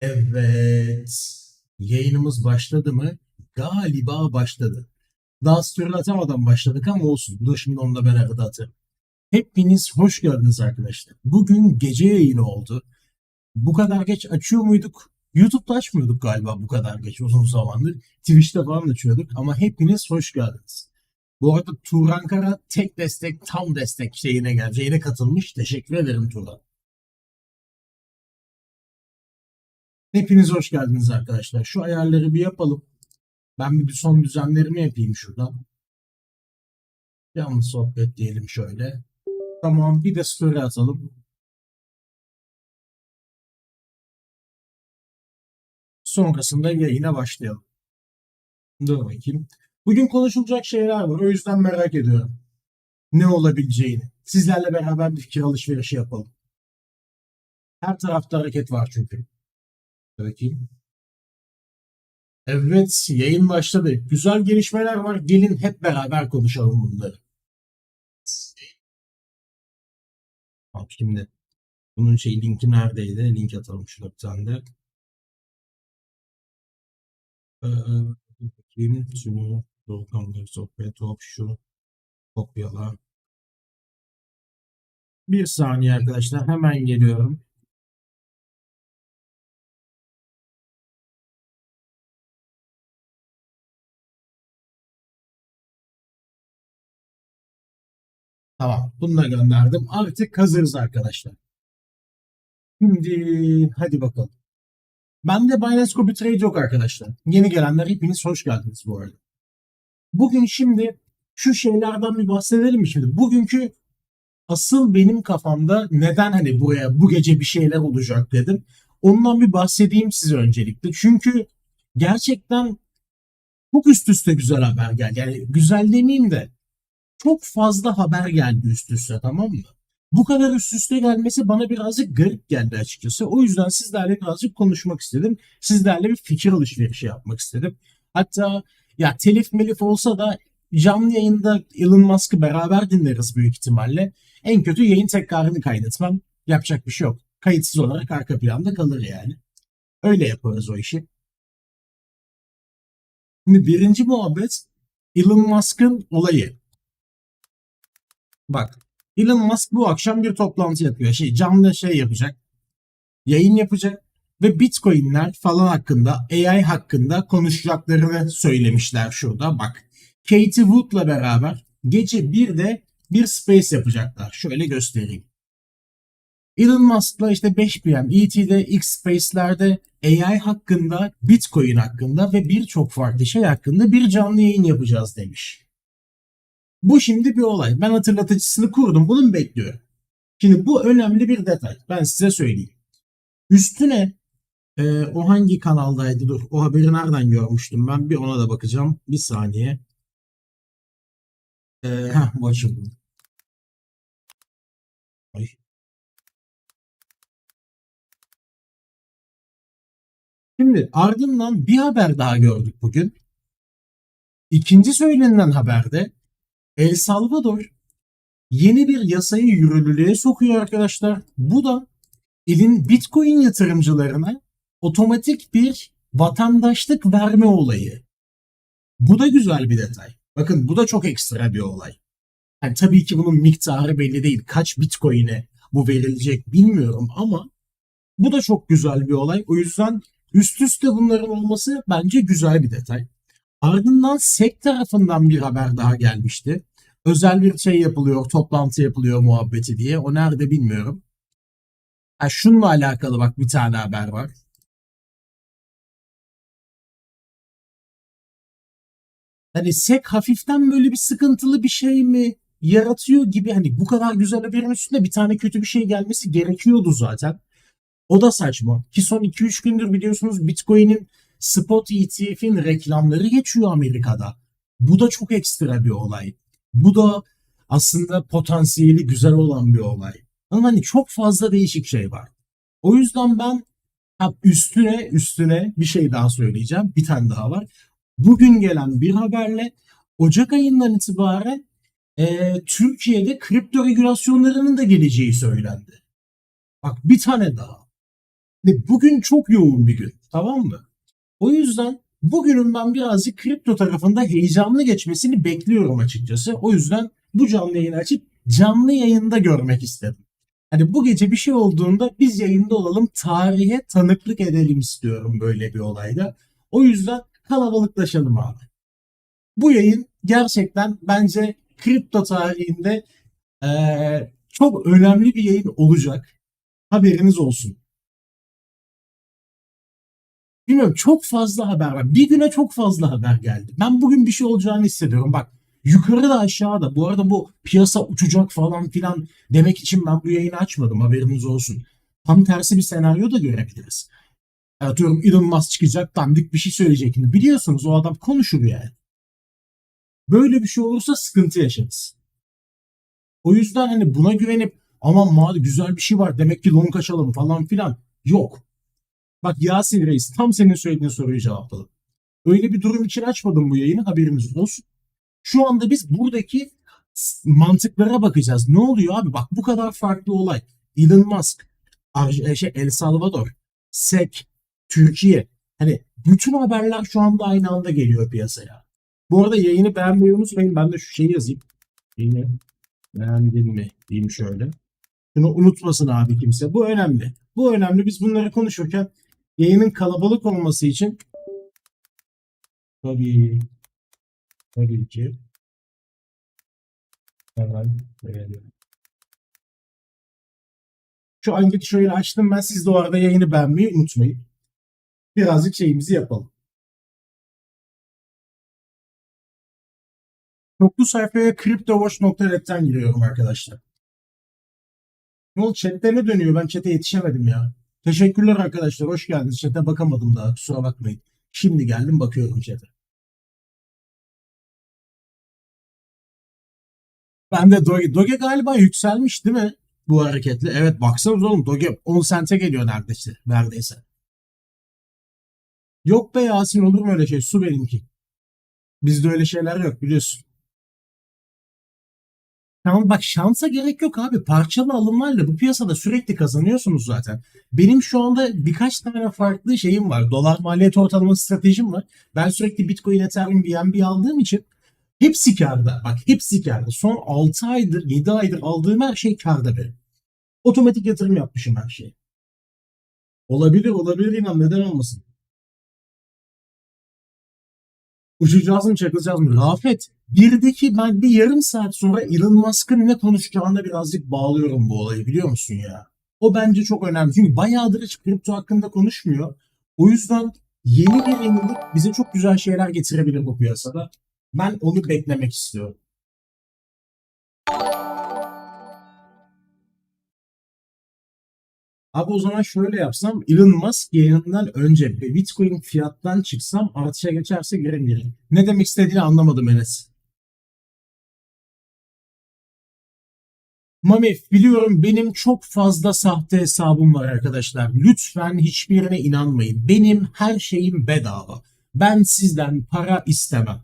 Evet. Yayınımız başladı mı? Galiba başladı. Daha story atamadan başladık ama olsun. Dur şimdi onu da ben arada atarım. Hepiniz hoş geldiniz arkadaşlar. Bugün gece yayını oldu. Bu kadar geç açıyor muyduk? YouTube'da açmıyorduk galiba bu kadar geç uzun zamandır. Twitch'te falan açıyorduk ama hepiniz hoş geldiniz. Bu arada Turan Kara tek destek, tam destek şeyine geleceğine katılmış. Teşekkür ederim Turan. Hepiniz hoş geldiniz arkadaşlar. Şu ayarları bir yapalım. Ben bir son düzenlerimi yapayım şuradan. Yalnız sohbet diyelim şöyle. Tamam, bir de story atalım. Sonrasında yayına başlayalım. Dur bakayım. Bugün konuşulacak şeyler var. O yüzden merak ediyorum. Ne olabileceğini. Sizlerle beraber bir fikir alışverişi yapalım. Her tarafta hareket var çünkü. Dur bakayım. Evet, yayın başladı. Güzel gelişmeler var. Gelin hep beraber konuşalım bunları. Bak şimdi. Bunun linki neredeydi? Link atalım şuna bir tane de. Bakayım şunu Doğukan'la sohbet hop şu kopyala. Bir saniye arkadaşlar hemen geliyorum. Tamam bunu da gönderdim. Artık hazırız arkadaşlar. Şimdi hadi bakalım. Bende Binance Copy Trade yok arkadaşlar. Yeni gelenler hepiniz hoş geldiniz bu arada. Bugün şimdi şu şeylerden bir bahsedelim mi şimdi? Bugünkü asıl benim kafamda neden hani buraya bu gece bir şeyler olacak dedim. Ondan bir bahsedeyim size öncelikle. Çünkü gerçekten çok üst üste güzel haber geldi. Yani güzel demeyeyim de çok fazla haber geldi üst üste, tamam mı? Bu kadar üst üste gelmesi bana birazcık garip geldi açıkçası. O yüzden sizlerle birazcık konuşmak istedim. Sizlerle bir fikir alışverişi yapmak istedim. Hatta ya telif melif olsa da canlı yayında Elon Musk'ı beraber dinleriz büyük ihtimalle. En kötü yayın tekrarını kaydetmem. Yapacak bir şey yok. Kayıtsız olarak arka planda kalır yani. Öyle yaparız o işi. Şimdi birinci muhabbet Elon Musk'ın olayı. Bak, Elon Musk bu akşam bir toplantı yapıyor. Canlı yapacak. Yayın yapacak ve Bitcoin'ler falan hakkında, AI hakkında konuşacaklarını söylemişler şurada. Bak, Katie Wood'la beraber gece 1'de bir space yapacaklar. Şöyle göstereyim. Elon Musk'la işte 5 PM ET'de, X Space'lerde AI hakkında, Bitcoin hakkında ve birçok farklı şey hakkında bir canlı yayın yapacağız demiş. Bu şimdi bir olay. Ben hatırlatıcısını kurdum. Bunu bekliyorum. Şimdi bu önemli bir detay. Ben size söyleyeyim. Üstüne o hangi kanaldaydı? Dur. O haberi nereden görmüştüm? Ben bir ona da bakacağım. Bir saniye. Bu açıldı. Ay. Şimdi ardından bir haber daha gördük bugün. İkinci söylenilen haberde El Salvador yeni bir yasayı yürürlüğe sokuyor arkadaşlar. Bu da elin Bitcoin yatırımcılarına otomatik bir vatandaşlık verme olayı. Bu da güzel bir detay. Bakın bu da çok ekstra bir olay. Yani tabii ki bunun miktarı belli değil. Kaç Bitcoin'e bu verilecek bilmiyorum ama bu da çok güzel bir olay. O yüzden üst üste bunların olması bence güzel bir detay. Ardından SEC tarafından bir haber daha gelmişti. Özel bir yapılıyor, toplantı yapılıyor muhabbeti diye. O nerede bilmiyorum. Şununla alakalı bak bir tane haber var. Hani SEC hafiften böyle bir sıkıntılı bir şey mi yaratıyor gibi, hani bu kadar güzel haberin üstünde bir tane kötü bir şey gelmesi gerekiyordu zaten. O da saçma. Ki son 2-3 gündür biliyorsunuz Bitcoin'in spot ETF'in reklamları geçiyor Amerika'da. Bu da çok ekstra bir olay. Bu da aslında potansiyeli güzel olan bir olay. Ama hani çok fazla değişik şey var. O yüzden ben üstüne bir şey daha söyleyeceğim. Bir tane daha var. Bugün gelen bir haberle Ocak ayından itibaren Türkiye'de kripto regülasyonlarının da geleceği söylendi. Bak bir tane daha. Ve bugün çok yoğun bir gün. Tamam mı? O yüzden bugünün ben birazcık kripto tarafında heyecanlı geçmesini bekliyorum açıkçası. O yüzden bu canlı yayını açıp canlı yayında görmek istedim. Hani bu gece bir şey olduğunda biz yayında olalım, tarihe tanıklık edelim istiyorum böyle bir olayda. O yüzden kalabalıklaşalım abi. Bu yayın gerçekten bence kripto tarihinde çok önemli bir yayın olacak. Haberiniz olsun. Bilmiyorum, çok fazla haber var. Bir güne çok fazla haber geldi. Ben bugün bir şey olacağını hissediyorum. Bak, yukarı da aşağı da. Bu arada bu piyasa uçacak falan filan demek için ben bu yayını açmadım, haberiniz olsun. Tam tersi bir senaryo da görebiliriz. Atıyorum Elon Musk çıkacak, dandik bir şey söyleyecek mi? Biliyorsunuz o adam konuşur yani. Böyle bir şey olursa sıkıntı yaşarız. O yüzden hani buna güvenip aman madem güzel bir şey var demek ki long açalım falan filan. Yok. Bak Yasin Reis, tam senin söylediğin soruyu cevapladım. Öyle bir durum için açmadım bu yayını, haberimiz olsun. Şu anda biz buradaki mantıklara bakacağız. Ne oluyor abi? Bak bu kadar farklı olay. Elon Musk, El Salvador, SEC, Türkiye. Hani bütün haberler şu anda aynı anda geliyor piyasaya. Bu arada yayını beğenmeyi unutmayın. Ben de şu şeyi yazayım. Yayını beğendin mi diyeyim şöyle. Şunu unutmasın abi kimse. Bu önemli. Bu önemli. Biz bunları konuşurken yayının kalabalık olması için tabii tabii ki hemen verelim. Şu anketi şöyle açtım ben. Siz de o arada yayını beğenmeyi unutmayın. Birazcık şeyimizi yapalım. Çoklu sayfaya cryptowatch.net'ten giriyorum arkadaşlar. Ne oldu? Chat'te ne dönüyor? Ben chat'e yetişemedim ya. Teşekkürler arkadaşlar. Hoş geldiniz. Chat'e bakamadım daha. Kusura bakmayın. Şimdi geldim, bakıyorum chat'e. Ben de Doge galiba yükselmiş değil mi? Bu hareketle. Evet, baksanız oğlum, Doge 10 sente geliyor neredeyse. Neredeyse. Yok be Yasin, olur mu öyle şey? Su benimki. Bizde öyle şeyler yok biliyorsun. Tamam bak, şansa gerek yok abi. Parçalı alımlarla bu piyasada sürekli kazanıyorsunuz zaten. Benim şu anda birkaç tane farklı şeyim var. Dolar maliyet ortalama stratejim var. Ben sürekli Bitcoin, Ethereum, BNB aldığım için hepsi kârda. Bak hepsi kârda. Son 6 aydır, 7 aydır aldığım her şey kârda benim. Otomatik yatırım yapmışım her şeye. Olabilir olabilir, inan, neden olmasın. Uçacağız mı çakılacağız mı? Rafet. Birdeki ben bir yarım saat sonra Elon Musk'ın ne konuşacağına birazcık bağlıyorum bu olayı, biliyor musun ya? O bence çok önemli. Çünkü bayağıdır hiç kripto hakkında konuşmuyor. O yüzden yeni bir yenilik bize çok güzel şeyler getirebilir bu piyasada. Ben onu beklemek istiyorum. Abi o zaman şöyle yapsam, Elon Musk yayınından önce Bitcoin fiyattan çıksam, artışa geçerse geri. Ne demek istediğini anlamadım Enes. Mami, biliyorum benim çok fazla sahte hesabım var arkadaşlar. Lütfen hiçbirine inanmayın. Benim her şeyim bedava. Ben sizden para istemem.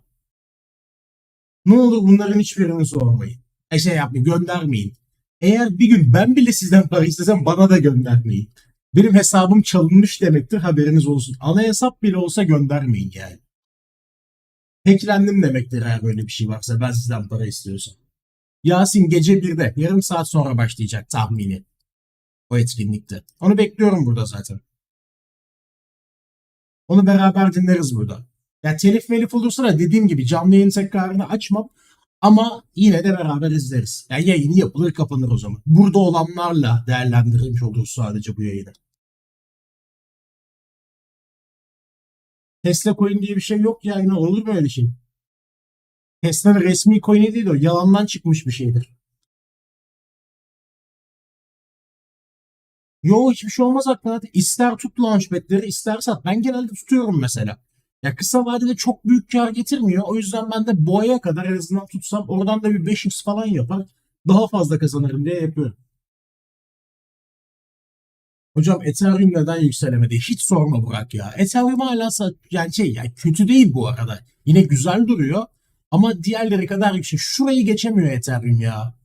Ne olur bunların hiçbirini sormayın. Şey yapmayın, göndermeyin. Eğer bir gün ben bile sizden para istesem bana da göndermeyin. Benim hesabım çalınmış demektir, haberiniz olsun. Ana hesap bile olsa göndermeyin yani. Hacklendim demektir eğer böyle bir şey varsa, ben sizden para istiyorsam. Yasin gece 1'de yarım saat sonra başlayacak tahmini. O etkinlikte. Onu bekliyorum burada zaten. Onu beraber dinleriz burada. Ya telif melif olursa da dediğim gibi canlı yayın tekrarını açmam. Ama yine de beraber izleriz. Yani yayını yapılır kapanır o zaman. Burada olanlarla değerlendirilmiş olur sadece bu yayını. Tesla coin diye bir şey yok ya. Yine olur mu öyle şey? Tesla'nın resmi coin'i değil o. Yalandan çıkmış bir şeydir. Yo, hiçbir şey olmaz aklına. İster tut launchpad'leri, ister sat. Ben genelde tutuyorum mesela. Ya kısa vadede çok büyük kar getirmiyor. O yüzden ben de boğaya kadar en azından tutsam oradan da bir 5x falan yapar. Daha fazla kazanırım diye yapıyorum. Hocam Ethereum neden yükselemedi? Hiç sorma Burak ya. Ethereum hala yani yani kötü değil bu arada. Yine güzel duruyor. Ama diğerleri kadar yüksek. Şurayı geçemiyor Ethereum ya.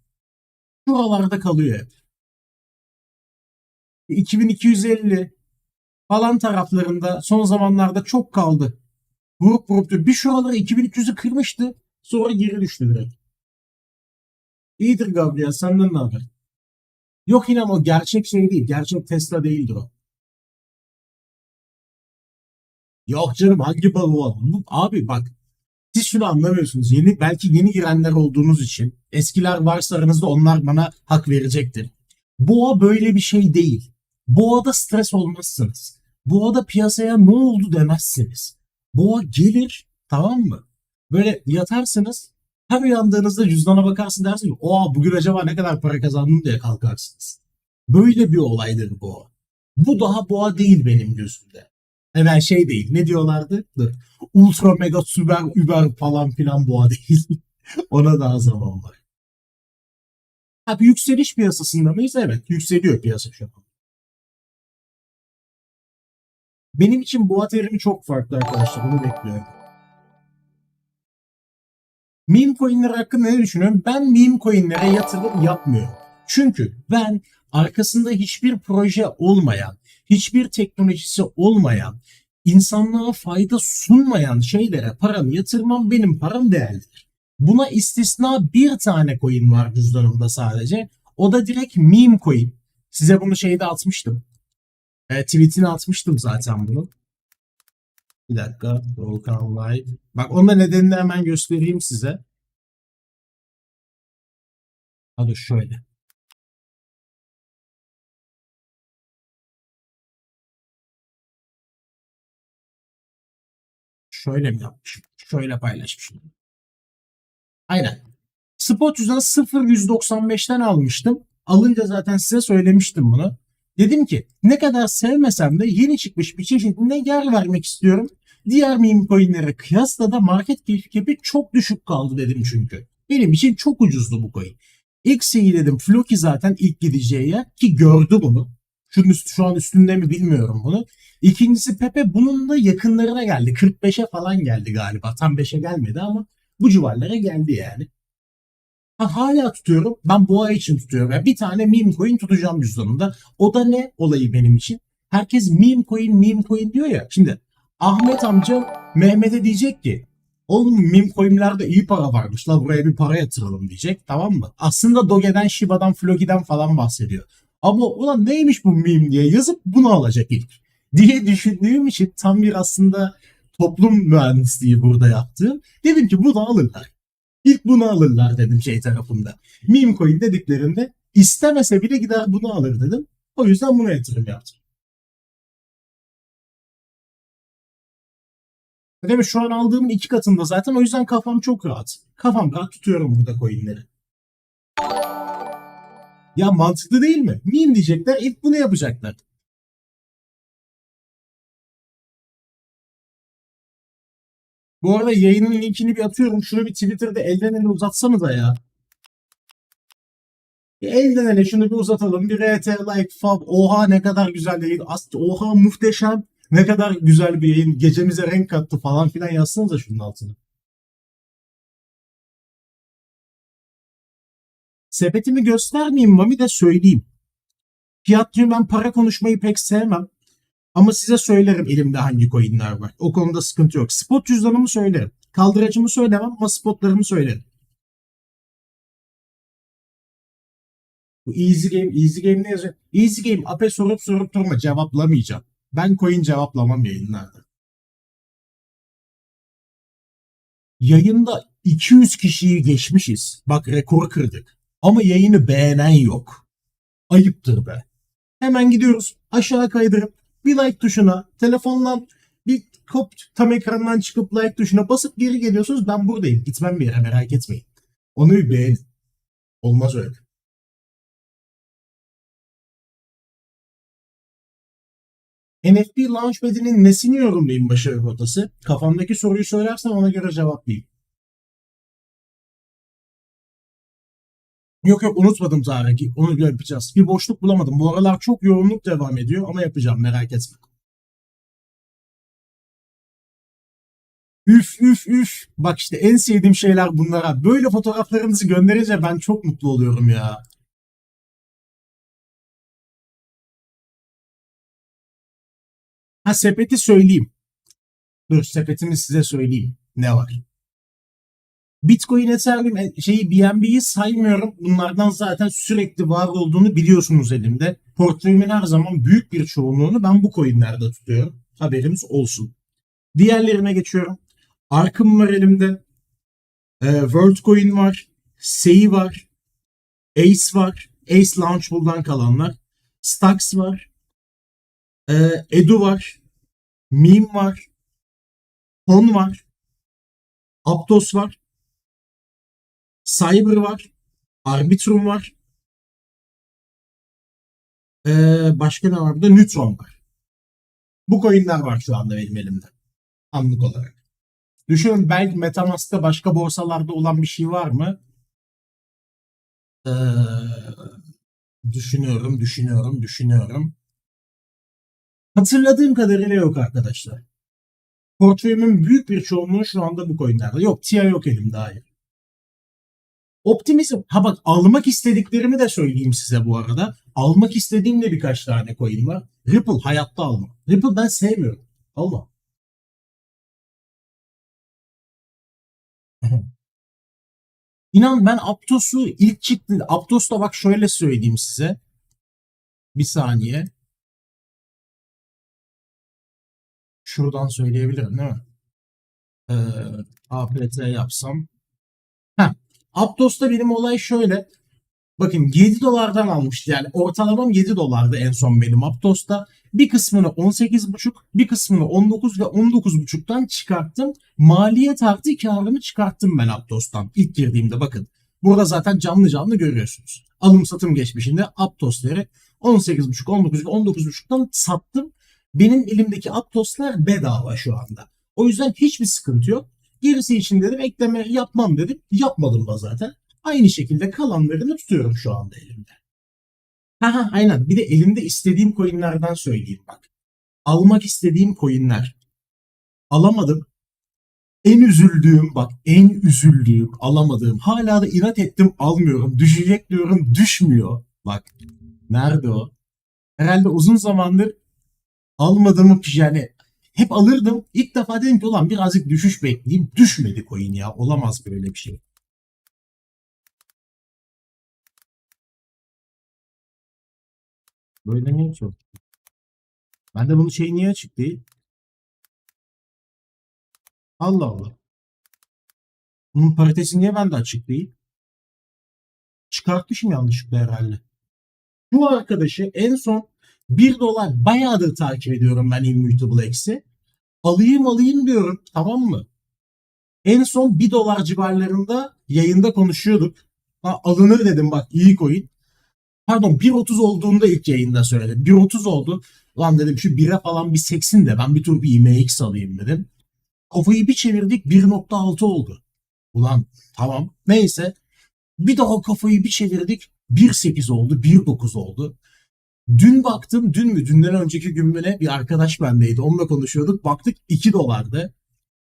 Şuralarda kalıyor hep. 2250. falan taraflarında son zamanlarda çok kaldı. Vurup bir şuraları 2300'ü kırmıştı. Sonra geri düştü direkt. İyidir Gabriel, senden ne haber? Yok, yine o gerçek şey değil. Gerçek Tesla değildir o. Yok canım, hangi balı o? Abi bak, siz şunu anlamıyorsunuz. Belki yeni girenler olduğunuz için eskiler varsa aranızda, onlar bana hak verecektir. Boğa böyle bir şey değil. Boğada stres olmazsınız. Boğada piyasaya ne oldu demezsiniz. Boğa gelir, tamam mı? Böyle yatarsınız. Her uyandığınızda cüzdana bakarsın, dersiniz ki oha, bugün acaba ne kadar para kazandım diye kalkarsınız. Böyle bir olaydır boğa. Bu daha boğa değil benim gözümde. Hemen şey değil. Ne diyorlardı? Dur. Ultra mega süper über falan filan boğa değil. Ona daha zaman var. Ha, bir yükseliş piyasasında mıyız? Evet. Yükseliyor piyasa şu an. Benim için boğa terimi çok farklı arkadaşlar. Onu bekliyorum. Meme coinler hakkında ne düşünüyorum? Ben meme coinlere yatırım yapmıyorum. Çünkü ben arkasında hiçbir proje olmayan, hiçbir teknolojisi olmayan, insanlığa fayda sunmayan şeylere paramı yatırmam, benim param değerlidir. Buna istisna bir tane coin var cüzdanımda sadece. O da direkt meme coin. Size bunu şeyde atmıştım. Tweetini atmıştım zaten bunu. Bir dakika. Doğukan Live. Bak, onun da nedenini hemen göstereyim size. Hadi şöyle. Şöyle mi yapmışım? Şöyle paylaşmışım. Aynen. Spot yüzden 0,195'ten almıştım. Alınca zaten size söylemiştim bunu. Dedim ki ne kadar sevmesem de yeni çıkmış bir çeşidine yer vermek istiyorum. Diğer meme coinlere kıyasla da market cap'i çok düşük kaldı dedim çünkü. Benim için çok ucuzdu bu coin. X'yi dedim, Floki zaten ilk gideceği yer ki gördü bunu. Şu an üstünde mi bilmiyorum bunu. İkincisi Pepe bunun da yakınlarına geldi. 45'e falan geldi galiba. Tam 5'e gelmedi ama bu civarlara geldi yani. Ha, hala tutuyorum. Ben boğa için tutuyorum. Yani bir tane meme coin tutacağım cüzdanımda. O da ne olayı benim için? Herkes meme coin diyor ya. Şimdi Ahmet amca Mehmet'e diyecek ki oğlum, meme coinlerde iyi para varmış la, buraya bir para yatıralım diyecek, tamam mı? Aslında Doge'den, Shiba'dan, Floki'den falan bahsediyor. Ama ulan neymiş bu meme diye yazıp bunu alacak ilk diye düşündüğüm için, tam bir aslında toplum mühendisliği burada yaptığım. Dedim ki bunu alırlar. İlk bunu alırlar dedim şey tarafında. Meme coin dediklerinde istemese bile gider bunu alır dedim. O yüzden buna yatırım yaptım. Değil mi? Şu an aldığımın 2 katında zaten, o yüzden kafam çok rahat. Kafam rahat, tutuyorum burada coinleri. Ya mantıklı değil mi? Meme diyecekler, ilk bunu yapacaklar. Bu arada yayının linkini bir atıyorum. Şunu bir Twitter'da elden ele uzatsanıza ya. Elden ele şunu bir uzatalım. Bir RT, like, fab. Oha ne kadar güzel yayın. Oha muhteşem. Ne kadar güzel bir yayın. Gecemize renk kattı falan filan yazsanıza şunun altına. Sepetimi göstermeyeyim Mami, de söyleyeyim. Fiyatçı, ben para konuşmayı pek sevmem. Ama size söylerim elimde hangi coinler var. O konuda sıkıntı yok. Spot cüzdanımı söylerim. Kaldıracımı söylemem ama spotlarımı söylerim. Bu easy game, easy game ne yazıyor? Easy game, ape sorup durma, cevaplamayacağım. Ben coin cevaplamam yayınlarda. Yayında 200 kişiyi geçmişiz. Bak, rekor kırdık. Ama yayını beğenen yok. Ayıptır be. Hemen gidiyoruz. Aşağı kaydırıp bir like tuşuna, telefondan bir tam ekrandan çıkıp like tuşuna basıp geri geliyorsunuz. Ben buradayım. Gitmem bir yere, merak etmeyin. Onu bir beğenin. Olmaz öyle. NFT Launchpad'inin nesini yorumlayayım başarı rotası? Kafamdaki soruyu söylersen ona göre cevaplayayım. Yok yok, unutmadım Tarık. Onu yapacağız. Bir boşluk bulamadım. Bu aralar çok yoğunluk devam ediyor ama yapacağım, merak etme. Üf üf üf. Bak işte en sevdiğim şeyler bunlara. Böyle fotoğraflarınızı gönderince ben çok mutlu oluyorum ya. Ha, sepeti söyleyeyim. Dur, sepetimi size söyleyeyim. Ne var? Bitcoin, Ethereum, BNB'yi saymıyorum. Bunlardan zaten sürekli var olduğunu biliyorsunuz elimde. Portföyümün her zaman büyük bir çoğunluğunu ben bu coinlerde tutuyorum. Haberiniz olsun. Diğerlerine geçiyorum. Ark'ım var elimde. WorldCoin var. SEI var. Ace var. Ace Launchpool'dan kalanlar. Stacks var. Edu var. Meme var. Kon var. Aptos var. Cyber var. Arbitrum var. Başka ne var burada? Neutron var. Bu coinler var şu anda benim elimde. Anlık olarak. Düşünün, belki MetaMask'ta başka borsalarda olan bir şey var mı? Ee, düşünüyorum. Hatırladığım kadarıyla yok arkadaşlar. Portföyümün büyük bir çoğunluğu şu anda bu coinlerde. Yok, TIA yok elimde, hayır. Optimizm. Ha bak, almak istediklerimi de söyleyeyim size bu arada. Almak istediğim de birkaç tane coin var. Ripple hayatta alma. Ripple ben sevmiyorum. Alma. İnan, ben Aptos'u ilk çıktı. Aptos'ta bak şöyle söyleyeyim size. Bir saniye. Şuradan söyleyebilirim değil mi? Ee, APT yapsam. Heh. Aptos'ta benim olay şöyle. Bakın, 7 dolardan almıştı. Yani ortalamam 7 dolardı en son benim Aptos'ta. Bir kısmını 18,5, bir kısmını 19 ve 19,5'tan çıkarttım. Maliyet artı karımı çıkarttım ben Aptos'tan. İlk girdiğimde bakın. Burada zaten canlı canlı görüyorsunuz. Alım satım geçmişinde Aptos'ları 18,5, 19 ve 19,5'tan sattım. Benim elimdeki Aptos'lar bedava şu anda. O yüzden hiçbir sıkıntı yok. Gerisi için dedim ekleme yapmam dedim. Yapmadım da zaten. Aynı şekilde kalanlarını tutuyorum şu anda elimde. Ha aynen. Bir de elimde istediğim coinlerden söyleyeyim bak. Almak istediğim coinler. Alamadım. En üzüldüğüm alamadığım. Hala da inat ettim, almıyorum. Düşecek diyorum, düşmüyor. Bak, nerede o? Herhalde uzun zamandır almadığımı, yani hep alırdım. İlk defa dedim ki ulan birazcık düşüş bekleyeyim. Düşmedi coin ya. Olamaz böyle bir şey. Böyle niye çok? Ben de bunu niye açık değil? Allah Allah. Bunun paritesi niye bende açık değil? Çıkartmışım yanlışlıkla herhalde. Bu arkadaşı en son 1 dolar bayağıdır takip ediyorum ben Immutable X'i. Alayım diyorum, tamam mı? En son 1 dolar civarlarında yayında konuşuyorduk. Ha, alınır dedim, bak iyi coin. Pardon, 1.30 olduğunda ilk yayında söyledim. 1.30 oldu. Lan dedim şu 1'e falan bir seksin de ben bir tur bir IMX alayım dedim. Kafayı bir çevirdik, 1.6 oldu. Ulan tamam neyse. Bir daha kafayı bir çevirdik. 1.8 oldu, 1.9 oldu. Dün baktım, dünden önceki gün mü ne, bir arkadaş bendeydi. Onunla konuşuyorduk. Baktık 2 dolardı.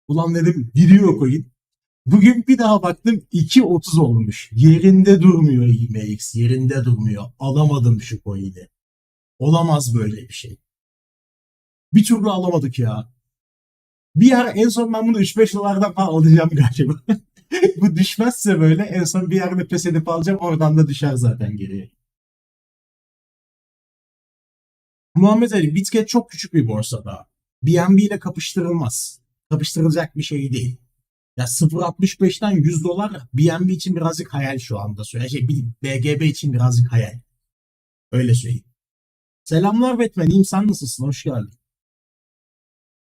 Ulan dedim gidiyor coin. Bugün bir daha baktım 2.30 olmuş. Yerinde durmuyor IMX, yerinde durmuyor. Alamadım şu coin'i. Olamaz böyle bir şey. Bir türlü alamadık ya. Bir ara en son ben bunu 3-5 dolardan falan alacağım galiba. Bu düşmezse böyle en son bir yerde pes edip alacağım. Oradan da düşer zaten geriye. Muhammed Ali, Bitget çok küçük bir borsa daha. BNB ile kapıştırılmaz. Kapıştırılacak bir şey değil. Ya 0.65'ten 100 dolar BNB için birazcık hayal şu anda. BGB için birazcık hayal. Öyle söyleyeyim. Selamlar Batman. İyiyim, sen nasılsın? Hoş geldin.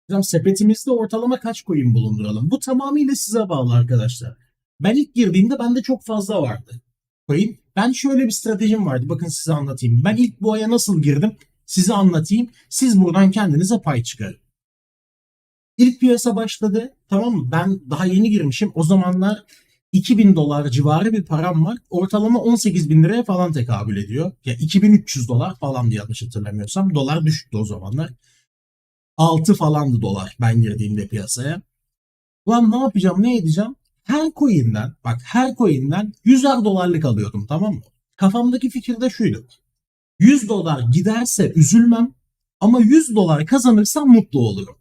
Hocam, sepetimizde ortalama kaç coin bulunduralım? Bu tamamıyla size bağlı arkadaşlar. Ben ilk girdiğimde bende çok fazla vardı coin. Ben şöyle bir stratejim vardı. Bakın size anlatayım. Ben ilk bu aya nasıl girdim? Size anlatayım. Siz buradan kendinize pay çıkarın. İlk piyasa başladı. Tamam mı? Ben daha yeni girmişim. O zamanlar 2000 dolar civarı bir param var. Ortalama 18 bin liraya falan tekabül ediyor. Ya 2300 dolar falan diye yanlış hatırlamıyorsam. Dolar düşüktü o zamanlar. 6 falandı dolar ben girdiğimde piyasaya. Ulan ne yapacağım, ne edeceğim? Her coin'den 100'er dolarlık alıyordum, tamam mı? Kafamdaki fikir de şuydu. 100 dolar giderse üzülmem. Ama 100 dolar kazanırsam mutlu olurum.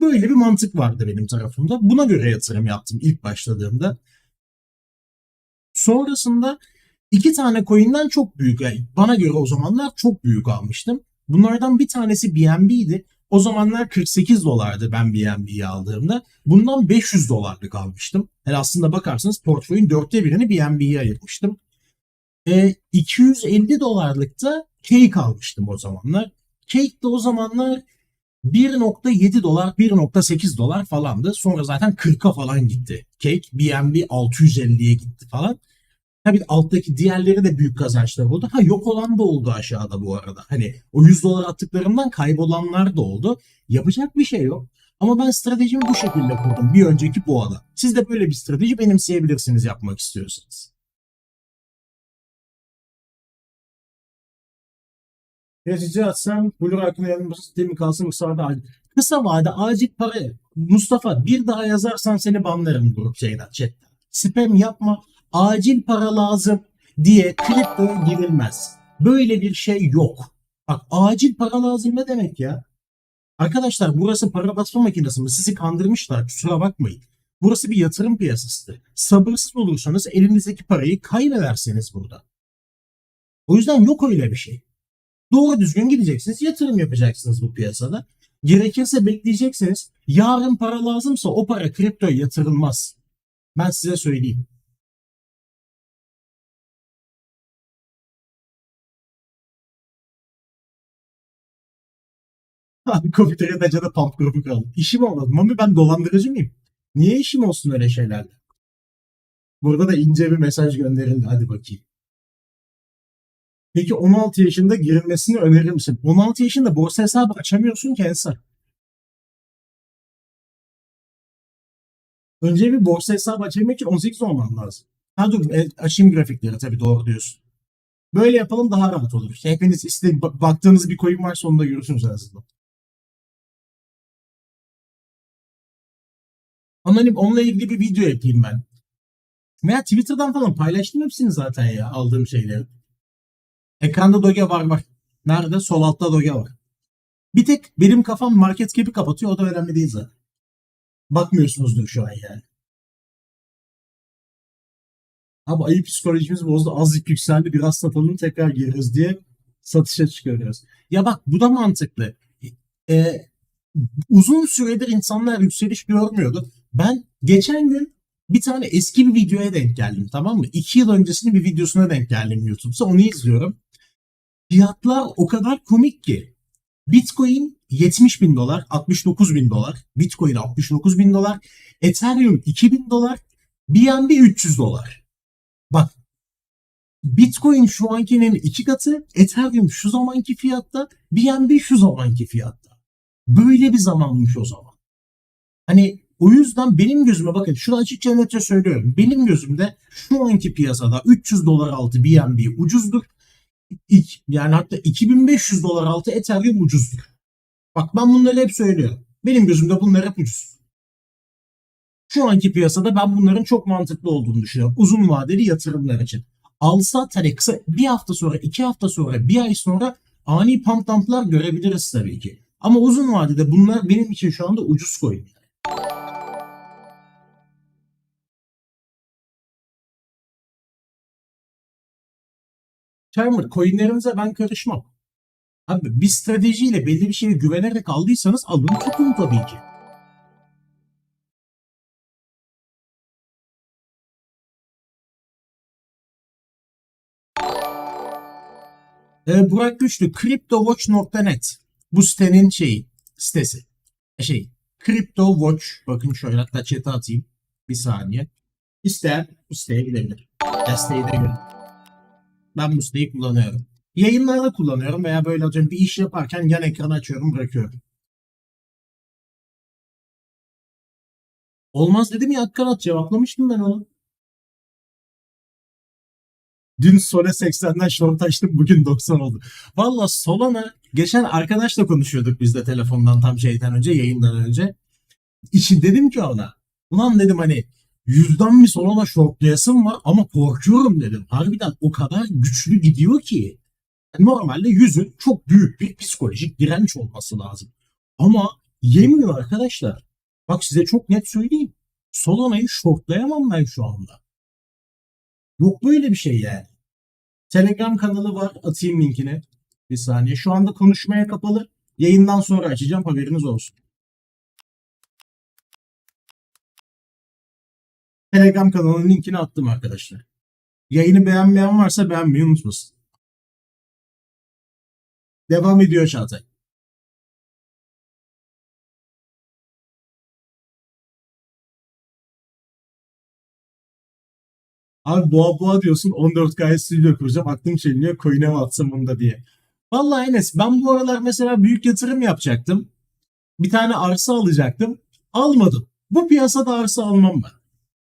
Böyle bir mantık vardı benim tarafımda. Buna göre yatırım yaptım ilk başladığımda. Sonrasında iki tane coin'den çok büyük, yani bana göre o zamanlar çok büyük almıştım. Bunlardan bir tanesi BNB'ydi. O zamanlar 48 dolardı ben BNB'yi aldığımda. Bundan 500 dolarlık almıştım. Yani aslında bakarsanız portföyün dörtte birini BNB'ye ayırmıştım. 250 dolarlık da Cake almıştım o zamanlar. Cake de o zamanlar 1.7 dolar, 1.8 dolar falandı. Sonra zaten 40'a falan gitti. Cake, BNB 650'ye gitti falan. Tabii alttaki diğerleri de büyük kazançlar oldu. Ha, yok olan da oldu aşağıda bu arada. Hani o 100 dolar attıklarımdan kaybolanlar da oldu. Yapacak bir şey yok. Ama ben stratejimi bu şekilde kurdum. Bir önceki boğada. Siz de böyle bir strateji benimseyebilirsiniz yapmak istiyorsanız. Rica etsem Blur hakkında yanılması sistemi kalsın kısa vade acil para. Mustafa bir daha yazarsan seni banlarım grup şeyden chatten. Spam yapma. Acil para lazım diye kriptoya girilmez. Böyle bir şey yok. Bak, acil para lazım ne demek ya? Arkadaşlar, burası para basma makinesi mi? Sizi kandırmışlar, kusura bakmayın. Burası bir yatırım piyasasıdır. Sabırsız olursanız elinizdeki parayı kaybedersiniz burada. O yüzden yok öyle bir şey. Doğru düzgün gideceksiniz, yatırım yapacaksınız bu piyasada. Gerekirse bekleyeceksiniz. Yarın para lazımsa o para kriptoya yatırılmaz. Ben size söyleyeyim. Abi kafeteryada da pump grubu kaldı. İşim olmadı. Mami, ben dolandırıcı mıyım? Niye işim olsun öyle şeylerle? Burada da ince bir mesaj gönderildi. Hadi bakayım. Peki 16 yaşında girilmesini önerir misin? 16 yaşında borsa hesabı açamıyorsun ki Ensar. Önce bir borsa hesabı açabilmek için 18 olman lazım. Ha dur, açayım grafikleri, tabii doğru diyorsun. Böyle yapalım, daha rahat olur. İşte hepiniz baktığınız bir coin var, sonunda görürsünüz en azından. Anonim, onunla ilgili bir video yapayım ben. Veya Twitter'dan falan paylaştım hepsini zaten ya, aldığım şeyleri. Ekranda Doge var. Nerede? Sol altta Doge var. Bir tek benim kafam market cap'i kapatıyor, o da önemli değil zaten. Bakmıyorsunuzdur şu an yani. Abi ayı psikolojimiz bozdu. Azıcık yükseldi, biraz satalım tekrar gireriz diye satışa çıkarıyoruz. Ya bak, bu da mantıklı. Ee, Uzun süredir insanlar yükseliş görmüyordu. Ben geçen gün bir tane eski bir videoya denk geldim, tamam mı? 2 yıl öncesinin bir videosuna denk geldim YouTube'da. Onu izliyorum. Fiyatlar o kadar komik ki. Bitcoin 70 bin dolar, 69 bin dolar. Bitcoin 69 bin dolar. Ethereum 2 bin dolar. BNB 300 dolar. Bak, Bitcoin şu ankinin 2 katı, Ethereum şu zamanki fiyatta, BNB şu zamanki fiyatta. Böyle bir zamanmış o zaman. Hani o yüzden benim gözüme, bakın şunu açıkça netçe söylüyorum. Benim gözümde şu anki piyasada 300 dolar altı BNB ucuzdur. Yani hatta 2500 dolar altı Ethereum ucuzdur. Bak, ben bunları hep söylüyorum. Benim gözümde bunlar hep ucuz. Şu anki piyasada ben bunların çok mantıklı olduğunu düşünüyorum. Uzun vadeli yatırımlar için. Alsa tabii kısa bir hafta sonra, 2 hafta sonra, bir ay sonra ani pump dump'lar görebiliriz tabii ki. Ama uzun vadede bunlar benim için şu anda ucuz coin. Charmer, coinlerinize ben karışmam. Abi, bir stratejiyle belli bir şeye güvenerek aldıysanız alın tutun tabii ki. Burak Güçlü, CryptoWatch.net. Bu sitenin sitesi. Şey, Crypto Watch. Bakın şöyle, hatta chat'e atayım. Bir saniye. İsteyen bu siteye gidebilir. Desteği de görün. Ben bu siteyi kullanıyorum. Yayınlarda kullanıyorum veya böyle atıyorum bir iş yaparken yan ekranı açıyorum, bırakıyorum. Olmaz dedim ya, Akkarat, cevaplamıştım ben onu. Dün Sole 80'den short açtım, bugün 90 oldu. Valla Solana, geçen arkadaşla konuşuyorduk biz de telefondan, tam şeyden önce, yayından önce. İçin dedim ki ona, ulan dedim, hani yüzden bir Solana shortlayasım var ama korkuyorum dedim. Harbiden o kadar güçlü gidiyor ki. Normalde yüzün çok büyük bir psikolojik direnç olması lazım. Ama yemiyor arkadaşlar. Bak size çok net söyleyeyim. Solana'yı shortlayamam ben şu anda. Yok böyle bir şey yani. Telegram kanalı var. Atayım linkini. Bir saniye. Şu anda konuşmaya kapalı. Yayından sonra açacağım. Haberiniz olsun. Telegram kanalının linkini attım arkadaşlar. Yayını beğenmeyen varsa beğenmeyi unutmasın. Devam ediyor Çağatay. Abi boğa boğa diyorsun 14K stüdyo kuracağım. Aklım çeliniyor. Coin'e mi atsam onu da diye. Vallahi Enes ben bu aralar mesela büyük yatırım yapacaktım. Bir tane arsa alacaktım. Almadım. Bu piyasada arsa almam ben.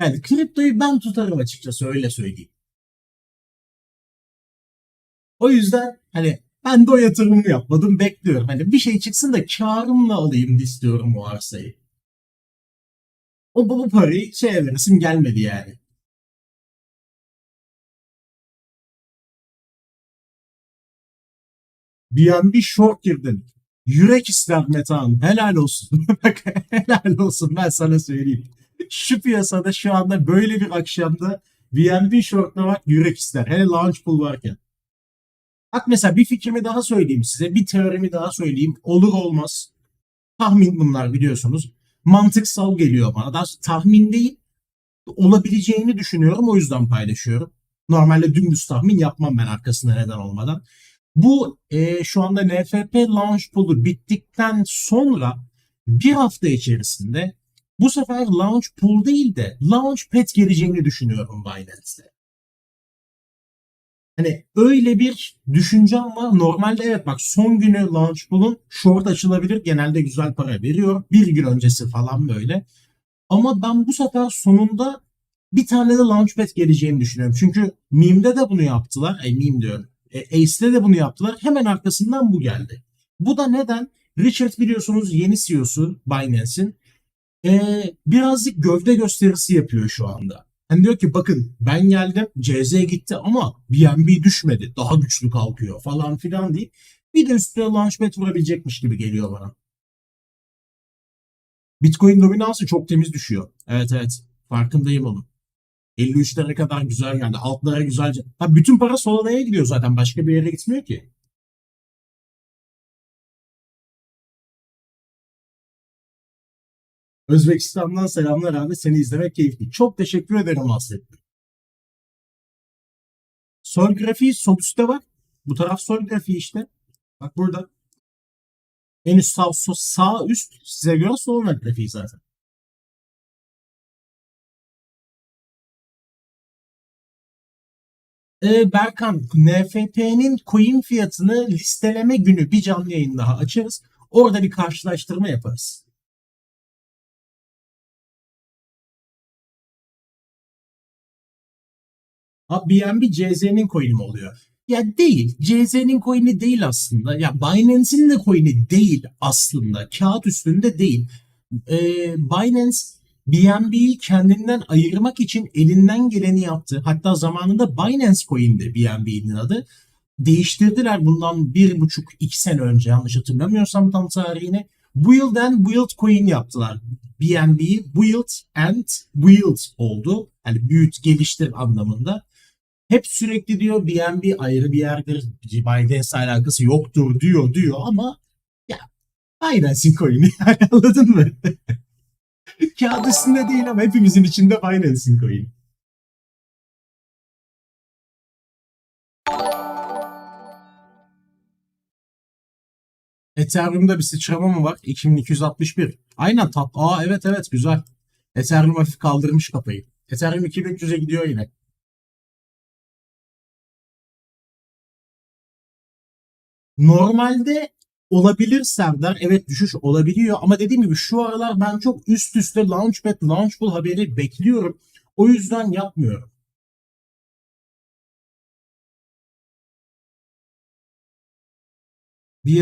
Yani kriptoyu ben tutarım açıkçası öyle söyleyeyim. O yüzden hani ben de o yatırımı yapmadım bekliyorum. Hani bir şey çıksın da karımla alayım istiyorum o arsayı. Bu parayı şeye veresim gelmedi yani. BNB short girdim. Yürek ister Metehan. Helal olsun. Bak helal olsun ben sana söyleyeyim. Şu piyasada şu anda böyle bir akşamda BNB shortlamak yürek ister. Hele launch pool varken. Bak mesela bir fikrimi daha söyleyeyim size. Bir teorimi daha söyleyeyim. Olur olmaz. Tahmin bunlar biliyorsunuz. Mantıksal geliyor bana. Daha tahmin değil, olabileceğini düşünüyorum. O yüzden paylaşıyorum. Normalde dümdüz tahmin yapmam ben arkasında neden olmadan. Bu şu anda NFP launch pool'u bittikten sonra bir hafta içerisinde bu sefer launch pool değil de launch pad geleceğini düşünüyorum Binance'de. Hani öyle bir düşüncem var. Normalde evet bak son günü launch pool'un short açılabilir. Genelde güzel para veriyor. Bir gün öncesi falan böyle. Ama ben bu sefer sonunda bir tane de launchpad geleceğini düşünüyorum. Çünkü Meme'de de bunu yaptılar. Meme diyorum. Ace'de de bunu yaptılar. Hemen arkasından bu geldi. Bu da neden? Richard biliyorsunuz yeni CEO'su Binance'in. Birazcık gövde gösterisi yapıyor şu anda. Hani diyor ki bakın ben geldim CZ gitti ama BNB düşmedi. Daha güçlü kalkıyor falan filan deyip bir de üstüne launchpad vurabilecekmiş gibi geliyor bana. Bitcoin dominansı çok temiz düşüyor. Evet evet. Farkındayım onun. 53'lere kadar güzel geldi. Altlara güzelce. Ha, bütün para Solana'ya gidiyor zaten. Başka bir yere gitmiyor ki. Özbekistan'dan selamlar abi. Seni izlemek keyifli. Çok teşekkür ederim Aslı. Sol grafiği sol üstte var. Bu taraf sol grafiği işte. Bak burada. En üst sağ üst size göre Solana grafiği zaten. Berkan, NFP'nin coin fiyatını listeleme günü bir canlı yayın daha açarız. Orada bir karşılaştırma yaparız. Abi BNB CZ'nin coin'i mi oluyor? Ya değil. CZ'nin coin'i değil aslında. Ya Binance'in de coin'i değil aslında. Kağıt üstünde değil. Binance BNB'yi kendinden ayırmak için elinden geleni yaptı. Hatta zamanında Binance Coin'di BNB'nin adı. Değiştirdiler bundan 1,5-2 sene önce yanlış hatırlamıyorsam tam tarihini. Build and Build Coin yaptılar. BNB'yi Build and Build oldu. Yani büyüt, geliştir anlamında. Hep sürekli diyor BNB ayrı bir yerdir. Binance alakası yoktur diyor ama ya Binance'in coin'i yani anladın mı? Kağıt üstünde değil ama hepimizin içinde Binance'in coin'i. Ethereum'da bir sıçrama mı var? 2261. Aynen tat. Aa evet evet güzel. Ethereum hafif kaldırmış kafayı. Ethereum 2300'e gidiyor yine. Normalde olabilir Serdar. Evet düşüş olabiliyor ama dediğim gibi şu aralar ben çok üst üste Launchpad, Launchpool haberi bekliyorum. O yüzden yapmıyorum.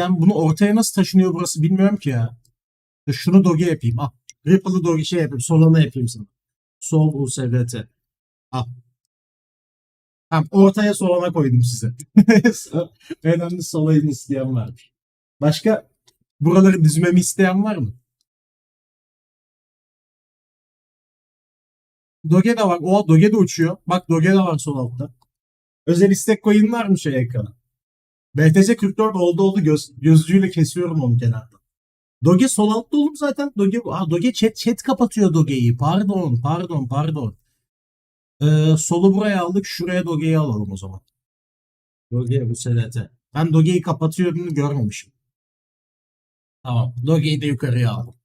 Bunu ortaya nasıl taşınıyor burası bilmiyorum ki ya. Şunu doge yapayım. Ah. Ripple'ı doge şey yapayım. Solana yapayım sana. Sol USDT. Ah. Tamam, ortaya solana koydum size. Önemli solayını isteyen var. Başka buraları düzmemi isteyen var mı? Doge de var. O Doge de uçuyor. Bak Doge de var sol altta. Özel istek coin var mı şey ekrana? BTC 44 oldu gözcüğüyle kesiyorum onu kenarda. Doge sol altta oğlum zaten. Doge chat kapatıyor Doge'yi. Pardon. Solu buraya aldık. Şuraya Doge'yi alalım o zaman. Doge bu SLT. Ben Doge'yi kapatıyorum görmemişim. Tamam. Doge'yi de yukarıya aldım.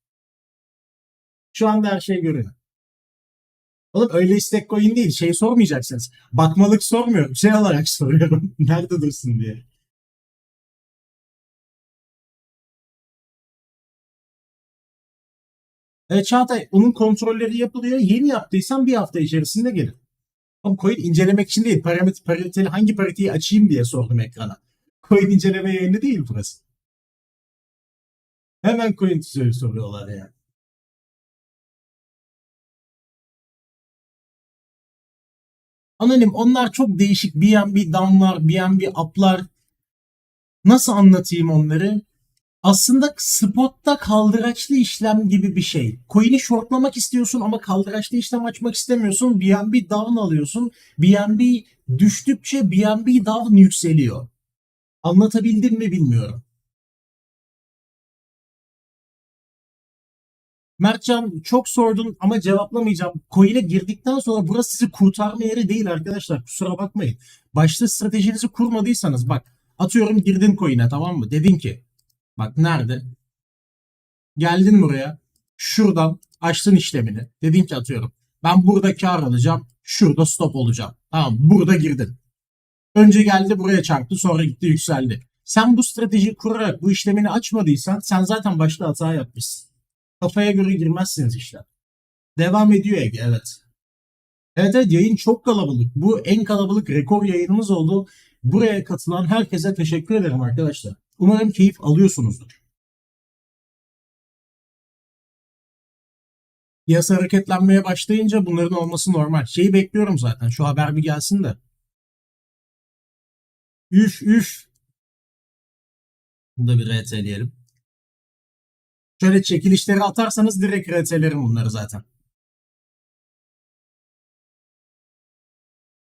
Şu anda her şey görüyor. Oğlum öyle istek coin değil. Şey sormayacaksınız. Bakmalık sormuyorum. Şey olarak soruyorum. Nerede dursun diye. Çağatay onun kontrolleri yapılıyor. Yeni yaptıysan bir hafta içerisinde gelir. Ama coin incelemek için değil. Pariteli hangi pariteyi açayım diye sordum ekrana. Coin inceleme yayını değil burası. Hemen coin soruyorlar yani. Anonim onlar çok değişik BNB down'lar, BNB up'lar. Nasıl anlatayım onları? Aslında spotta kaldıraçlı işlem gibi bir şey. Coin'i shortlamak istiyorsun ama kaldıraçlı işlem açmak istemiyorsun. BNB down alıyorsun. BNB düştükçe BNB down yükseliyor. Anlatabildim mi bilmiyorum. Mertcan çok sordun ama cevaplamayacağım. Coin'e girdikten sonra burası sizi kurtarma yeri değil arkadaşlar. Kusura bakmayın. Başta stratejinizi kurmadıysanız bak atıyorum girdin coin'e, tamam mı? Dedin ki bak nerede? Geldin buraya. Şuradan açtın işlemini. Dedin ki atıyorum. Ben burada kar alacağım. Şurada stop olacağım. Tamam, burada girdin. Önce geldi buraya çarptı, sonra gitti yükseldi. Sen bu stratejiyi kurarak bu işlemini açmadıysan sen zaten başta hata yapmışsın. Kafaya göre girmezsiniz işte. Devam ediyor Ege, evet. Evet, yayın çok kalabalık. Bu en kalabalık rekor yayınımız oldu. Buraya katılan herkese teşekkür ederim arkadaşlar. Umarım keyif alıyorsunuzdur. Piyasa hareketlenmeye başlayınca bunların olması normal. Şeyi bekliyorum zaten. Şu haber bir gelsin de. Üf üf. Bunu da bir RT'leyelim. Şöyle çekilişleri atarsanız direkt RT'lerim bunları zaten.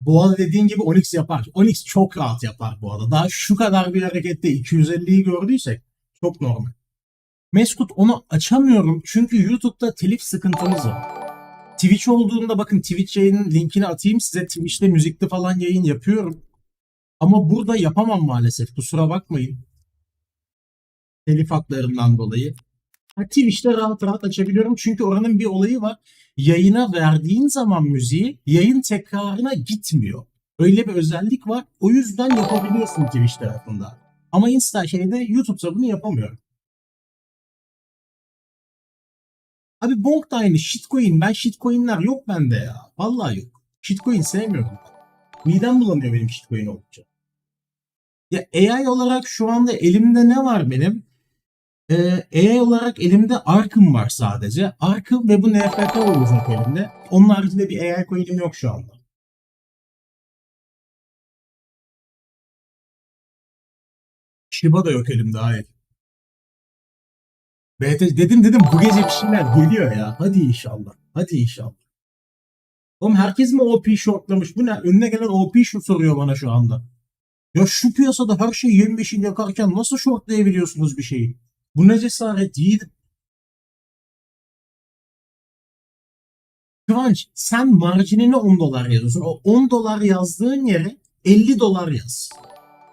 Bu arada dediğin gibi Onyx yapar. Onyx çok rahat yapar bu arada. Daha şu kadar bir harekette 250'yi gördüysek çok normal. Meskut onu açamıyorum çünkü YouTube'da telif sıkıntımız var. Twitch olduğunda bakın Twitch yayının linkini atayım size. Twitch'te müzikli falan yayın yapıyorum. Ama burada yapamam maalesef. Kusura bakmayın. Telif haklarından dolayı. Twitch'te rahat rahat açabiliyorum çünkü oranın bir olayı var. Yayına verdiğin zaman müziği yayın tekrarına gitmiyor. Öyle bir özellik var. O yüzden yapabiliyorsun Twitch tarafında. Ama YouTube'da bunu yapamıyorum. Abi Bonk da aynı. Shitcoin. Shitcoin'ler yok bende ya. Vallahi yok. Shitcoin sevmiyorum. Midem bulanıyor benim shitcoin olunca. Ya AI olarak şu anda elimde ne var benim? AI olarak elimde Ark'ım var sadece. Ark'ım ve bu NFT olacak elimde. Onun haricinde bir AI coin'im yok şu anda. Shiba da yok elimde, hayır. Dedim bu gece bir şeyler geliyor ya. Hadi inşallah. Hadi inşallah. Oğlum herkes mi OP shortlamış? Bu ne? Önüne gelen OP şu soruyor bana şu anda. Ya şu piyasada her şey yemyeşil yakarken nasıl shortlayabiliyorsunuz bir şeyi? Bu ne cesaret yiğit. Kıvanç sen marjinini 10 dolar yazıyorsun. O 10 dolar yazdığın yere 50 dolar yaz.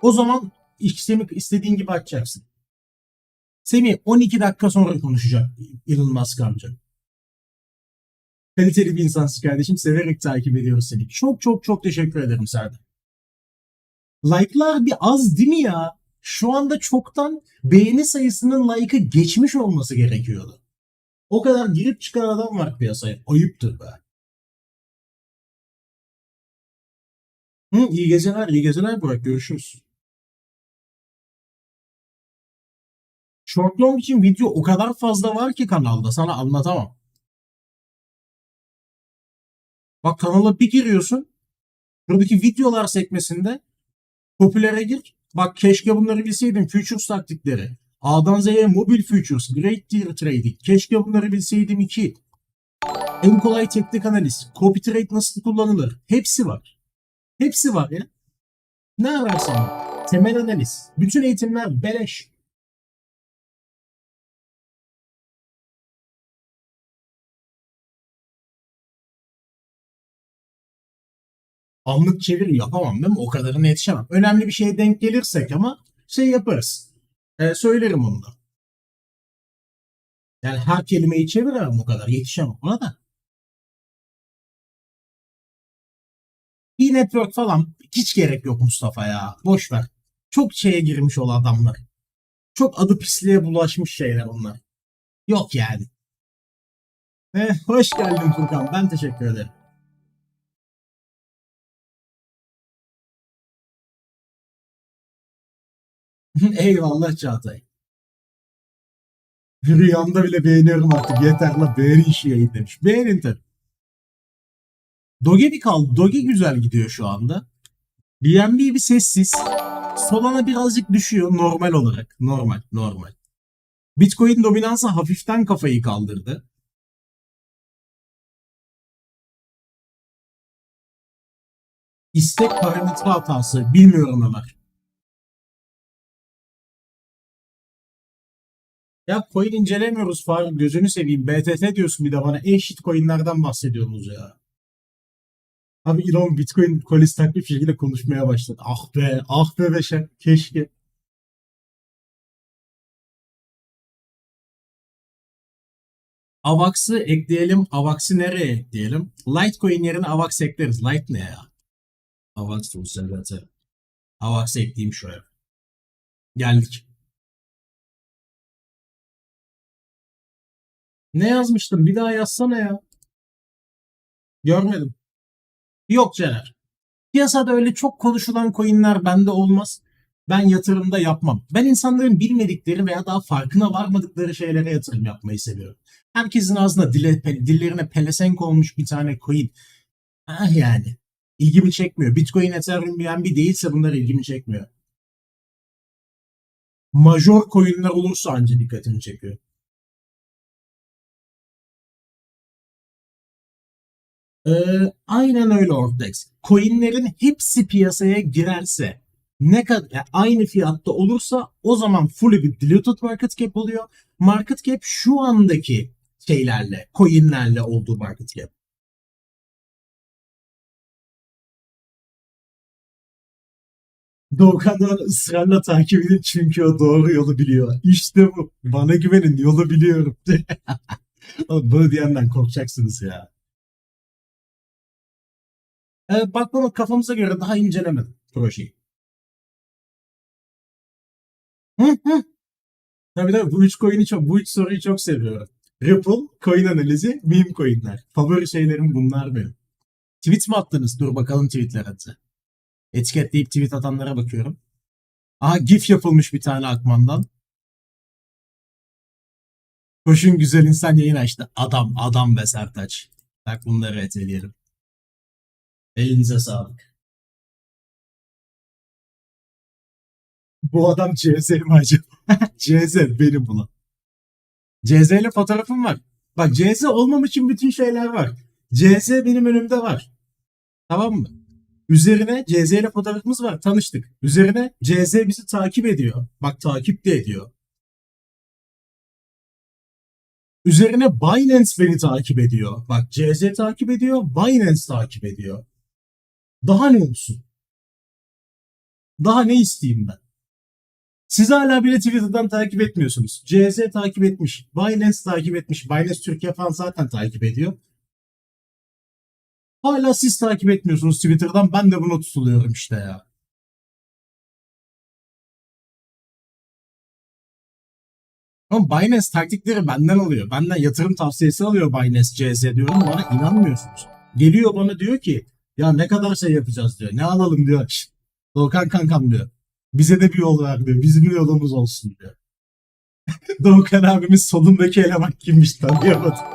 O zaman işlemi istediğin gibi açacaksın. Semih 12 dakika sonra konuşacak Elon Musk amca. Kaliteli bir insansın kardeşim. Severek takip ediyoruz seni. Çok çok çok teşekkür ederim Serdar. Like'lar bir az değil mi ya? Şu anda çoktan beğeni sayısının like'ı geçmiş olması gerekiyordu. O kadar girip çıkan adam var piyasaya. Ayıptır be. İyi geceler, iyi geceler Burak. Görüşürüz. Short long için video o kadar fazla var ki kanalda. Sana anlatamam. Bak kanala bir giriyorsun. Buradaki videolar sekmesinde popülere gir. Bak keşke bunları bilseydim. Futures taktikleri. A'dan Z'ye mobil futures. Great deal trading. Keşke bunları bilseydim 2. En kolay teknik analiz. Copy trade nasıl kullanılır? Hepsi var. Hepsi var ya. Ne ararsan. Temel analiz. Bütün eğitimler beleş. Anlık çeviri yapamam değil mi? O kadarına yetişemem. Önemli bir şeye denk gelirsek ama şey yaparız. Söylerim onu da. Yani her kelimeyi çeviremem o kadar. Yetişemem ona da. E-network falan hiç gerek yok Mustafa ya. Boş ver. Çok şeye girmiş ol adamlar. Çok adı pisliğe bulaşmış şeyler onlar. Yok yani. Hoş geldin Furkan. Ben teşekkür ederim. Eyvallah Çağatay. Rüyamda bile beğeniyorum artık. Yeter la beğenin işi yayın demiş. Beğenin tabii. Doge bir kaldı. Doge güzel gidiyor şu anda. BNB bir sessiz. Solana birazcık düşüyor normal olarak. Normal, normal. Bitcoin dominansı hafiften kafayı kaldırdı. İstek parametre hatası. Bilmiyorum Ömer. Ya coin incelemiyoruz Faruk. Gözünü seveyim. BTT diyorsun bir de bana. Eşit coinlerden bahsediyorsunuz ya. Abi Elon Bitcoin polis taklit şekilde konuşmaya başladı. Ah be, ah be beşer. Keşke. Avax'ı ekleyelim. Avax'ı nereye ekleyelim? Litecoin yerine Avax ekleriz. Lite ne ya? Avax da Avax'ı ekleyeyim şuraya. Geldik. Ne yazmıştım? Bir daha yazsana ya. Görmedim. Yok Caner. Piyasada öyle çok konuşulan coinler bende olmaz. Ben yatırımda yapmam. Ben insanların bilmedikleri veya daha farkına varmadıkları şeylere yatırım yapmayı seviyorum. Herkesin ağzına dillerine pelesenk olmuş bir tane coin. Ah yani. İlgimi çekmiyor. Bitcoin, Ethereum, BNB değilse bunlar ilgimi çekmiyor. Major coinler olursa anca dikkatimi çekiyor. Aynen öyle Ortex. Coinlerin hepsi piyasaya girerse ne kadar aynı fiyatta olursa o zaman fully bir diluted market cap oluyor. Market cap şu andaki şeylerle, coinlerle olduğu market cap. Doğukan'dan ısrarla takip edin çünkü o doğru yolu biliyor. İşte bu. Bana güvenin yolu biliyorum. Oğlum bunu diyenden korkacaksınız ya. Bakmama kafamıza göre daha incelemedim projeyi. Hı hı. Tabii bu üç coin'i çok, bu üç soruyu çok seviyorum. Ripple, coin analizi, meme coin'ler. Favori şeylerim bunlar benim. Tweet mi attınız? Dur bakalım tweetler atı. Etiketleyip tweet atanlara bakıyorum. Aha GIF yapılmış bir tane Akman'dan. Koşun güzel insan yayın açtı. Adam, adam be Sertaç. Bak bunları eteleyelim. Elinize sağlık. Bu adam CZ mi acaba? CZ benim buna. CZ ile fotoğrafım var. Bak CZ olmam için bütün şeyler var. CZ benim önümde var. Tamam mı? Üzerine CZ ile fotoğrafımız var. Tanıştık. Üzerine CZ bizi takip ediyor. Bak takip de ediyor. Üzerine Binance beni takip ediyor. Bak CZ takip ediyor. Binance takip ediyor. Daha ne olsun? Daha ne isteyeyim ben? Siz hala bile Twitter'dan takip etmiyorsunuz. CZ takip etmiş. Binance takip etmiş. Binance Türkiye falan zaten takip ediyor. Hala siz takip etmiyorsunuz Twitter'dan. Ben de buna tutuluyorum işte ya. Ama Binance taktikleri benden alıyor. Benden yatırım tavsiyesi alıyor Binance CZ diyorum. Bana inanmıyorsunuz. Geliyor bana diyor ki ya ne kadar şey yapacağız diyor. Ne alalım diyor. Şşt, Doğukan kankam diyor. Bize de bir yol ver diyor. Bizim bir yolumuz olsun diyor. Doğukan abimiz solundaki eleman kimmiş tanıyamadım.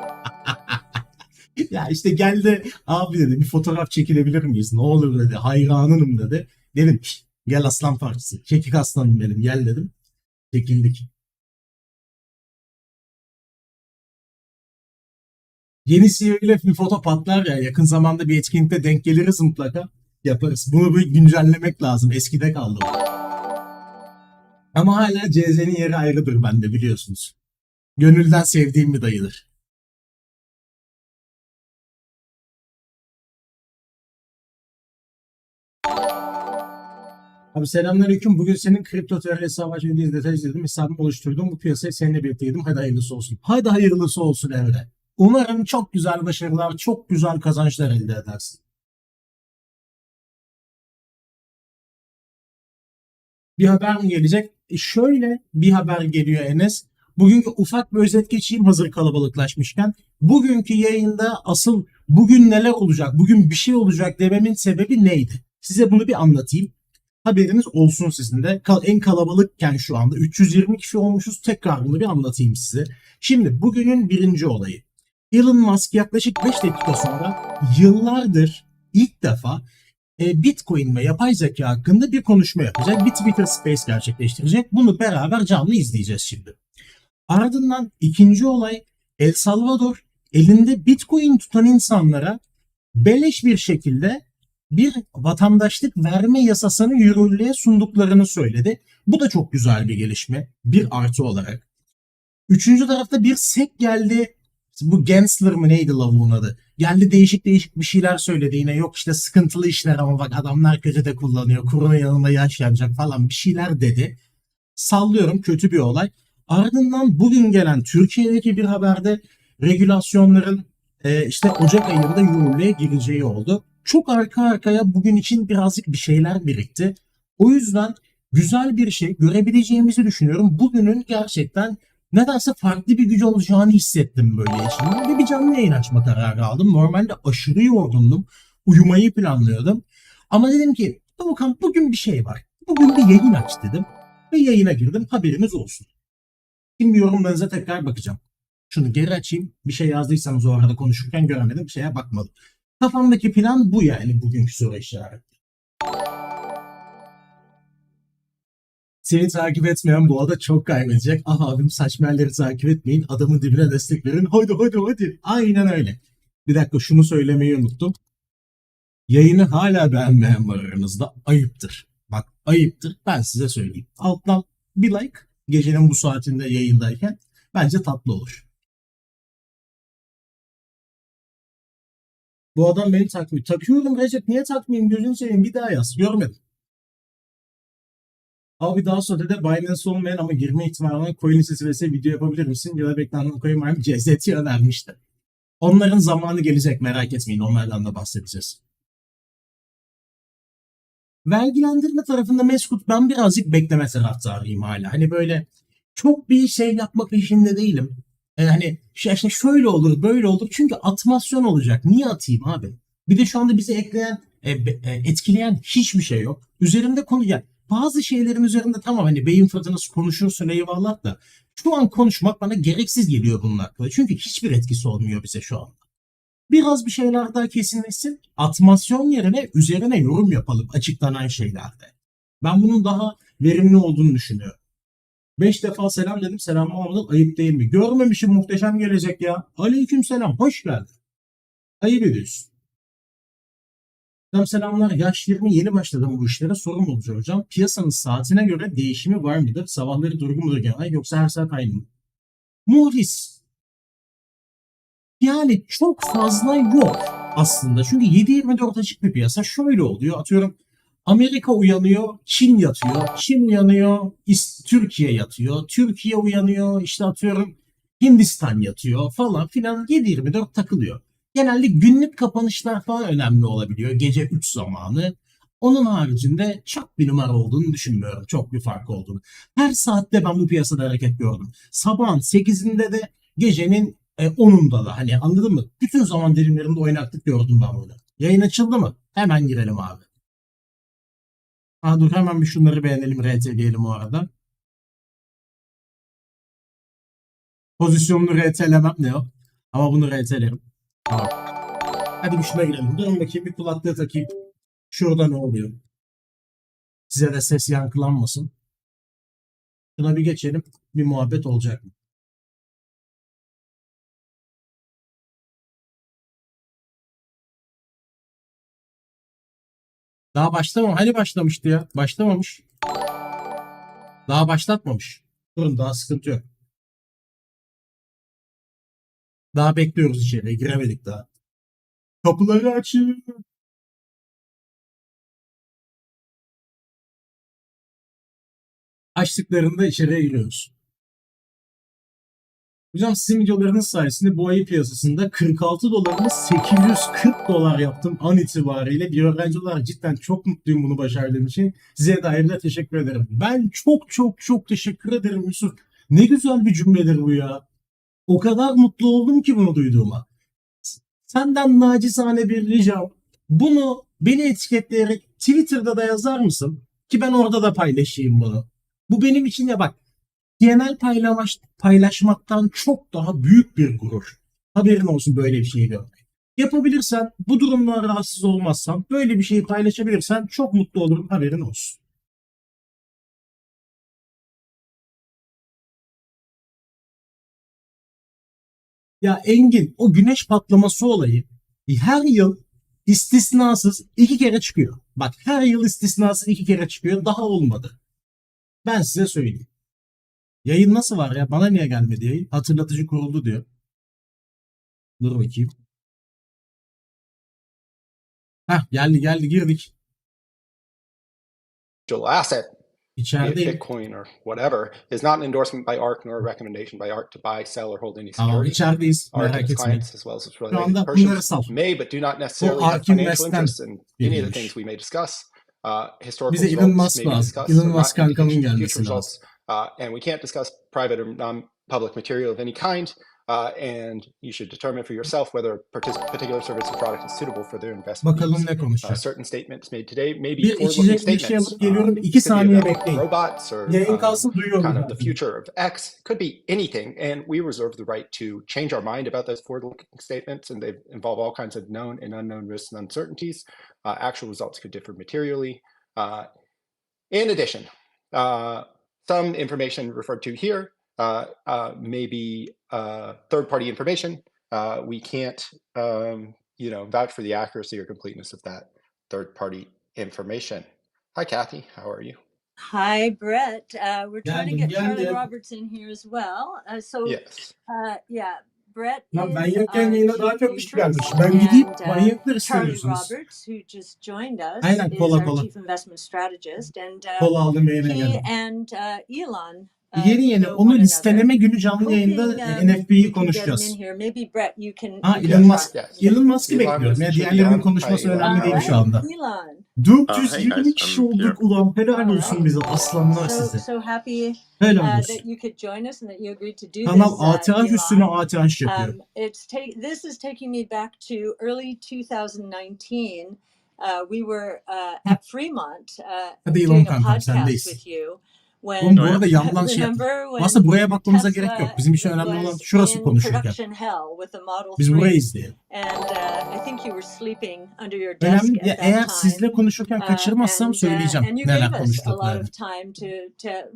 Ya işte geldi abi dedi bir fotoğraf çekilebilir miyiz? Ne olur dedi. Hayranınım dedi. Dedim "Şşt, gel aslan parçası. Çekik aslanım dedim. Gel dedim. Çekildik. Yeni CEO ile bir foto patlar ya. Yakın zamanda bir etkinlikte denk geliriz mutlaka. Yaparız. Bunu bir güncellemek lazım. Eskide kaldı bu. Ama hala CZ'nin yeri ayrıdır bende biliyorsunuz. Gönülden sevdiğim bir dayıdır. Abi selamünaleyküm. Bugün senin kripto teori hesabı açmayı detay izledim. Hesabımı oluşturdum. Bu piyasayı seninle birlikteydim. Hadi hayırlısı olsun. Hadi hayırlısı olsun Emre. Umarım çok güzel başarılar, çok güzel kazançlar elde edersin. Bir haber mi gelecek? Şöyle bir haber geliyor Enes. Bugünkü ufak bir özet geçeyim hazır kalabalıklaşmışken. Bugünkü yayında asıl bugün neler olacak, bugün bir şey olacak dememin sebebi neydi? Size bunu bir anlatayım. Haberiniz olsun sizin de. En kalabalıkken şu anda 320 kişi olmuşuz. Tekrar bunu bir anlatayım size. Şimdi bugünün birinci olayı. Elon Musk yaklaşık 5 dakika sonra yıllardır ilk defa Bitcoin ve yapay zeka hakkında bir konuşma yapacak. Bir Twitter Space gerçekleştirecek. Bunu beraber canlı izleyeceğiz şimdi. Ardından ikinci olay El Salvador elinde Bitcoin tutan insanlara beleş bir şekilde bir vatandaşlık verme yasasını yürürlüğe sunduklarını söyledi. Bu da çok güzel bir gelişme. Bir artı olarak. Üçüncü tarafta bir sek geldi. Bu Gensler mı neydi lavuğun adı? Geldi değişik değişik bir şeyler söyledi yine. Yok işte sıkıntılı işler ama bak adamlar kötü de kullanıyor. Kurunun yanında yaş yanacak falan bir şeyler dedi. Sallıyorum kötü bir olay. Ardından bugün gelen Türkiye'deki bir haberde regülasyonların işte Ocak ayında yürürlüğe gireceği oldu. Çok arka arkaya bugün için birazcık bir şeyler birikti. O yüzden güzel bir şey görebileceğimizi düşünüyorum. Bugünün gerçekten nedense farklı bir gücü olacağını hissettim böyle içimden ve bir canlı yayın açma kararı aldım. Normalde aşırı yorgundum. Uyumayı planlıyordum. Ama dedim ki Doğukan bugün bir şey var. Bugün bir yayın aç dedim. Ve yayına girdim. Haberiniz olsun. Şimdi yorumlarınıza tekrar bakacağım. Şunu geri açayım. Bir şey yazdıysanız o arada konuşurken göremedim. Bir şeye bakmadım. Kafamdaki plan bu yani bugünkü soru işareti. Seni takip etmeyen bu arada çok kaybedecek. Ah abim saçmaları takip etmeyin. Adamın dibine destek verin. Hadi hadi hadi. Aynen öyle. Bir dakika şunu söylemeyi unuttum. Yayını hala beğenmeyen var aranızda. Ayıptır. Bak ayıptır. Ben size söyleyeyim. Alttan bir like gecenin bu saatinde yayındayken bence tatlı olur. Bu adam beni takmıyor. Takıyorum Recep niye takmayayım gözünü seveyim bir daha yaz. Görmedim. Abi daha sonra da Binance olmayan ama girme ihtimali olan coin listesi vs video yapabilir misin? Ya da beklenen coin var mı? CZT önermişti. Onların zamanı gelecek merak etmeyin. Onlardan da bahsedeceğiz. Vergilendirme tarafında Meskut ben birazcık bekleme taraftarıyım hala. Hani böyle çok bir şey yapma peşinde değilim. Hani işte şöyle olur böyle olur çünkü atmasyon olacak. Niye atayım abi? Bir de şu anda bizi etkileyen hiçbir şey yok. Üzerimde konu ya bazı şeylerin üzerinde tamam hani beyin fırtınası konuşursun eyvallah da şu an konuşmak bana gereksiz geliyor bunun hakkında. Çünkü hiçbir etkisi olmuyor bize şu an. Biraz bir şeyler daha kesinleşsin. Atmasyon yerine üzerine yorum yapalım açıklanan şeylerde. Ben bunun daha verimli olduğunu düşünüyorum. 5 defa selam dedim. Selam almadan ayıp değil mi? Görmemişim muhteşem gelecek ya. Aleyküm selam. Hoş geldin. Ayıp ediyorsun. Selamlar. Yaş 20 yeni başladım bu işlere. Sorum olacak hocam. Piyasanın saatine göre değişimi var mıdır? Sabahları durgun mudur genel yoksa her saat aynı mı? Muhlis. Yani çok fazla yok aslında. Çünkü 7-24 açık bir piyasa. Şöyle oluyor. Atıyorum Amerika uyanıyor, Çin yatıyor. Çin uyanıyor, Türkiye yatıyor. Türkiye uyanıyor, işte atıyorum Hindistan yatıyor falan filan 7-24 takılıyor. Genelde günlük kapanışlar falan önemli olabiliyor. Gece 3 zamanı. Onun haricinde çok bir numara olduğunu düşünmüyorum. Çok bir fark olduğunu. Her saatte ben bu piyasada hareket gördüm. Sabahın 8'inde de gecenin 10'unda da hani anladın mı? Bütün zaman dilimlerinde oynaklık gördüm ben burada. Yayın açıldı mı? Hemen girelim abi. Dur hemen bir şunları beğenelim, RT'leyelim o arada. Pozisyonunu RT'lemem ne o? Ama bunu RT'lerim. Tamam. Hadi bir şuna girelim. Durun bakayım bir kulaklığı takayım. Şurada ne oluyor? Size de ses yankılanmasın. Şuna bir geçelim. Bir muhabbet olacak mı? Daha başlamamış. Hani başlamıştı ya? Başlamamış. Daha başlatmamış. Durun daha sıkıntı yok. Daha bekliyoruz içeriye. Giremedik daha. Kapıları açın. Açtıklarında içeriye giriyoruz. Hocam sizin videolarınız sayesinde bu ayı piyasasında 46 dolarını 840 dolar yaptım an itibariyle. Bir öğrenci olarak cidden çok mutluyum bunu başardığım için. Size de ayrıca teşekkür ederim. Ben çok teşekkür ederim Yusuf. Ne güzel bir cümledir bu ya. O kadar mutlu oldum ki bunu duyduğuma. Senden nacizane bir ricam. Bunu beni etiketleyerek Twitter'da da yazar mısın? Ki ben orada da paylaşayım bunu. Bu benim için ya bak. Genel paylaşmaktan çok daha büyük bir gurur. Haberin olsun böyle bir şeyi görmek. Yapabilirsen, bu durumdan rahatsız olmazsan, böyle bir şeyi paylaşabilirsen çok mutlu olurum. Haberin olsun. Ya Engin, o güneş patlaması olayı her yıl istisnasız 2 kere çıkıyor. Bak her yıl istisnasız 2 kere çıkıyor. Daha olmadı. Ben size söyleyeyim. Yayın nasıl var ya? Bana niye gelmedi yayın? Hatırlatıcı kuruldu diyor. Dur bakayım. Heh geldi girdik. Asset, be it İçerideyim. Bitcoin or whatever, is not an endorsement by ARK nor a recommendation by ARK to buy, sell, or hold any Tamam security. içerideyiz. ARK and Merak its etmeyin. clients, as well as its Şu related anda bunları persons, sal. may but do not O necessarily have ARK financial Invest'ten interests in any of the things biriymiş. we may discuss. Historical Bize Elon results Musk may be lazım. discussed, Elon are not Musk kankamın indications of future gelmesi results, lazım. and we can't discuss private or non-public material of any kind. And you should determine for yourself whether a particular service or product is suitable for their investment Bakalım needs. ne konuşacak. Certain statements made today may be Bir forward-looking içecek bir şey statements. alıp geliyorum. 2 Could be saniye about bekleyin. robots or Yayın kalsın duyuyorum kind of the zaten. future of X. Could be anything, and we reserve the right to change our mind about those forward-looking statements, and they involve all kinds of known and unknown risks and uncertainties. Actual results could differ materially. In addition, some information referred to here may be third-party information. We can't, vouch for the accuracy or completeness of that third-party information. Hi, Kathy. How are you? Hi, Brett. We're trying to Geldim get Charlie geldim. Roberts in here as well. Yes. Yeah, Brett Lan ben is yokken our yayına daha chief çok kişi futures, gelmiş. Ben gideyim and manyakları Charlie seviyorsunuz. Roberts, who just joined us, Aynen is kola our kola. chief investment strategist, and Kola aldım yayına he geldim. and Elon Yeni know onu one listeleme another. günü canlı yayında Hoping NFB'yi we can get him in konuşacağız. here. Maybe Brett, you can Elon try. Musk. Yes. Elon Musk'ı Elon bekliyorum. Ya should be diğerlerinin on. konuşması Hi, Elon. önemli All değil How şu are you? anda. Elon. 420 Hey kişi guys, I'm here. olduk ulan. Helal All olsun right. bize. Aslanlar size. So happy Helal olsun. that you could join us and that you agreed to do Kanal this, ATH üstüne Elon. ATH yapıyor. This is taking me back to early 2019. We were at Fremont Hadi Elon doing a kankam podcast sendeyiz. with you. Oğlum bu Oh, yeah. arada yandan şey Remember when aslında buraya bakmamıza gerek yok. Tesla Bizim için önemli olan was şurası in konuşurken. production hell with the Model Biz 3, burayı izleyelim. and I think you were sleeping under your desk Önemli at ya, that eğer time. sizle konuşurken kaçırmazsam söyleyeceğim And you neler gave us a lot konuştuklarını. of time to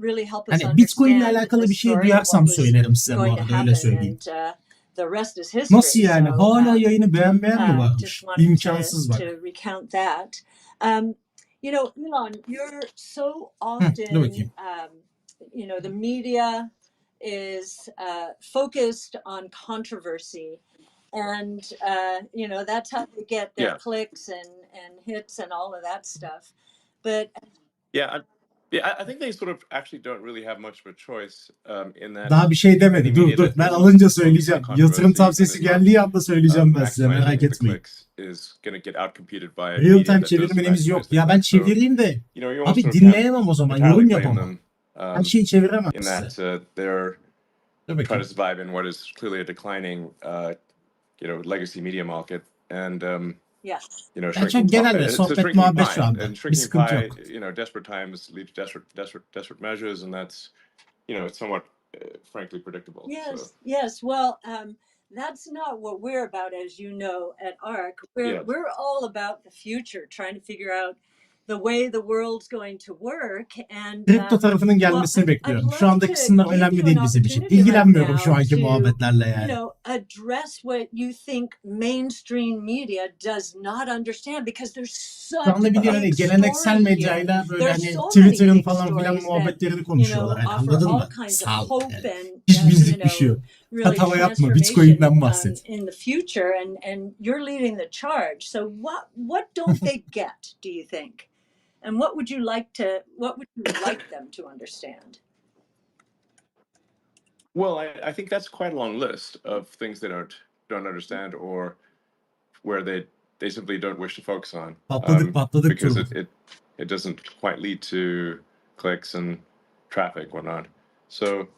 really help us Hani Bitcoin ile understand alakalı the bir şey story and duyarsam what was söylerim size bu going to arada öyle happen, söyleyeyim. and the rest is history. Nasıl yani? So, Hala yayını beğenmeyen mi just varmış? wanted İmkansız to bak. recount that. Elon, you're so Dur often, bakayım. the media is focused on controversy, and that's how they get their Yeah. clicks and hits and all of that stuff. But I think they sort of actually don't really have much of a choice in that. Daha bir şey demedi. any Dur media dur. that Ben is alınca focused on söyleyeceğim. Yatırım controversy and tavsiyesi is not geldiği anda söyleyeceğim ben size. Merak maximizing the etmeyin. clicks is going to get outcompeted by a Real media time that does çevirmenimiz yok. maximize the Ya ben clicks. So, çevireyim de you abi also can't dinleyemem o zaman. entirely Yorum blame yapamam. them Her şeyi çeviremem in size. that they're Dur trying to bakayım. survive in what is clearly a declining, legacy media market, and yes, Ya shrinking çok genel ve it's a sohbet shrinking muhabbet şu pie, anda. and Bir shrinking sıkıntı pie, yok. desperate times lead to desperate measures, and that's, it's somewhat, frankly predictable. So, yes. Well, that's not what we're about, as you know, at ARC. Yes. We're all about the future, trying to figure out the way the world's going to work. And Kripto tarafının gelmesini bekliyorum. Şu andaki kısımlar önemli değil bizim için. İlgilenmiyorum şu anki muhabbetlerle yani. Address what you think mainstream media does not understand, because there's such Şu anda bir de hani geleneksel medyayla böyle hani Twitter'ın falan filan muhabbetlerini konuşuyorlar. Yani anladın mı? Sağ ol. Yani. Hiç bizlik bir şey yok. Tatava yapma. Bitcoin'den bahset. In the future, and you're leading the charge. So what don't they get, do you think? And what would you like them to understand? Well, I think that's quite a long list of things they don't understand, or where they simply don't wish to focus on. Patladık because it doesn't quite lead to clicks and traffic, whatnot. So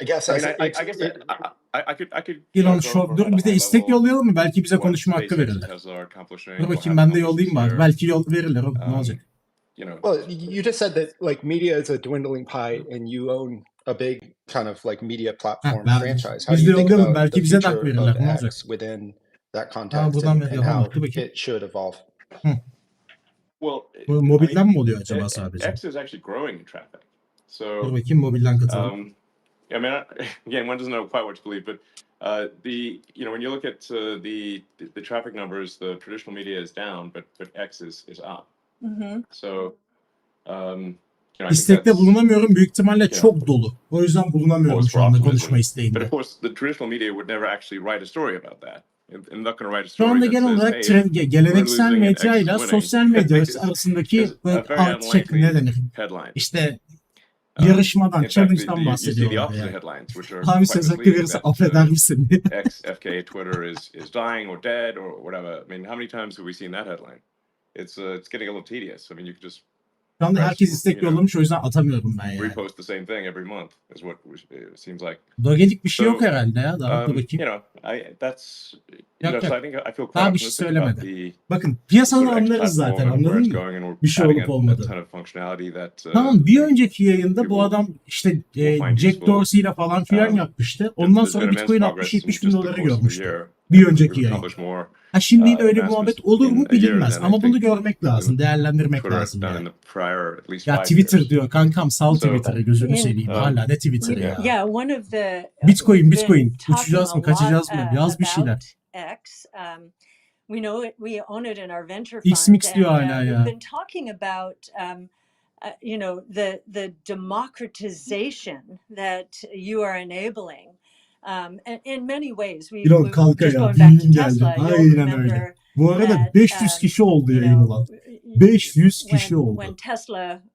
I guess I could Elon Show. Dur bir de istek yollayalım mı? Belki bize konuşma hakkı verirler. Dur bakayım ben de yollayayım bari. Belki yol verirler. Ne olacak? Well, you just said that like media is a dwindling pie, and you own a big kind of like media platform franchise. How do you think about the future of X within that context, and how it should evolve? Well, Bu mobilden mi oluyor acaba sadece? X is actually growing in traffic. So Dur bakayım mobilden katalım. I mean, again, one doesn't know quite what to believe, but when you look at the traffic numbers, the traditional media is down, but X is up. Mm-hmm. So, İstekte bulunamıyorum, büyük ihtimalle çok dolu. O yüzden bulunamıyorum şu anda konuşma isteğinde. But of course, the traditional media would never actually write a story about that. Şu anda genel olarak geleneksel medya ile sosyal medya arasındaki ne denir? İşte yarışmadan, challenge'dan bahsediyorlar yani. Abi söz hakkı verirse affeder misin? FK Twitter is dying or dead or whatever. I mean, how many times have we seen that headline? It's getting a little tedious. I mean, you could just şu anda herkes istek yollamış, o yüzden atamıyorum ben yani. Repost the same thing every month is what it seems like. Dogelik bir şey yok herhalde ya. Daha dur bakayım. Daha bir şey söylemedi. Bakın piyasanı anlarız zaten, anladın mı? Bir şey olup olmadı. Tamam, bir önceki yayında bu adam işte Jack Dorsey ile falan filan yapmıştı. Ondan sonra Bitcoin 60-70 bin doları görmüştü. Bir önceki yayın. Şimdi yine öyle bir muhabbet olur mu bilinmez. Ama bunu görmek lazım, değerlendirmek lazım yani. Ya Twitter diyor kankam, sal Twitter'ı, gözünü seveyim. Hala ne Twitter'ı ya. Bitcoin. Uçacağız mı, kaçacağız mı? Yaz bir şeyler. We own it in our venture fund. X-Mix diyor hala ya. We've been talking about the democratization that you are enabling. In many ways, Elon kalka ya, bilgin geldi. Aynen öyle. Bu arada 500 kişi oldu yayın olan. 500 kişi oldu.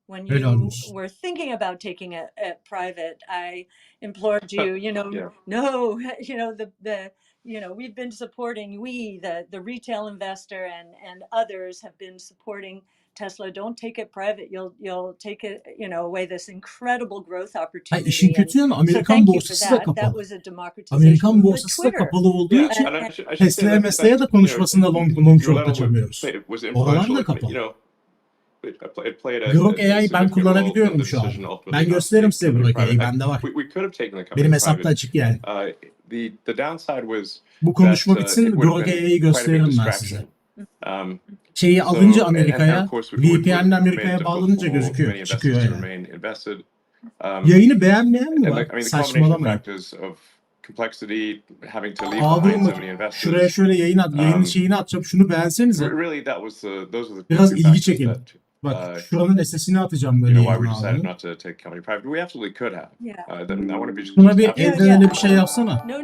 When you were thinking about taking it private, I implored you, no, we've been supporting, the retail investor and others have been supporting Tesla. Don't take it private. You'll take it, away this incredible growth opportunity. İşin kötü yanı Amerikan borsası da kapalı. Amerikan borsası da kapalı olduğu için Tesla'ya mesela da konuşmasında long short açamıyoruz. Oralar da kapalı. Grok AI ben kullanabiliyorum şu an. Ben gösteririm size Grok AI, bende var. Benim hesapta açık yani. Bu konuşma bitsin, Grok AI'yi gösteririm ben size. Şeyi alınca Amerika'ya, VPN'le Amerika'ya bağlanınca gözüküyor, çıkıyor yani. Yayını beğenmeyen mi var? Saçmalamayın. Şuraya şöyle yayın şeyini atacağım, şunu beğensenize. Biraz ilgi çekin. Bak şuranın SS'ini atacağım böyle yayına abi. Buna bir elden ele bir şey yapsana. No,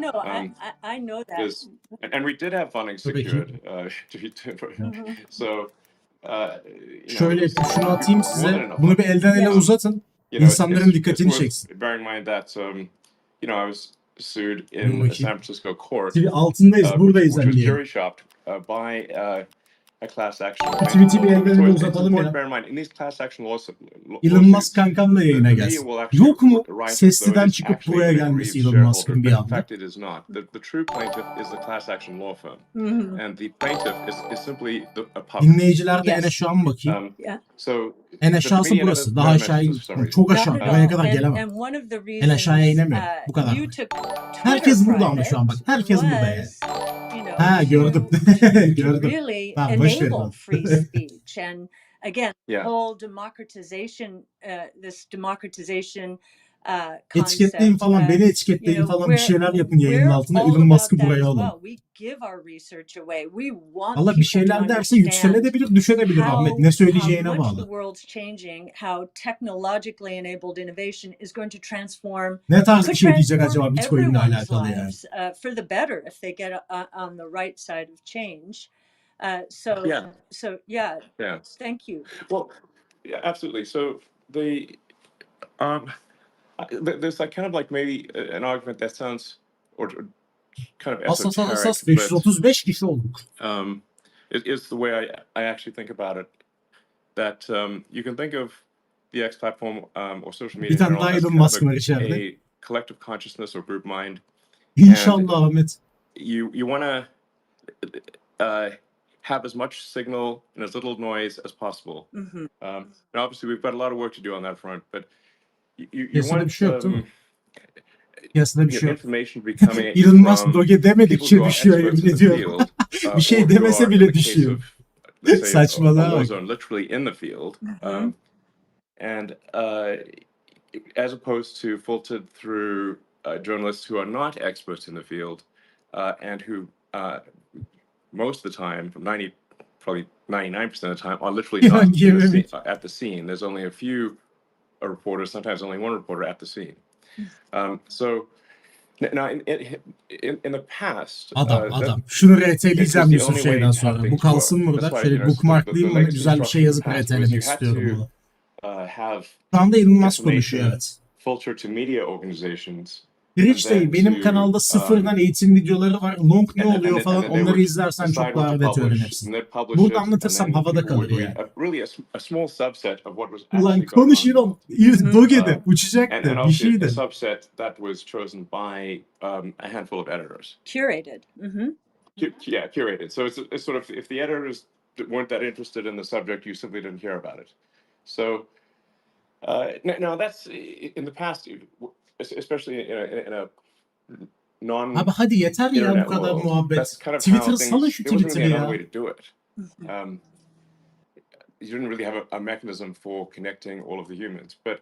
I know that. And we did have funding secured. Şöyle şunu atayım size. Bunu bir elden ele uzatın. İnsanların dikkatini çeksin. Bearing in mind that I was sued in a San Francisco court. Altındayız, buradayız which was diye. jury shopped by a class action. Tweet'i bir elden ele it's uzatalım important ya. to bear in mind in these class action Elon Musk kankam da yayına gelsin. Yok mu sesliden çıkıp buraya gelmesi Elon Musk'ın bir In anda? fact, it is not. The true plaintiff is the class action law firm, and the plaintiff is simply a public. Dinleyicilerde en aşağı mı bakayım? So en aşağısı burası. Daha aşağı çok aşağı. Buraya kadar gelemem. En aşağıya inemiyorum. Bu kadar. Herkes burada ama şu an bak. Herkes burada yani. Ha gördüm. Gördüm. Really Tamam, boş ver enable onu. free speech and again, Yeah. whole democratization, this democratization Etiketleyin concept. falan, beni etiketleyin falan, bir şeyler yapın yayının altına. Elon Musk'ı buraya alın. Valla bir şeyler derse yükselebilir, düşebilir Ahmet. Ne söyleyeceğine bağlı. Ne tarz bir şey diyecek acaba Bitcoin'le alakalı yani? For the better if they get on the right side of change. So yeah. Thank you. Well, yeah, absolutely. So there's like kind of like maybe an argument that sounds or kind of esoteric, Asas 535 kişi olduk. Is the way I actually think about it. That you can think of the X platform or social media Bir tane daha Elon Musk var içeride. a collective consciousness or group mind. İnşallah Ahmet. You want to have as much signal and as little noise as possible. And obviously we've got a lot of work to do on that front, but you want bir şey yok, değil mi? Piyasada bir şey yok. Elon Musk Doge demedikçe düşüyor, yemin ediyorum. Bir şey demese bile düşüyor. Saçmalama bak. Literally in the field. And as opposed to filtered through journalists who are not experts in the field and who most of the time, probably 99% of the time, are literally not at the scene. There's only a few reporters, sometimes only one reporter at the scene. So now in the past, Adam. Şunu RT'leyeceğim Yusuf şeyden sonra. Bu kalsın burada. Şöyle bookmarklayayım, ona güzel bir şey yazıp RT'lemek istiyorum bunu. Şu anda Elon Musk konuşuyor, evet. Filter to media organizations. Rich Day, benim kanalda sıfırdan eğitim videoları var. Long ne oluyor falan, onları izlersen çok daha net öğrenirsin. Burada anlatırsam havada kalır yani. Ulan konuş Elon. Doge'de uçacaktı, bir şeydi. Curated. Yeah, curated. So it's sort of, if the editors weren't that interested in the subject, you simply didn't hear about it. So now that's in the past, especially in a non. Abi hadi yeter ya bu kadar muhabbet. Twitter'ı salın şu Twitter'ı ya. You didn't really have a mechanism for connecting all of the humans, but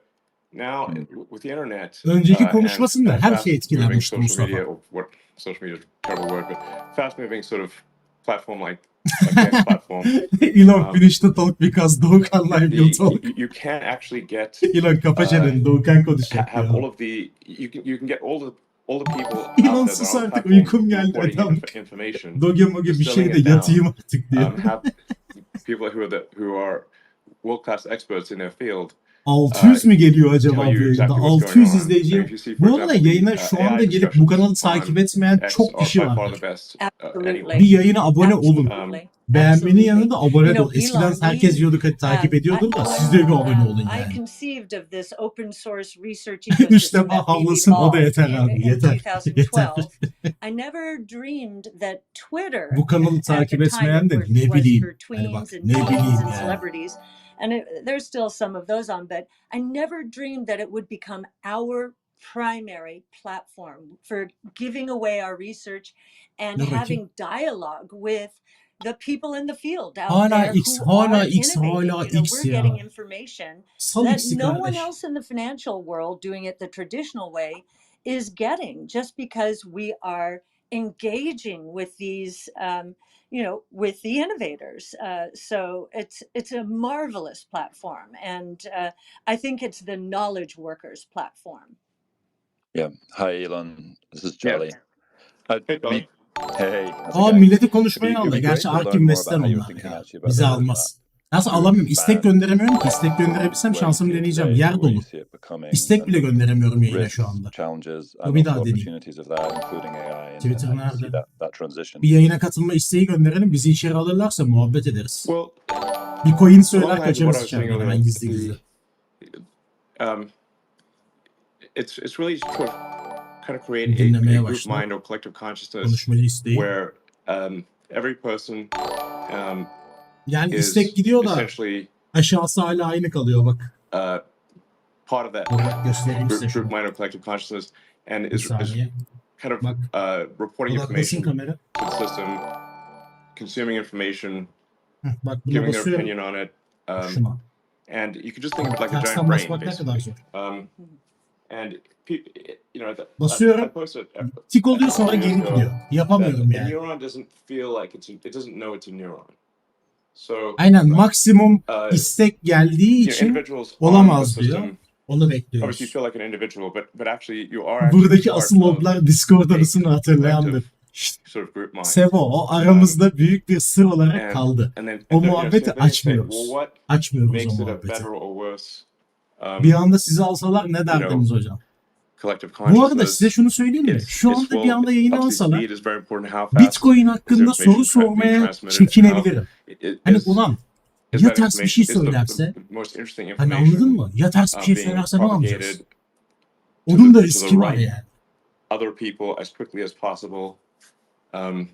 now with the internet. Önceki konuşmasında her şey etkilenmişti Mustafa. Social media is a terrible word, but fast moving sort of platform like a platform. Elon finished the talk because Doğukan live will talk. You can't actually get. Elon kapa çeneni, Doğukan konuşacak. Have all of the you can get all the people. Elon sus artık, uykum geldi adam. Doge moge bir şey de yatayım artık diyor. Have people who are world class experts in their field. 600 mü geliyor acaba bu yayında? 600 izleyiciye. Bu arada yayına şu anda gelip bu kanalı takip etmeyen çok kişi var. Bir yayına abone olun. Beğenmenin yanında abone ol. Eskiden herkes diyorduk hadi takip ediyordur da siz de bir abone olun yani. İşte bak havlasın, o da yeter abi. Yeter. Bu kanalı takip etmeyen de ne bileyim. Hani bak ne bileyim yani. And there's still some of those on, but I never dreamed that it would become our primary platform for giving away our research and having dialogue with the people in the field out there who are innovating. We're getting information that no one else in the financial world doing it the traditional way is getting, just because we are engaging with these with the innovators. So it's a marvelous platform, and I think it's the knowledge workers platform. Yeah. Hi, Elon. This is Charlie. Hey. Hey. Milleti konuşmaya aldı. Gerçi Ark Invest'ten onlar ya. Bizi almaz. Nasıl alamıyorum? İstek gönderemiyorum ki. İstek gönderebilsem şansımı deneyeceğim. Yer dolu. İstek bile gönderemiyorum yayına şu anda. Bir daha deneyeyim. Twitter nerede? Bir yayına katılma isteği gönderelim. Bizi içeri alırlarsa muhabbet ederiz. Bir coin söyler kaçarız içeriden hemen gizli gizli. It's really sort of kind of create a group mind or collective consciousness where every person yani istek gidiyor da aşağısı hala aynı kalıyor bak. Part of that group mind or collective consciousness and is kind of reporting information to the system, consuming information, giving their opinion on it. And you can just think of it like a giant brain, basically. And you know, basıyorum. Tik oluyor sonra geri gidiyor. Yapamıyorum yani. A neuron doesn't feel like it doesn't know it's a neuron. So aynen maksimum istek geldiği için olamaz diyor. Onu bekliyoruz. Buradaki asıl loblar Discord arasını hatırlayandır. Sevo o aramızda büyük bir sır olarak kaldı. O muhabbeti açmıyoruz. Açmıyoruz o muhabbeti. Bir anda sizi alsalar ne derdiniz hocam? Bu arada size şunu söyleyeyim mi? Şu anda bir anda yayını alsalar Bitcoin hakkında soru sormaya çekinebilirim. Hani ulan ya ters bir şey söylerse, hani anladın mı? Ya ters bir şey söylerse ne yapacağız? Onun da riski var yani.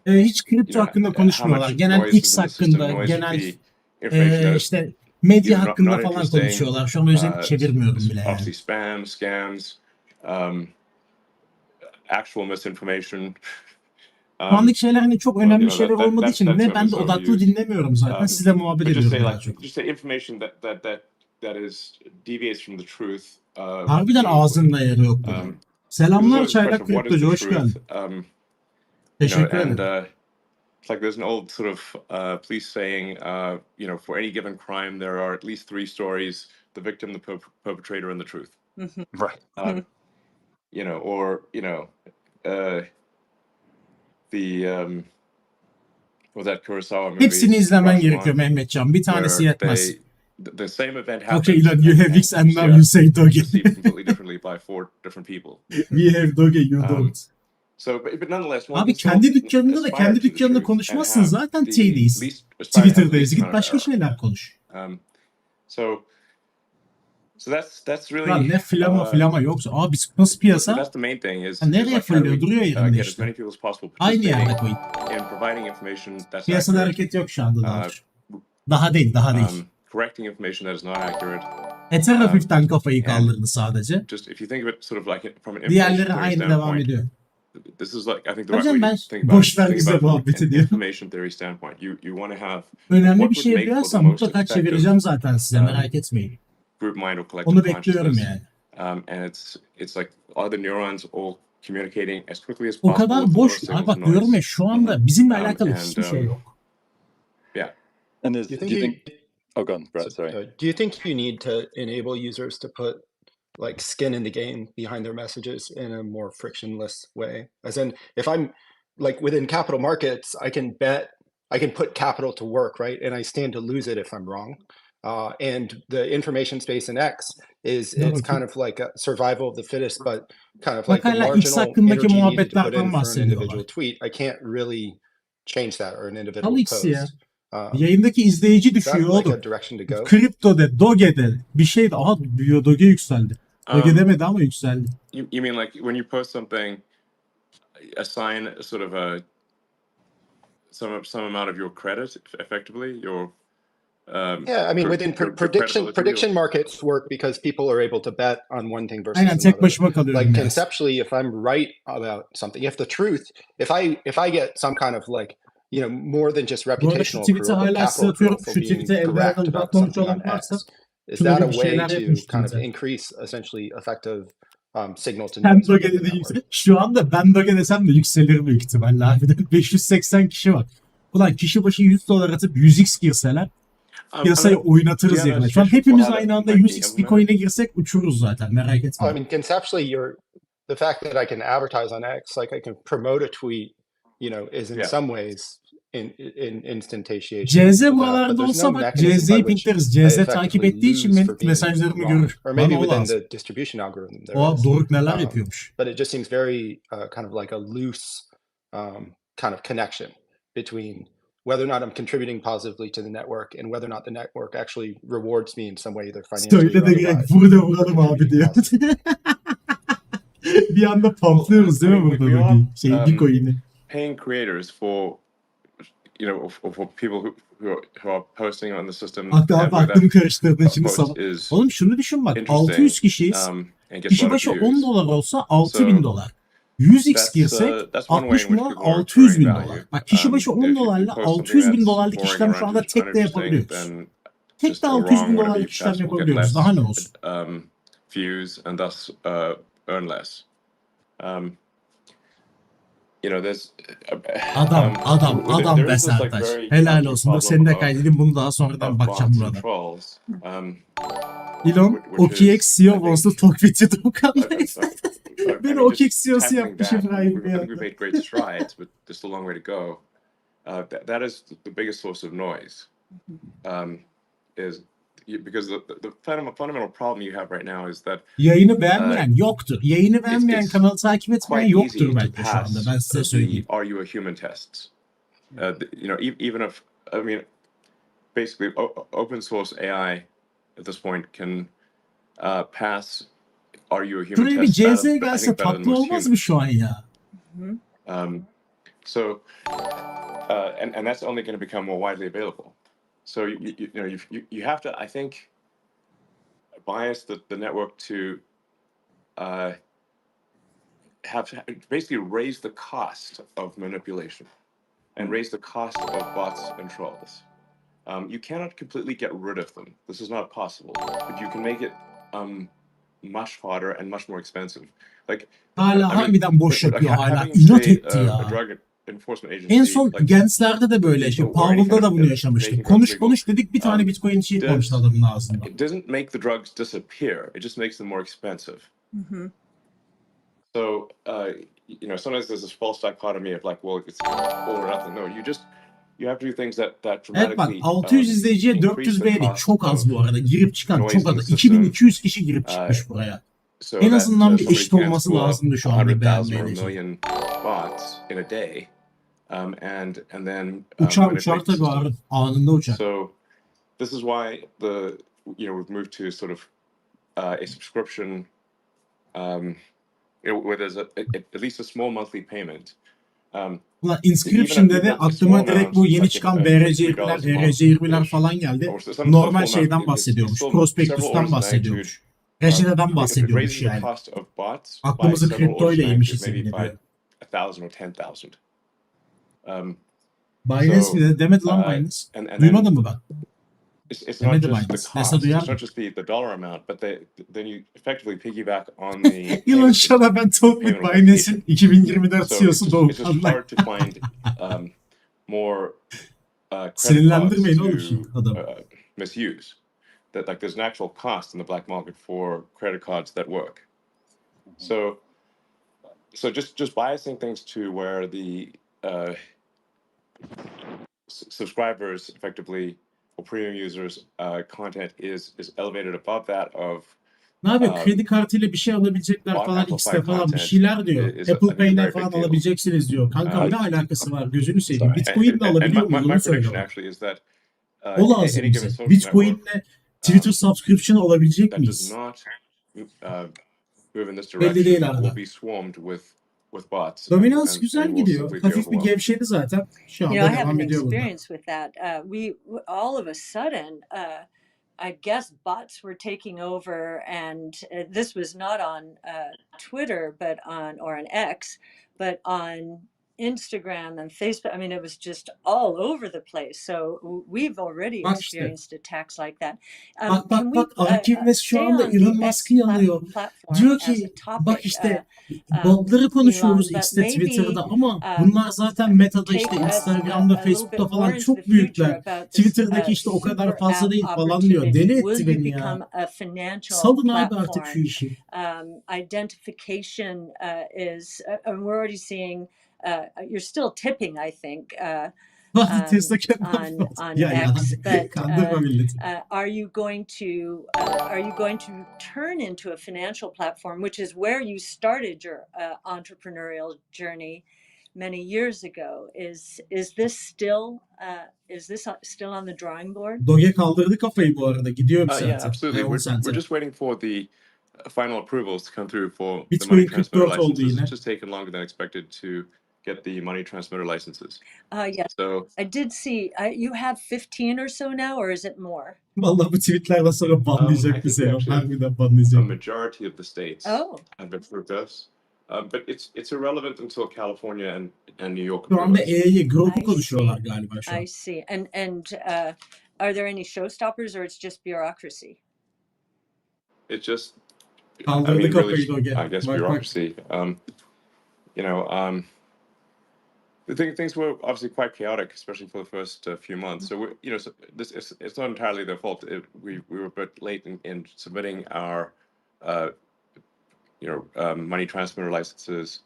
Hiç kripto hakkında konuşmuyorlar. Genel X hakkında, genel işte medya hakkında falan konuşuyorlar. Şu an özellikle çevirmiyorum bile yani. Spam, scams, actual misinformation. Şu andaki şeyler hani çok önemli şeyler olmadığı için ne ben de odaklı dinlemiyorum zaten. Sizle muhabbet ediyorum daha çok. Harbiden ağzında yeri yok bunun. Selamlar Çaylak Kriptocu, hoş geldin. Teşekkür ederim. It's like there's an old sort of police saying, you know, for any given crime there are at least 3 stories: the victim, the perpetrator, and the truth. Right. You know, or you know, was that Kurosawa movie? Hepsini izlemen gerekiyor Mehmetcan. Bir tanesi yetmez. The same event happened. Okay, Elon, you have X and now you say Doge. Completely differently by 4 different people. We have Doge, you don't. So, but nonetheless, abi kendi dükkanında da kendi dükkanında konuşmazsın zaten T'deyiz. Twitter'dayız. Git başka şeyler konuş. So that's really. Lan ne flama yoksa. Abi nasıl piyasa? That's the main thing is. Nereye fırlıyor? Duruyor yerinde işte. Aynı yerde koy. Piyasada hareket yok şu anda. Daha değil. Correcting information that is not accurate. Eder hafiften kafayı kaldırdı sadece. Just if you think of it sort of like from an diğerleri aynı devam ediyor. This is like I think the right way to think about boş ver bize muhabbeti diyor. Information theory standpoint. You want to have önemli bir şey biliyorsam mutlaka çevireceğim zaten size merak etmeyin. Group mind or collective onu bekliyorum yani. And it's like all the neurons all communicating as quickly as possible. O kadar boş. Abi bak diyorum ya şu anda bizimle alakalı hiçbir şey yok. Yeah. And do you think oh, go on, Brett, sorry. Do you think you need to enable users to put like skin in the game behind their messages in a more frictionless way? As in, if I'm like within capital markets, I can put capital to work, right? And I stand to lose it if I'm wrong. And the information space in X it's kind of like a survival of the fittest, but kind of like the marginal energy needed to put in for an individual tweet. I can't really change that or an individual post. Yayındaki izleyici düşüyor oğlum. Kripto'da, Doge'de bir şey de aha Doge yükseldi. Doge demedi ama yükseldi. You mean like when you post something, assign sort of some amount of your credit effectively, your yeah, I mean within prediction markets work because people are able to bet on one thing versus aynen, tek başıma kalıyorum. Like conceptually, if I'm right about something, if the truth, if I get some kind of like more than just reputational capital for being correct about something on X, is that a way to kind of increase essentially effective signal to news? Şu anda ben Doge desem de yükselir büyük ihtimalle harbiden. 580 kişi var. Ulan kişi başı $100 atıp 100x girseler piyasayı oynatırız yani. Şu an hepimiz aynı anda 100x Bitcoin'e girsek uçuruz zaten merak etme. I mean conceptually the fact that I can advertise on X, like I can promote a tweet, is in some ways instantiation. CZ of that, buralarda but there's olsa no bak mechanism by CZ'yi which pinkleriz. I CZ takip effectively ettiği için lose for being mesajlarımı wrong. görür. Or maybe Bana o within lazım. the distribution algorithm there O is. Doruk neler yapıyormuş. But it just seems very kind of like a loose kind of connection between whether or not I'm contributing positively to the network and whether or not the network actually rewards me in some way, either financially or Söyle de direkt otherwise. burada vuralım abi diyor. Bir anda pamplıyoruz değil mi burada we da are Bitcoin'i? paying creators for, you know, for people who are posting on the system. Aklımı karıştırdın şimdi post sana. is Oğlum şunu düşün bak. interesting, 600 kişiyiz. and gets a Kişi lot of başı views. 10 dolar olsa 6 So bin dolar. 100x that's, girsek that's one way 60 in which dolar people are 600 bin returning dolar. value. Bak kişi başı 10 If you dolarla post something 600 bin that's dolarlık boring işlem or şu anda tek de uninteresting, yapabiliyoruz. then Tek just de go 600 wrong, bin whatever dolarlık you işlem test will get yapabiliyoruz. less Daha ne olsun? views and thus earn less. You know, there's Adam there be is this, like, Sertaç. very Helal challenging olsun. Dur problem seni de of kaydedeyim. Bunu daha sonradan bakacağım bots and burada. trolls. Elon, which is, OKX CEO I wants to think, talk with you Doğukan. I Beni mean, OKX just CEO'su tackling yapmış that, İbrahim bir I think anda. we've made great strides, but there's still a long way to go. That is the biggest source of noise. Is because the fundamental problem you have right now is that Yayını beğenmeyen yoktur. Yayını beğenmeyen, it's kanalı takip etmeyen quite easy yoktur to belki şu anda. pass Ben size söyleyeyim. the "Are you a human?" tests. You know, even if, I mean, basically open source AI at this point can pass "Are you a human?" Şuraya bir test CZ better, I gelse think, better than tatlı most olmaz humans. mı şu an ya? So, and that's only going to become more widely available. So you know you have to, I think, bias the network to basically raise the cost of manipulation and raise the cost of bots and trolls. You cannot completely get rid of them. This is not possible, but you can make it much harder and much more expensive. Like, Hala harbiden boş yapıyor hala. having, İnat say, etti a ya. drug enforcement agency, En son like, Gençler'de de böyle şey. or any Powell'da kind da of bunu yaşamıştık. making drugs Konuş legal, dedik bir tane Bitcoin çıkmamıştı adamın ağzından. it doesn't make the drugs disappear. It just makes them more expensive. So, you know, sometimes there's this false dichotomy of like, well, it's all or nothing. No, you have to do things that Evet bak dramatically 600 izleyiciye increase 400 the beğeni cost çok az of bu arada. Girip çıkan noise çok in the az. system, 2200 kişi girip çıkmış buraya. so En that azından bir somebody eşit can olması spool up lazımdı şu anda 100,000 or a beğenmeyle. million bots in a day, and then Uçar manipulate the tabii system. abi. Anında uçar. So this is why we've moved to sort of a subscription, where there's at least a small monthly payment. Ulan inscription dedi aklıma direkt bu yeni çıkan BRC20'ler, ERC20'ler falan geldi. Normal şeyden bahsediyormuş. Prospektüsten bahsediyormuş. Reçeteden bahsediyormuş yani. Aklımızı kripto ile yemişiz yemin ediyorum. Binance mi demedi lan Binance. Duymadın mı bak? It's not just the cost. It's not just the dollar amount, but then you effectively piggyback on the. Elon shut up and talk with Binance'in 2024 CEO'su Doğukan. It's just hard to find more sinirlendirmeyin oğlum şimdi adam. Misuse. That, like, there's an actual cost in the black market for credit cards that work. So just biasing things to where the subscribers effectively, or premium users, content is elevated above that of. Ne yapıyor? Kredi kartıyla bir şey alabilecekler falan, X'te falan bir şeyler diyor. Apple Pay'le falan alabileceksiniz diyor. Kanka ne alakası var? Gözünü seveyim. Bitcoin'le alabiliyor muyuz? Onu söyle bak. O lazım bize. Bitcoin'le Twitter subscription alabilecek miyiz? Belli değil arada. Dominans güzel gidiyor. Hafif bir gevşedi zaten. Şu anda devam ediyor burada. With that. We all of a sudden, I guess bots were taking over, and this was not on Twitter, or on X, but on Instagram and Facebook. I mean, it was just all over the place. So we've already experienced attacks like that. Bak Arkivmes şu anda Elon Musk'ı yanıyor. Diyor ki bak işte botları konuşuyoruz X'te Twitter'da ama bunlar zaten Meta'da işte Instagram'da Facebook'ta falan çok büyükler. Twitter'daki işte o kadar fazla değil falan diyor. Deli etti beni ya. Salın abi artık şu işi. Identification is, and we're already seeing. You're still tipping, I think. Tesla kendini on ya X, but kandırma milleti. are you going to turn into a financial platform, which is where you started your entrepreneurial journey many years ago? Is this still on the drawing board? Doge kaldırdı kafayı bu arada. Gidiyor bir Yeah, sente. absolutely. 10 We're sente. just waiting for the final approvals to come through for the Bitcoin money transmitter 44 oldu licenses. yine. It's just taken longer than expected to get the money transmitter licenses. Yes. So I did see you have 15 or so now, or is it more? Vallahi bu tweetlerden sonra I banlayacak think bizi. we actually Harbiden a banlayacak. majority of the states Oh. have approved us. But it's irrelevant until California and New York Şu approve anda us. E'yi grubu I see. konuşuyorlar galiba şu an. I see. And are there any showstoppers, or it's just bureaucracy? It's just, Kaldırdı really, kafayı Doge. I guess, Bak bak. bureaucracy. Things were obviously quite chaotic, especially for the first few months. So it's not entirely their fault. We were a bit late in submitting our money transmitter licenses,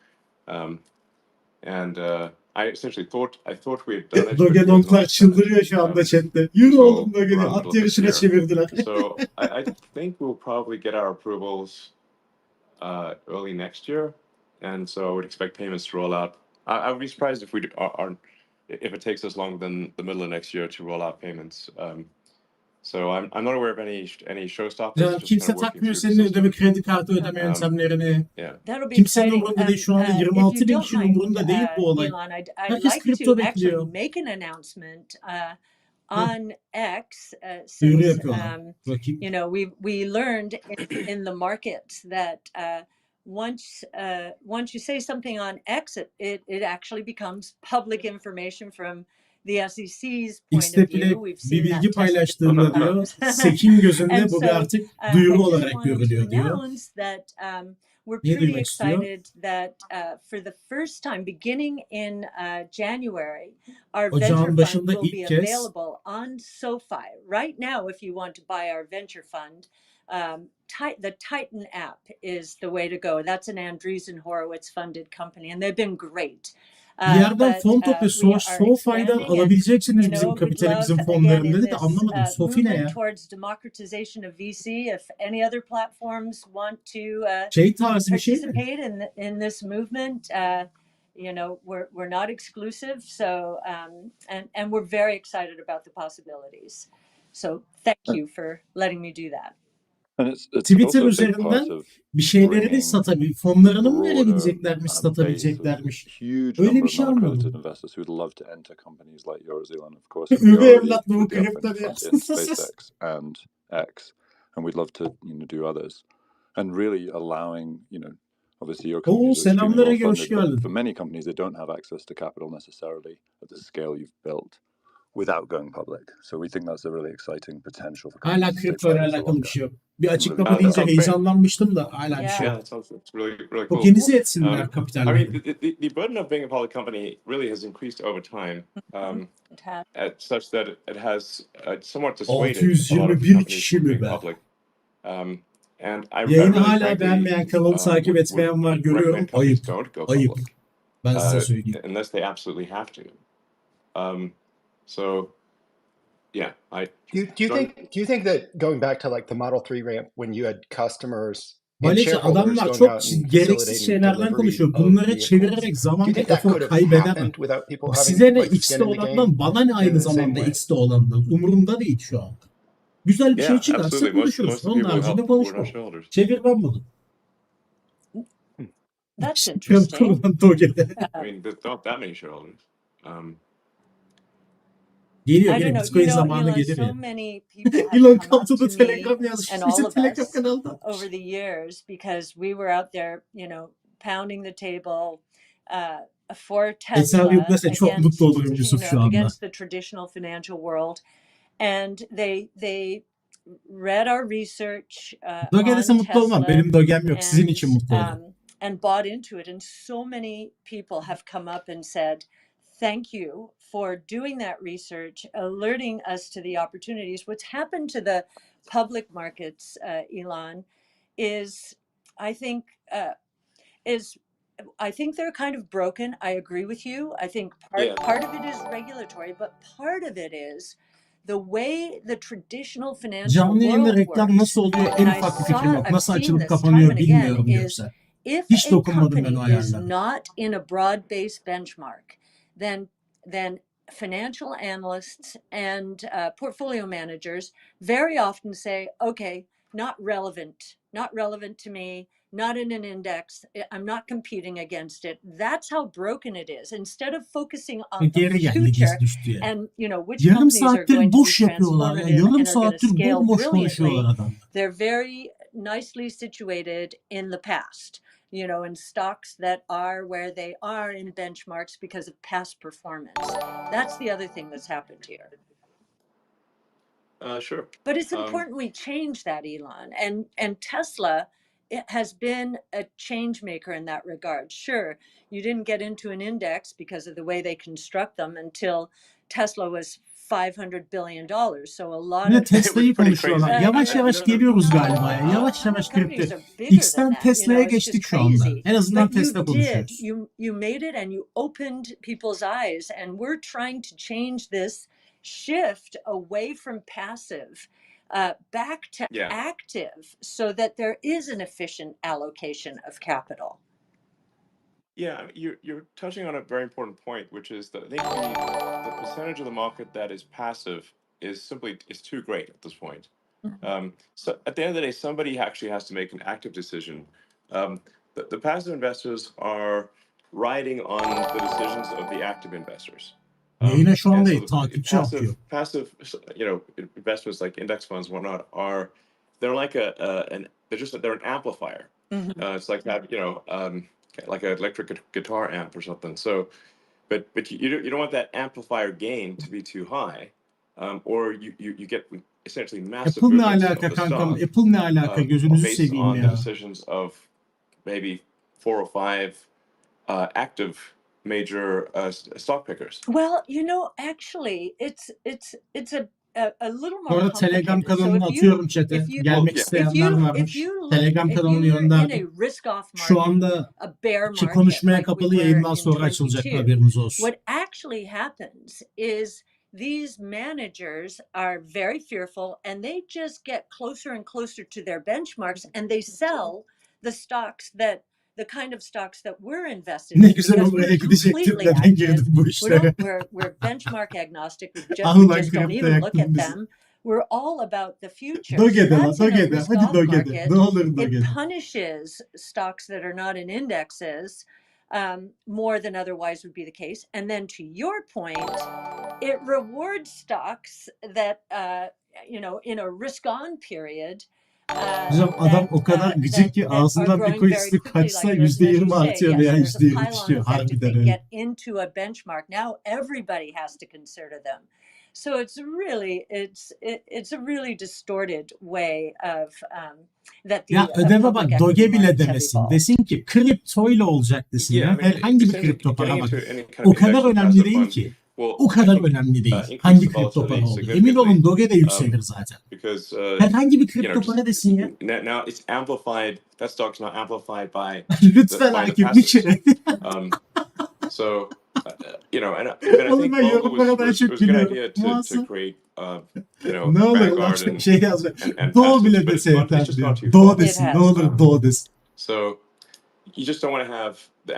and I essentially thought we had done it. Doge donklar çıldırıyor şu anda chatte. Yürü So oğlum Doge. around the At middle of this yarışına year. çevirdiler. So I think we'll probably get our approvals early next year, and so I would expect payments to roll out. I would be surprised if if it takes us longer than the middle of next year to roll out payments. So I'm not aware of any showstoppers. Ya just kimse kind of working takmıyor through the senin system. ödeme kredi kartı ödeme yöntemlerini. Yeah. That'll be Kimsenin exciting. umurunda değil. Şu anda If 26 you bin don't kişinin mind, umurunda değil bu olay. Elon, I'd Herkes like kripto to bekliyor. actually make an announcement on X, Duyuru since yapıyorlar. Bakayım. we learned in the market that once you say something on X, it actually becomes public information from the SEC's point X'te of bile view. We've bir seen bilgi that tested paylaştığında in the diyor, past. SEC'in gözünde And bu so bir artık duyuru I just olarak wanted to görülüyor diyor. announce that we're Niye pretty duymak istiyor? excited that for the first time, beginning in January, our Ocağın venture fund başında will be ilk kez available on SoFi. Right now, if you want to buy our venture fund, the Titan app is the way to go. That's an Andreessen Horowitz funded company, and they've been great. bir yerden fon topluyor. We are SoFi'den expanding, and alabileceksiniz bizim would love, kapitalizm again, fonlarını in dedi de this anlamadım. SoFi ne movement ya? towards democratization of VC, if any other platforms want to Şey tarzı bir şey mi? participate in this movement, we're not exclusive. So and we're very excited about the possibilities. So thank you for letting me do that. And it's Twitter also a big part üzerinden of bir şeylerini bringing satabilir, fonlarını mı broader verebileceklermiş, base of satabileceklermiş. huge Öyle number bir of şey non-accredited anladım. investors who would love to enter companies like yours, Elon. Of course, we Üvey already evlat bu with the kripto upfront diyor. fund in SpaceX and X, and we'd love to do others, and really allowing obviously your company Oo, is extremely selamlar well Ege, hoş funded, but geldin. for many companies they don't have access to capital necessarily at the scale you've built without going public. So we think that's a really exciting potential for Hala companies to stay kripto ile private for alakalı bir longer. şey yok. Bir açıklama That deyince sounds great. heyecanlanmıştım da hala bir şey Yeah. yok. Yeah, it's really cool. Tokenize etsinler I kapitalleri. mean, the burden of being a public company really has increased over time, It has. such that it has somewhat dissuaded a lot of 621 companies kişi from mi being be? public. And I Yayını really hala frankly beğenmeyen, kanalı takip would etmeyen var görüyorum. recommend companies Ayıp. don't go Ayıp. public Ben size söyleyeyim. unless they absolutely have to. So yeah, Do you think that going back to like the Model 3 ramp when you had customers and Maalesef shareholders adamlar going çok out and gereksiz facilitating şeylerden delivery konuşuyor. of Bunları vehicles, çevirerek do you zaman think ve that could efor have kaybedemem. happened without people having Size ne like X'te skin in the game olandan, bana ne in aynı the same zamanda way? X'te olandan. Umurumda değil şu an. Güzel bir şey yeah, çıkarsa absolutely. konuşuruz. Most of the Onun people who haricinde help were not konuşmam. shareholders. Çevirmem bunu. That's interesting. Doge'de. I mean, there's not that many shareholders. Geliyor I don't geliyor. know. Bitcoin zamanı Elon, gelir so ya. many people have Elon come come up to to the me Telegram yazmış. and all Bize of Telegram us kanalda. over the years, because we were out there, pounding the table for Tesla Hesabı yoklarsa çok mutlu olurum Yusuf şu anda. against the traditional financial world, and they read our research Doge on dese mutlu olmam. Tesla Benim Doge'm yok. Sizin için mutlu olurum. and bought into it. And so many people have come up and said, thank you for doing that research, alerting us to the opportunities. What's happened to the public markets, Elon, is, I think, I think they're kind of broken. I agree with you. I think Yeah. part of it is regulatory, but part of it is the way the traditional financial Canlı yayında world reklam works. nasıl oluyor en And ufak bir fikrim yok. I've Nasıl seen açılıp this time kapanıyor and again bilmiyorum is Göksel. if Hiç a dokunmadım ben o company is ayarlara. not in a broad-based benchmark, then financial analysts and portfolio managers very often say, okay, not relevant to me, not in an index, I'm not competing against it. That's how broken it is. Instead of focusing on the Geri geldi future düştü ya. and which Yarım companies are saattir going to be boş yapıyorlar ya. transformative Yarım and are going to saattir scale bomboş brilliantly, konuşuyorlar adamlar. they're very nicely situated in the past, in stocks that are where they are in benchmarks because of past performance. That's the other thing that's happened here. Sure. But it's important we change that, Elon. And Tesla, it has been a change maker in that regard. Sure, you didn't get into an index because of the way they construct them until Tesla was $500 billion. So a lot Yine of Tesla'yı pretty konuşuyorlar. crazy. Yavaş yavaş No. geliyoruz galiba ya. Yavaş yavaş companies kripto. are bigger than X'ten that. Tesla'ya It's just geçtik şu anda. crazy. En azından But you Tesla did. konuşuyoruz. You made it and you opened people's eyes, and we're trying to change this shift away from passive back to active so that there is an efficient allocation of capital. Yeah, you're touching on a very important point, which is that I think the percentage of the market that is passive is too great at this point. So at the end of the day, somebody actually has to make an active decision. The passive investors are riding on the decisions of the active investors. Yayına şu And anda so the takipçi yapıyor. passive, investments like index funds, and whatnot, they're like they're an amplifier. It's like that, like an electric guitar amp or something. So, but you don't want that amplifier gain to be too high, or you get essentially massive Apple ne movements alaka of the kankam? stock Apple ne alaka? Gözünüzü based seveyim on the ya. decisions of maybe 4 or 5 active major stock pickers. Well, actually, it's a little Bu more arada Telegram complicated. So kanalını atıyorum chat'e. Gelmek isteyenler varmış. Telegram kanalını in a gönderdim. risk-off Şu market, anda a bear market, konuşmaya like we kapalı were yayından in sonra açılacak 22, haberiniz olsun. what actually happens is these managers are very fearful and they just get closer and closer to their benchmarks and they sell the kind of stocks that we're invested in Ne güzel because oraya we're gidecektim. completely Neden active. girdim bu işlere? We're benchmark agnostic. We Allah just don't kripto even look yaktın at bizi. them. We're all about the future. Dogede So lan that's in a Dogede. risk Hadi off Dogede. market. Ne olur It Dogede. punishes stocks that are not in indexes more than otherwise would be the case. And then to your point, it rewards stocks that, in a risk on period. Hocam adam o kadar gıcık ki ağzından bir koyuslu kaçsa %20 artıyor veya %20 düşüyor. Harbiden öyle. Get into a benchmark. Now everybody has to consider them. So it's a really distorted way of that the Ya ödeme public bak equity Doge bile markets have demesin. evolved. Desin ki kriptoyla olacak desin Yeah, ya. I mean, Herhangi bir essentially kripto para getting bak. into any kind O of kadar index önemli passive değil fund ki. will, O I kadar think, önemli değil. increase Hangi the kripto para volatility olduğu. Emin olun significantly. Doge de yükselir zaten. Because Herhangi bir kripto para desin ya. now it's amplified. That stock's not amplified by Lütfen by the hakim bir passives. kere. So and I Oğlum think ben Vogel yorumlara daha çok was a good gülüyorum. idea to Muazzam. create Ne olur Vanguard lan şey yazıyor. and Doğu passives, bile but it's dese not- yeter it's just diyor. not too Doğu far. desin. It Ne has. olur Doğu desin. So you just don't want to have the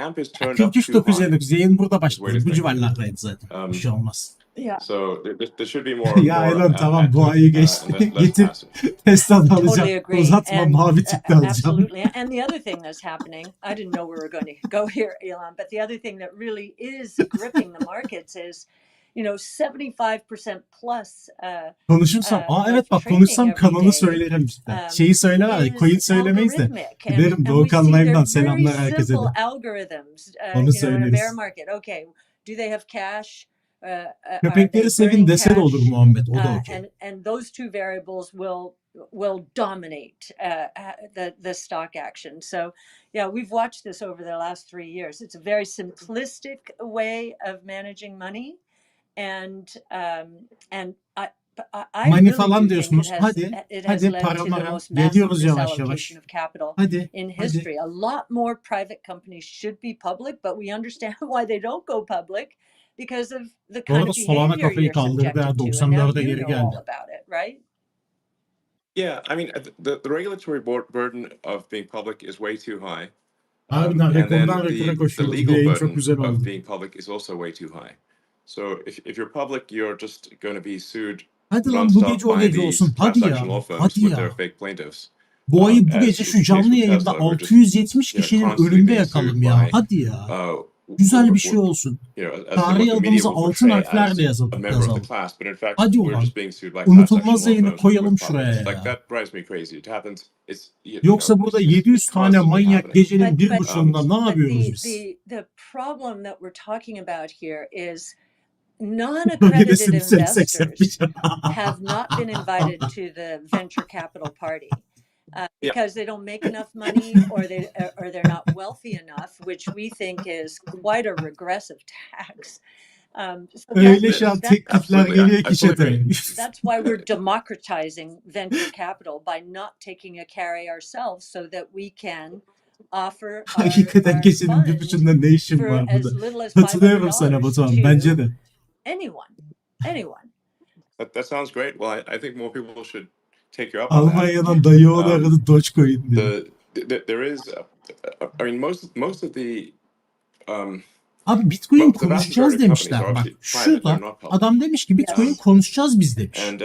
amp is turned up 43 too high. 959 yayın burada Wait a başladı. Bu second. civarlardaydı zaten. Bir şey olmaz. Yeah. So there should be more. Ya more, Elon tamam active, Doğa'yı geçti. and less Getir passive. Tesla'dan Totally alacağım. agree. Uzatma And, mavi tikte alacağım. absolutely. And the other thing that's happening, I didn't know we were going to go here, Elon, but the other thing that really is gripping the markets is, 75% plus. Konuşursam, evet bak konuşsam kanalı söylerim cidden. Şeyi söylemem, coin söylemeyiz de. Giderim Doğukan Live'dan selamlar herkese de. Algorithms, Onu in a söyleriz. bear market. Okay, do they have cash? Köpekleri sevin dese de olur Muhammed. O da okey. And those two variables will dominate the stock action. So, yeah, we've watched this over the last 3 years. It's a very simplistic way of managing money, and Money really falan do think diyorsunuz. it has Hadi led para to the mara. most massive Geliyoruz yavaş yavaş. misallocation of capital Hadi. in history. A lot more private companies should be public, but we understand why they don't go public because of the Bu kind arada of Solana behavior kafayı you're kaldırdı. subjected to. And now 94'e you geri know all geldi. about it, right? Yeah, I mean, the regulatory burden of being public is way too high. Harbiden And then rekordan rekora the koşuyoruz. legal Yayın çok burden güzel of oldu. being public is also way too high. So if you're public, you're just going to be sued Hadi lan bu nonstop gece o by gece these olsun. Hadi transaction ya. law firms Hadi with their ya. fake plaintiffs. Bu ayı bu As gece is şu the case canlı with yayında Tesla, we're just, 670 kişinin constantly önünde being yakalım sued ya. by, Hadi ya. Güzel bir şey olsun. Tarih adımızı altın harflerle a member of the yazalım. class, but in fact Hadi we're ulan. just being sued by class Unutulmaz action law yayını firms koyalım with publics. şuraya Like ya. that drives me crazy. It happens. It's Yoksa burada it's 700 tane constantly manyak happening. gecenin bir buçuğunda ne yapıyoruz biz? The problem that we're talking about here is Bölgede non-accredited seks investors yapacağım. have not been invited to the venture capital party because they don't make enough money or they're not wealthy enough, which we think is quite a regressive tax. So Öyle şu an teklifler geliyor ki çete. that's why we're democratizing venture capital by not taking a carry ourselves so that we can offer Hakikaten our gecenin bir funds buçuğunda ne işim for var as burada? little as Katılıyorum sana $500 Batuhan. to Bence de. anyone. That sounds great. Well, I think more people should take you up on that. Almanya'dan dayı oğlu aradı Dogecoin diye. There is, I mean, most of the Abi Bitcoin the vast konuşacağız majority of companies demişler. are Bak actually private, şurada they're not public. adam demiş ki Bitcoin Yes. konuşacağız biz demiş. And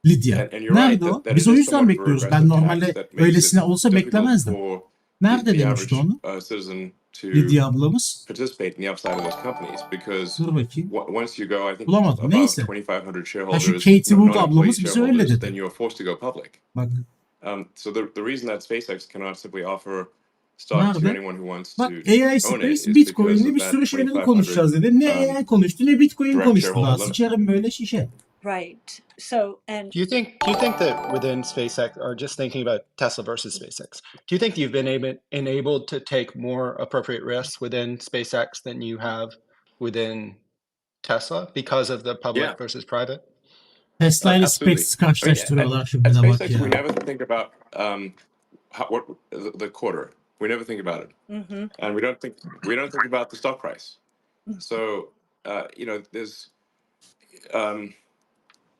Lidya. and you're Nerede right o? that Biz it o is yüzden somewhat of a bekliyoruz. Ben regressive normalde tax that makes öylesine it olsa difficult beklemezdim. for Nerede the demişti average onu? citizen to Lidya ablamız. participate in the upside of those companies because Dur bakayım. once you go, I think, Bulamadım. above Neyse. 2,500 Ha şu shareholders, Katie Wood non-employee ablamız bize öyle shareholders, dedi. then you're forced to go public. Bak. So the reason that SpaceX cannot simply offer stock to Nerede? anyone who wants Bak to AI own it Space is because Bitcoin'li of bir that sürü şeyleri 2,500 konuşacağız dedi. Ne AI konuştu ne Bitcoin direct konuştu shareholder daha. limit. Sıçarım böyle şişe. Right. So, and Do you think that within SpaceX, or just thinking about Tesla versus SpaceX, do you think you've been enabled to take more appropriate risks within SpaceX than you have within Tesla because of the public Yeah. versus private? Tesla ile Absolutely. SpaceX karşılaştırıyorlar şimdi At de bak SpaceX, ya. we never think about the quarter. We never think about it, and we don't think about the stock price. So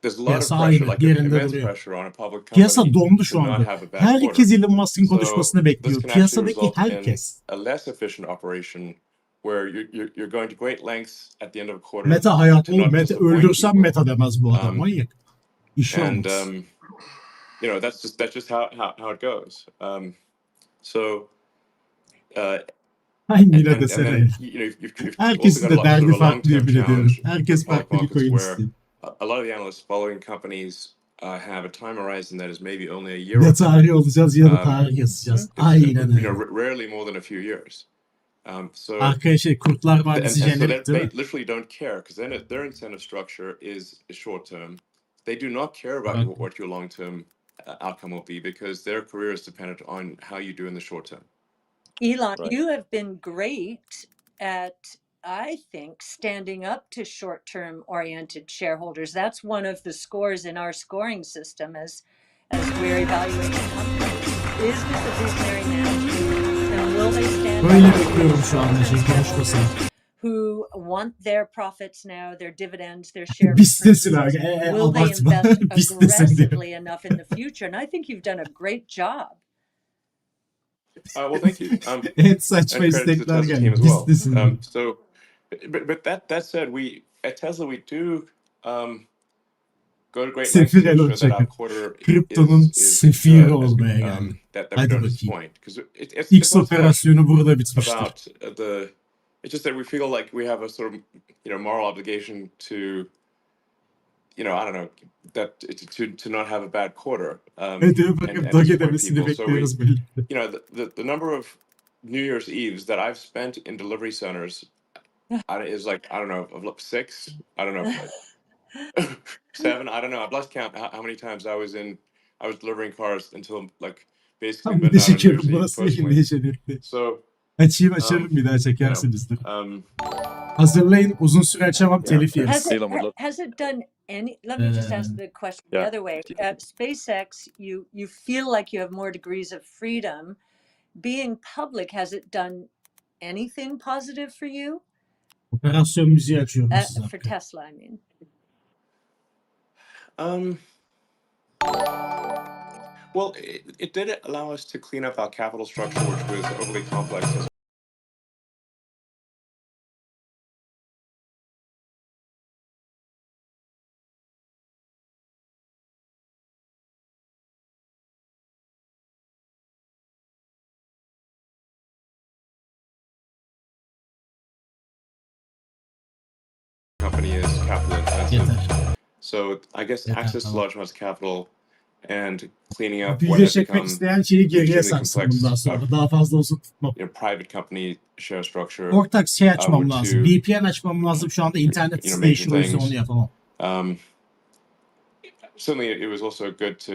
there's a lot of Piyasa pressure, aynı, like yerinde immense duruyor. pressure on a public company Piyasa dondu şu to not anda. have a bad Herkes quarter. Elon Musk'ın konuşmasını So bekliyor. this can actually Piyasadaki result herkes. in a less efficient operation where you're going to great lengths at the end of a quarter. Meta hayat to oğlum. not Meta disappoint öldürsem people. Meta demez bu adam. Manyak. İşi And olmaz. that's just how it goes. So Ay Mila and desene. then you've also Herkesin got de sort derdi of a farklı long-term yemin ediyorum. challenge Herkes with public farklı bir markets coin where istiyor. a lot of the analysts following companies have a time horizon that is maybe only a year Ya or two. tarih olacağız ya da tarih yazacağız. Aynen öyle. Rarely more than a few years. So Arkadaşlar Kurtlar Vadisi and so jenerik they değil mi? literally don't care because their incentive structure is short term. They do not care about Right. what your long term outcome will be because their career is dependent on how you do in the short term. Elon, Right. you have been great at, I think, standing up to short-term oriented shareholders. That's one of the scores in our scoring system as we're evaluating companies. Is this a visionary management? And will they stand Böyle up bekliyorum şu anda to konuşmasını. who want their profits now, their dividends, their share Bistesin abi. repurchases? Will they Abartma. invest Bistesin diyor. aggressively enough in the future? And I think you've done a great job. Well, thank you. En saçma And credit to the istekler Tesla team geldi. as well. Bistesin diyor. So, but that said, we at Tesla we do go to great lengths to Sefir Elon ensure that our çakır. quarter Kriptonun is sefiri olmaya that geldi. we Hadi don't bakayım. disappoint because it's X not so much operasyonu burada bitmiştir. about it's just that we feel like we have a sort of moral obligation to I don't know that to not have a bad quarter. Hadi bakayım and Doge disappoint demesini people. So we bekliyoruz birlikte. the number of New Year's Eves that I've spent in delivery centers is like I don't know 6. I don't know 7. I don't know. I've lost count how many times I was delivering cars until like basically Abi bir de midnight on New çekiyorum. Year's Eve Burası personally. ne jenerikti. So Açarım bir daha çekersinizdir. um, Hazırlayın. Uzun süre açamam. Telif yeriz. Has Elon would love- it done let me just ask the question the Yeah. other way. SpaceX, you feel like you have more degrees of freedom. Being public, has it done anything positive for you? Operasyon müziği açıyorum size. For Tesla, I mean. Well, it did allow us to clean up our capital structure, which was overly complex. Company is capital intensive. Yeter. So I guess Yeter, access to tamam. large amounts of capital and cleaning up what Video has çekmek become isteyen şeyi geriye extremely sarsın complex, bundan sonra. Daha fazla uzun tutmam. private company share structure. Ortak şey açmam were lazım. to, VPN açmam lazım. Şu anda internet major station o yüzden things. onu yapamam. Certainly, it was also good to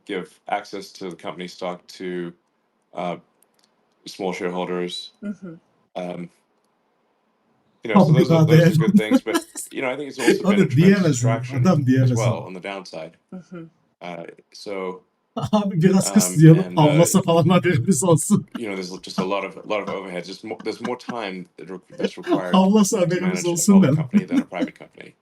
give access to the company stock to small shareholders. So those are good things. But I think it's also been a tremendous distraction as well on the downside. So Abi biraz kısıtlayalım. Havlasa falan haberimiz olsun. there's just a lot of overheads. There's more time that's required Havlasa to haberimiz manage a olsun public ben. company than a private company.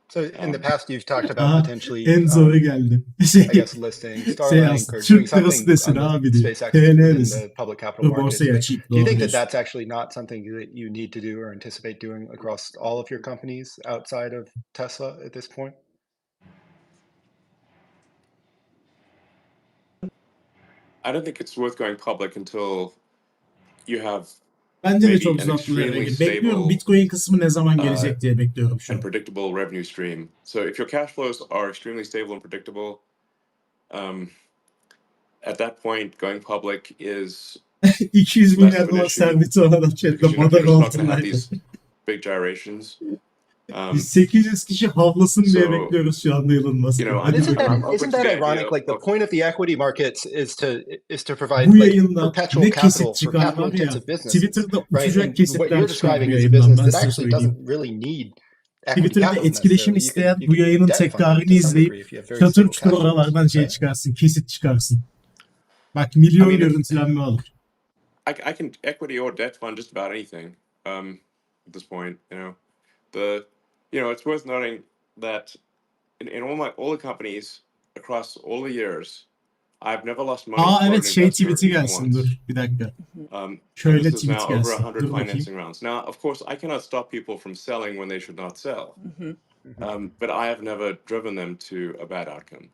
So in the past, you've talked about potentially, En zoru geldi. I guess, listing Starlink or doing Türk lirası something desin on abi the diye. SpaceX TL within desin. the public capital Dur markets. borsaya But açayım. do you Doğru think that diyorsun. that's actually not something that you need to do or anticipate doing across all of your companies outside of Tesla at this point? I don't think it's worth going public until you have Bence de maybe çok an uzattılar. extremely Bekliyorum. stable Bitcoin kısmı ne zaman gelecek diye bekliyorum şu and an. predictable revenue stream. So if your cash flows are extremely stable and predictable, at that point, going public is 200 less milyar of an dolar issue serveti olan because chatte you're madar just not going to have altındaydı. these big gyrations. 800 kişi havlasın diye So, bekliyoruz şu anda Elon Musk'ı. I'm Hadi Isn't bakalım. that, isn't that the idea ironic? Like the of- point of the equity markets is to provide Bu like yayından perpetual ne capital kesit for çıkar capital var ya. intensive businesses, Twitter'da right? uçacak And what kesitler you're çıkar bu describing is a yayından, business ben that size actually söyleyeyim. doesn't really need equity Twitter'da capital etkileşim necessarily. isteyen You bu could yayının debt fund it tekrarını to some izleyip degree if you have very çatır stable çutur cash flows, oralardan şey right? çıkarsın, kesit çıkarsın. Bak milyon I mean, görüntülenme alır. I can equity or debt fund just about anything at this point. It's worth noting that in all the companies across all the years, I've never lost money for Evet an şey investor tweet'i even gelsin once. dur bir dakika. And Şöyle this is tweet now over gelsin. 100 Dur bakayım. financing rounds. Now, of course, I cannot stop people from selling when they should not sell. But I have never driven them to a bad outcome.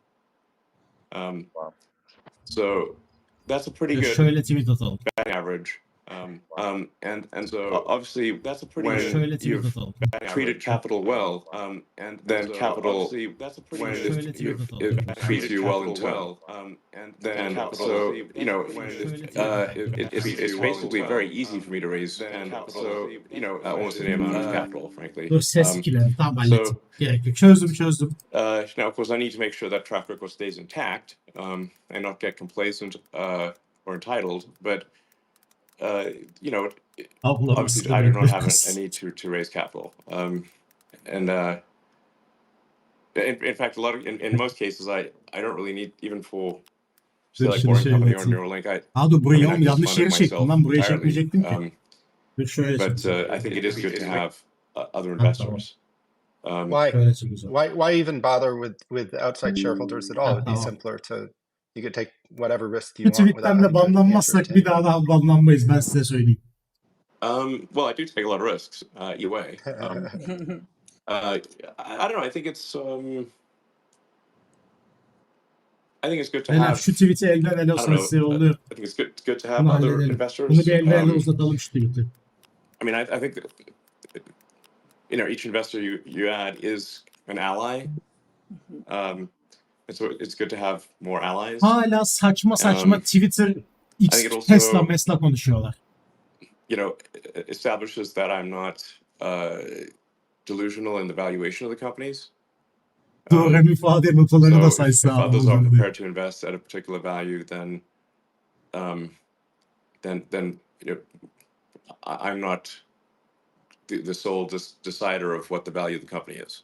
Wow. So that's a pretty good Şöyle tweet atalım. batting average. And so obviously that's a pretty Şöyle when tweet you've atalım. treated capital well, and then so capital obviously that's a pretty when good you've it treats you well in turn. and Then capital, so When it's basically very easy for me to raise and so almost any amount of capital, frankly. Dur ses ikilerini tam hallettim. So Gerek yok. Çözdüm. now of course I need to make sure that track record stays intact and not get complacent or entitled, but Ablam obviously I do not have a need to raise capital. And in fact, a lot of in most cases, I don't really need even for say like Şunu Boring Company or atayım. Neuralink. Dur burayı I can yanlış fund yere it çektim myself lan. Buraya entirely. çekmeyecektim ki. Dur şöyle But çekeceğim. I think it is good to have other investors. Şöyle çekeceğim. Why even bother with outside shareholders at all? It'd be Tamam. simpler to you could take whatever risk Bu you want without tweetten de having to answer banlanmazsak to bir daha da banlanmayız ben size söyleyeyim. Well, I do take a lot of risks either way. I don't know. I think it's good to Beyler have. şu tweet'i elden ele I don't olsanız size know. oluyor. I think it's good to have Bunu other halledelim. investors. Bunu bir elden ele uzatalım şu tweet'i. I mean, I think that, each investor you add is an ally, and so it's good to have more allies. Hala saçma Twitter, I think X, it also, Tesla konuşuyorlar. Establishes that I'm not delusional in the valuation of the companies. Doğru ifade notaları da So if saysa others are prepared to invest at a particular value, then I'm not the sole decider of what the value of the company is.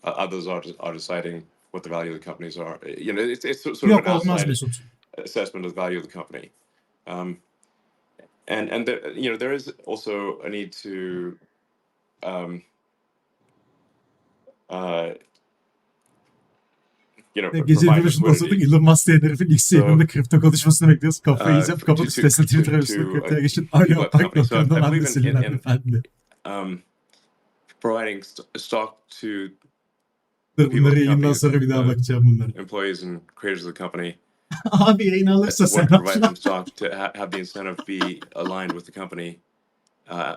others are deciding what the value of the companies are. It's sort of Yok an olmaz outside Mesut. assessment of the value of the company. And there, there is also a need to um, Gece provide görüşünde oturduk. liquidity. Elon Musk diye herifin ilk yayınında kripto konuşmasını bekliyoruz. Kafayı yiyeceğim. Kapat sitesine Twitter üstüne kriptoya geçin. Alo people at the company. So I Doğukan'dan believe adresinden in efendim. providing stock to Dur people bunları at the yayından company, sonra bir daha bakacağım bunlara. employees and creators of the company. Abi yayın alırsa sen Want to provide them atla. stock to have the incentive be aligned with the company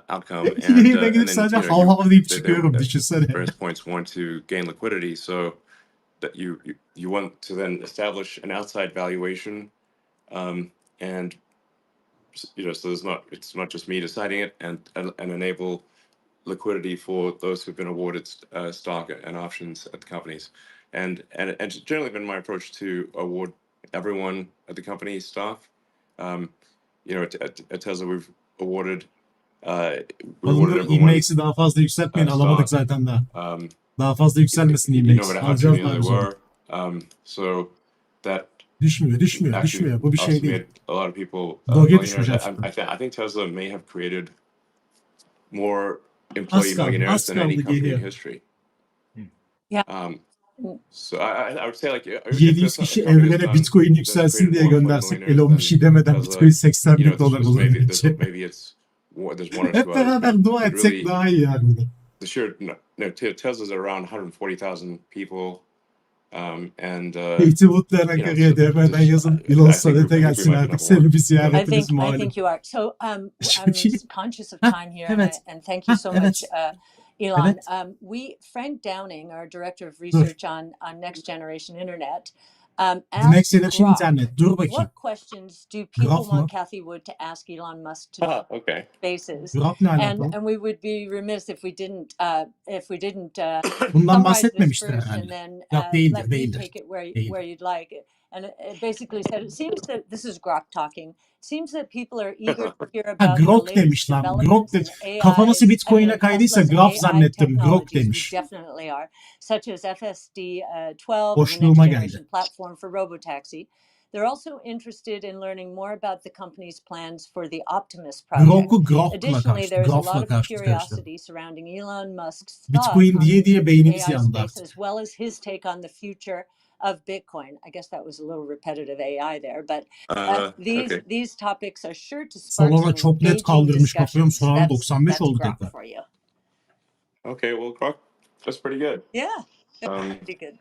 outcome, Yayına and gidip then sadece hav hav deyip çıkıyorum. at Düşünsene. various points want to gain liquidity, so that you want to then establish an outside valuation, and so it's not just me deciding it, and enable liquidity for those who've been awarded stock and options at the companies, and it's generally been my approach to award everyone at the company stock. At Tesla we've awarded Alınır everyone ivme-eksi daha fazla yükseltmeyin. Alamadık stock, zaten daha. Daha fazla yükselmesin no ivme-eksi. matter how Alacağız junior daha they biz onu. were. So that Düşmüyor. actually Bu bir also şey değil. made a lot of people Doge millionaires. düşmeyecek. I think Tesla may have created more employee millionaires Az than any kaldı company in geliyor. history. Yeah. So I would say like if 700 there's a kişi company evrene Bitcoin yükselsin diye göndersek Elon bir şey demeden Bitcoin 80 bin dolar olur bence. maybe it's there's one or Hep two others, beraber dua but etsek really daha iyi harbiden. the sheer Tesla's around 140,000 people. And Eğitim Wood'la Ankara'ya DM'den yazın. Elon Sadet'e gelsin artık. Seni bir I ziyaretiniz think malum. you are. So I'm Çok iyi. conscious of Ha, time here, evet. and thank you so Evet. much, Elon. Evet. Frank Downing, our director of Dur. research on Next Generation Internet, The asked Next Generation Grok, internet. Dur bakayım. what questions do people Grok mu? want Cathie Wood to ask Elon Musk to okay. spaces? Grok ne alaka? And we would be remiss if we didn't Bundan summarize this bahsetmemiştir first, herhalde. and then Yok değildir, let you değildir. take it where Değildir. you'd like. And it basically said, it seems that this is Grok talking. It seems that people are eager to hear Ha about the Grok latest demiş lan. Grok developments demiş. in AI. Kafa nasıl Bitcoin'e and kaydıysa Tesla's Graf AI zannettim. Grok technologies. demiş. We definitely are, such as FSD 12 and the Boşluğuma next geldi. generation platform for robotaxi. They're also interested in learning more about the company's plans for the Optimus project. Grok'u Grok'la Additionally, there is a lot Graf'la of karıştırdım. curiosity surrounding Elon Musk's thoughts Bitcoin on diye the beynimiz AI yandı space, artık. as well as his take on the future of Bitcoin. I guess that was a little repetitive AI there, but Okay. these topics are sure to spark Solana some çok net engaging kaldırmış kafayım. discussions. Solana 95 That's oldu Grok tekrar. for you. Okay, well, Grok, that's pretty good. Yeah, Um, pretty good.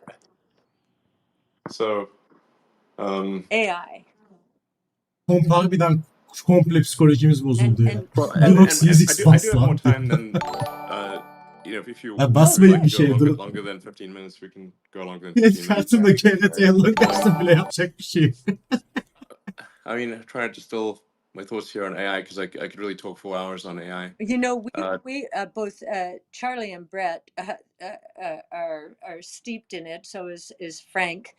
So, AI. Harbiden komple psikolojimiz bozuldu ya. well, Grok I Physics do have more lan. time than if you Ha, basmayın bir go şeye a dur. bit longer than 15 minutes, we can go longer than 15 minutes. Kartımda KRT yılları kaçtı bile yapacak bir şey yok. I mean, trying to distill my thoughts here on AI because I could really talk 4 hours on AI. You know, we both Charlie and Brett are steeped in it. So is Frank,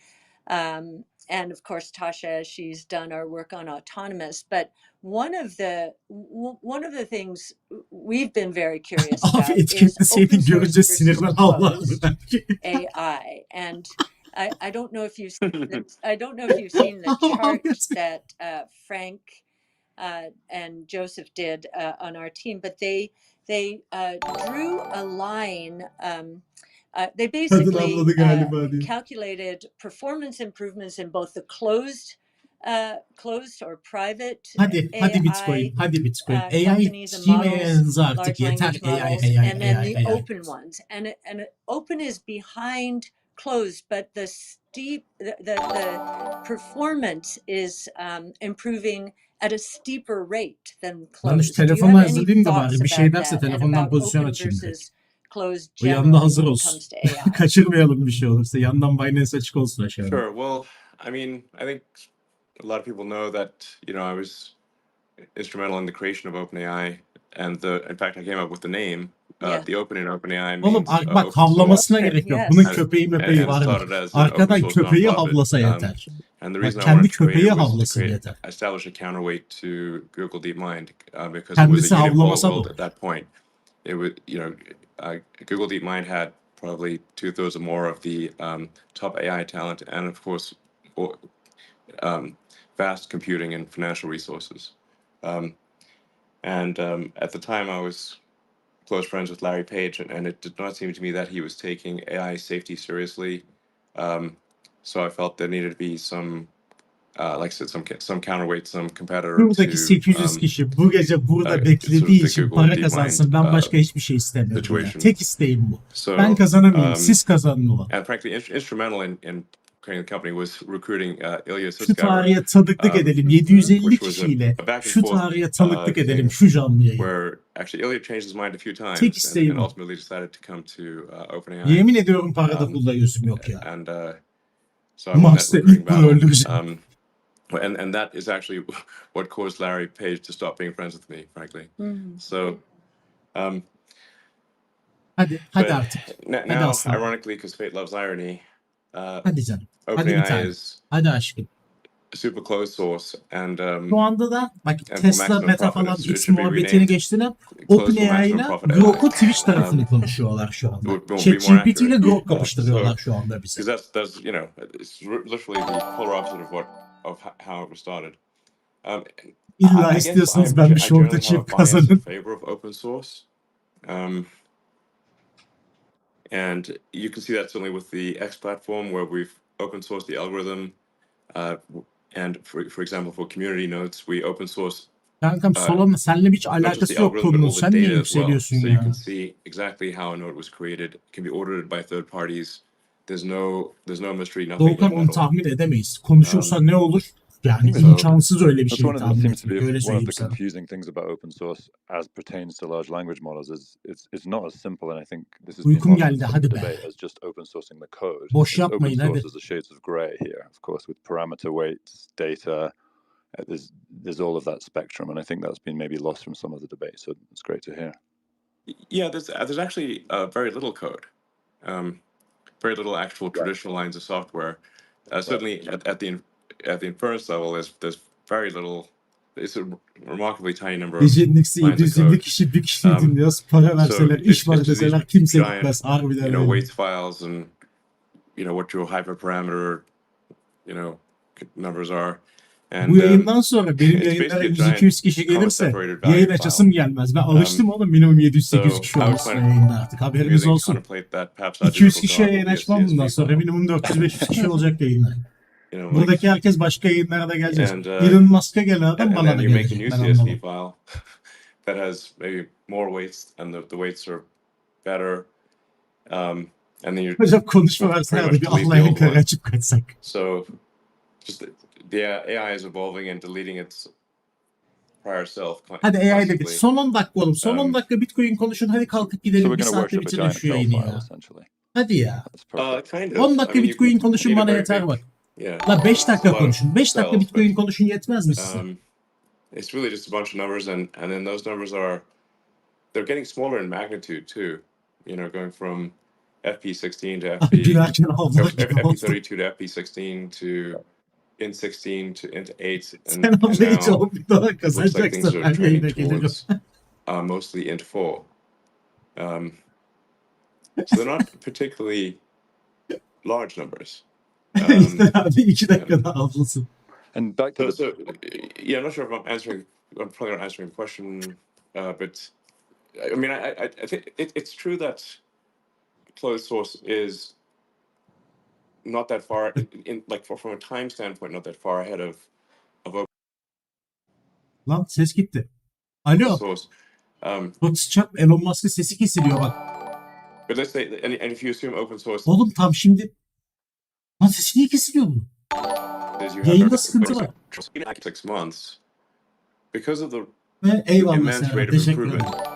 and of course Tasha. She's done our work on autonomous. But one of the things we've been very curious Abi about is etikette seni open source görünce versus sinirden havlardı closed belki. AI. And I don't know if you've seen this, I don't know if you've seen the chart that Frank and Joseph did on our team, but they drew a line. They basically calculated performance improvements in both the closed or private Hadi Bitcoin, hadi Bitcoin. AI kimeniz artık yeter. AI. And then the open ones, and open is behind closed, but the performance is improving at a steeper rate than closed. Ben şu telefonu hazırlayayım da bari bir şey derse telefondan pozisyon açayım. O yanında hazır olsun. Kaçırmayalım bir şey olursa. Yandan Binance açık olsun aşağıda. Sure. Well, I mean, I think a lot of people know that I was instrumental in the creation of OpenAI, and in fact, I came up with the name. The open in OpenAI means oğlum bak havlamasına gerek yok. Bunun köpeği var mı? Arkadan köpeği havlasa yeter. Bak kendi köpeği havlasa yeter. Establish a counterweight to Google DeepMind because kendisi it was a havlamasa world da. at that point. It was Google DeepMind had probably 2/3 or more of the top AI talent, and of course, vast computing and financial resources. At the time, I was close friends with Larry Page, and it did not seem to me that he was taking AI safety seriously. So I felt there needed to be some, like I said, some counterweight, some competitor Buradaki to 800 kişi bu gece burada sort of beklediği the için Google para DeepMind kazansın. Ben başka hiçbir şey istemiyorum ya. situation. Tek isteğim bu. So, Ben kazanamayayım. Siz kazanın ulan. and frankly, instrumental in creating the company was recruiting Ilya Şu Sutskever, tarihe tanıklık edelim. 750 which was kişiyle a back and şu forth tarihe tanıklık edelim. thing Şu canlı yayın. where actually Ilya changed his mind a few Tek times and isteğim o. ultimately decided to come to OpenAI. Yemin ediyorum parada pulda gözüm yok ya. And so I won that Mars'ta recruiting ilk bunu battle. öldüreceğim. And that is actually what caused Larry Page to stop being friends with me, frankly. So, Hadi but artık. now aslanım. ironically, because fate loves irony, Hadi canım. Hadi bir OpenAI tane. is Hadi aşkım. super closed source, and Şu anda da bak and for Tesla, maximum Meta profit, falan it X should be muhabbetini renamed geçtiler. closed for OpenAI'la maximum profit. Grok'u Twitch tarafını konuşuyorlar şu anda. Would be more ChatGPT ile accurate. Grok kapıştırıyorlar şu anda bize. Because that's it's literally the polar opposite of how it was started. İlla I guess istiyorsanız I ben bir generally short açayım have a bias in kazanın. favor of open source. And you can see that certainly with the X platform, where we've open sourced the algorithm. And for example, for community notes, we open source Kankam Solon'la seninle hiç not just the alakası yok algorithm, but konunun. all the Sen niye data as well. yükseliyorsun So you ya? can see exactly how a node was created. It can be audited by third parties. There's no mystery, nothing Doğukan in onu that all. tahmin edemeyiz. Konuşursa ne olur? Yani So imkansız öyle bir that's şey one of the tahmin seems to etmek. be Öyle one of söyleyeyim the sana. confusing things about open source as pertains to large language models is it's not as simple, and I think this has been Uykum lost in geldi, some of hadi the be. debate, as just open sourcing the code. Boş It's open yapmayın hadi. source as the shades of grey here, of course, with parameter weights, data. There's all of that spectrum, and I think that's been maybe lost from some of the debate. So it's great to hear. Yeah, there's actually very little code, very little actual traditional lines of software. Certainly at the inference level, there's very little. It's a remarkably tiny number of Gecenin ikisi lines of 750 code. kişi bir kişi dinliyoruz. Para So verseler, iş var it's just deseler these kimse giant, gitmez. Harbiden öyle. weights files and what your hyperparameter, numbers are. And Bu yayından sonra benim it's yayınlara basically a 100-200 kişi comma gelirse separated value yayın file. açasım gelmez. Ben alıştım oğlum minimum 700-800 kişi So I was olmasına yayında artık. Haberiniz Using olsun. contemplate that perhaps our 200 digital kişiye God yayın will be a açmam bundan CSV sonra. file. Minimum 400-500 kişi olacak yayınlar. Like, Buradaki herkes başka yayınlara da gelecek. and Elon Musk'a gelen adam and bana then da you make a gelecek. new Ben CSV anlamadım. file that has maybe more weights and the weights are better. And then you Hocam konuşma pretty versene much hadi bir delete the Allah'ın old karı one. açıp kaçsak. So just the AI is evolving and deleting its prior self Hadi AI'de bit. constantly. Son 10 dakika oğlum. Son 10 dakika Bitcoin konuşun. Hadi kalkıp So gidelim. we're Bir going to saatte worship a bitirin giant şu Excel yayını file, ya. essentially. Hadi ya. That's perfect. Kind 10 of. dakika You Bitcoin konuşun need a bana very yeter big, bak. yeah. La 5 It's a dakika lot of konuşun. 5 dakika cells, Bitcoin but konuşun yetmez mi size? it's really just a bunch of numbers, and then those numbers they're getting smaller in magnitude too. Going from FP16 to Gülerken ağlar gibi oldu. FP32 to FP16 to int16 to int8, Sen and ablayınca now o bir daha looks like things kazanacaksın. are Ben yayına trending gelirim. towards mostly int4. So they're not particularly large numbers. İşte abi 2 dakika daha ablasın. And back to So the yeah, I'm not sure if I'm probably not answering the question, but I mean, I think it's true that closed source is not that far in like from a time standpoint, not that far ahead of open Lan ses gitti. Alo. source. Çap Elon Musk'ın sesi kesiliyor bak. But let's say, and if you assume open source, Oğlum tam şimdi. Lan sesi niye kesiliyor bunun? is you have Yayında sıkıntı var. 6 months because of the Eyvallah immense sana. rate of Teşekkür ederim. improvement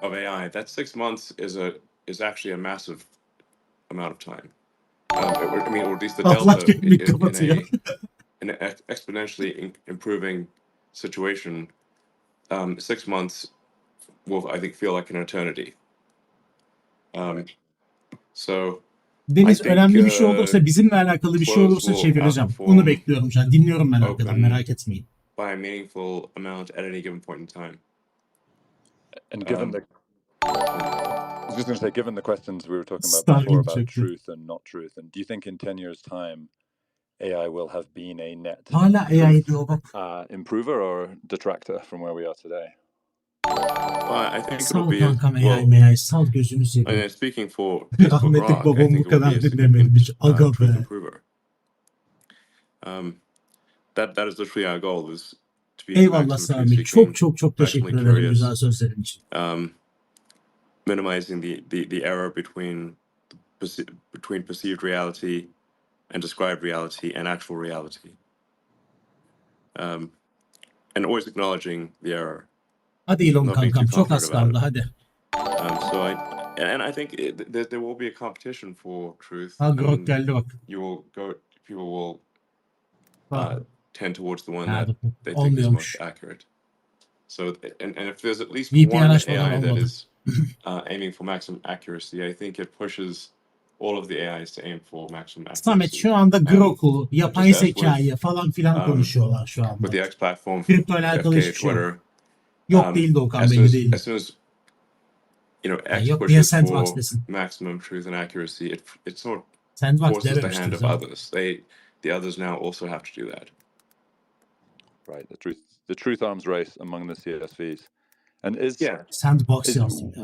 of AI. That 6 months is actually a massive amount of time. I mean, or at least the Allah delta kendini kapatıyor. in an exponentially improving situation. 6 months will, I think, feel like an eternity. So Deniz I think, önemli bir şey olursa, bizimle alakalı bir şey closed olursa will çevireceğim. outperform Onu bekliyorum şu an. Dinliyorum ben arkadan. open Merak etmeyin. by a meaningful amount at any given point in time. and given the was just going to say, given the questions we were talking about Starlink before about çekti. truth and not truth, and do you think in 10 years' time AI will have been a net Hala AI diyor bak. improver or detractor from where we are today? Well, I think it'll Sal be kankam well. AI sal gözünü seveyim. And speaking for just for Rahmetli Grok, I babam think bu it will be kadar a dinlememiş. significant Aga truth be. improver. That is literally our goal, is to be Eyvallah maximum Sami. truth seeking, Çok teşekkür maximally ederim curious, güzel sözlerin için. minimizing the error between perceived reality and described reality and actual reality, and always acknowledging the error. Hadi Elon Not being kankam too çok confident az about kaldı it. hadi. I think there will be a competition for truth. Ha Grok And geldi bak. people will Bak. tend towards the one Ha, that dur. they think is most Olmuyormuş. accurate. So, and if there's at least VPN one açmadan AI that olmadı. is aiming for maximum accuracy, I think it pushes all of the AIs to aim for maximum Samet accuracy. şu anda Grok'u, yapay just as zekayı falan filan konuşuyorlar şu With anda. the X platform, Kripto ile alakalı FK, hiçbir şey yok. Twitter, Yok değil Doğukan as soon belli as, değil. as soon as X yok diye pushes Sandbox for desin. maximum truth and accuracy, it sort of Sandbox forces the dememiştir hand of zaten. others. The others now also have to do that. Right, the truth arms race among the CSVs, and is Sandbox yazdım ya.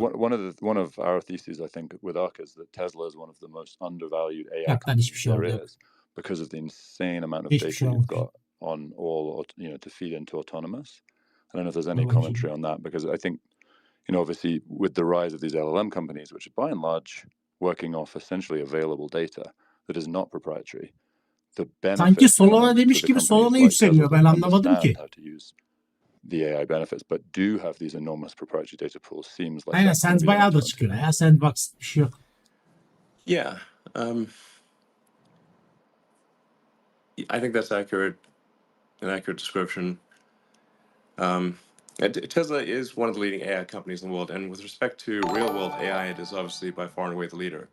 one of our theses, I think, with ARK is that Tesla is one of the most undervalued AI Yok lan companies hiçbir şey there oldu yok. is because of the insane amount of Hiçbir data şey you've oldu. got on all, to feed into autonomous. I don't know if there's any Dur bakayım. commentary on that, because I think, obviously with the rise of these LLM companies, which are by and large working off essentially available data that is not proprietary, the benefit Sanki Solana coming demiş to the gibi companies Solana like yükseliyor. Tesla Ben that anlamadım ki. understand how to use the AI benefits, but do have these enormous proprietary data pools. Seems like Aynen that's going Sand to be the bayağı da next çıkıyor ya. Sandbox bir şey yok. Yeah, I think that's accurate, an accurate description. Tesla is one of the leading AI companies in the world, and with respect to real-world AI, it is obviously by far and away the leader.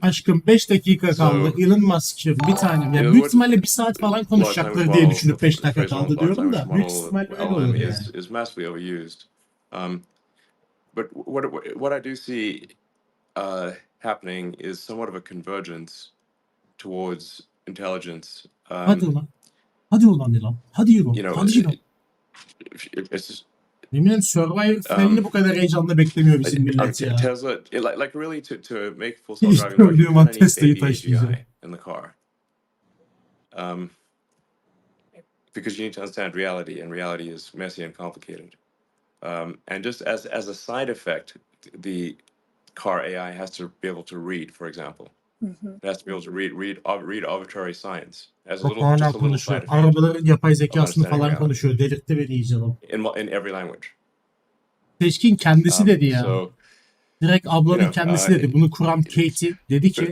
Aşkım 5 dakika kaldı. Elon Musk'cığım bir tanem. Ya büyük ihtimalle 1 saat falan konuşacaklar diye düşünüp 5 dakika kaldı diyorum da. Büyük ihtimalle öyle olur yani. Is massively overused. But what I do see happening is somewhat of a convergence towards intelligence. Hadi ulan. Hadi ulan Elon. Hadi Elon. Hadi Elon. Eminim Survivor finalini bu kadar heyecanla beklemiyor bizim millet ya. Tesla, like really to make full self-driving İlk gördüğüm an work, you Tesla'yı need baby taşıyacağım. AGI in the car. Because you need to understand reality, and reality is messy and complicated. And just as a side effect, the car AI has to be able to read, for example. It has to be able to read arbitrary science as Bak hala konuşuyor. Arabaların yapay zekasını falan konuşuyor. Delirtti beni iyice lan. In every language. Seçkin kendisi dedi ya. Direkt ablanın kendisi dedi. Bunu kuran Katie dedi ki.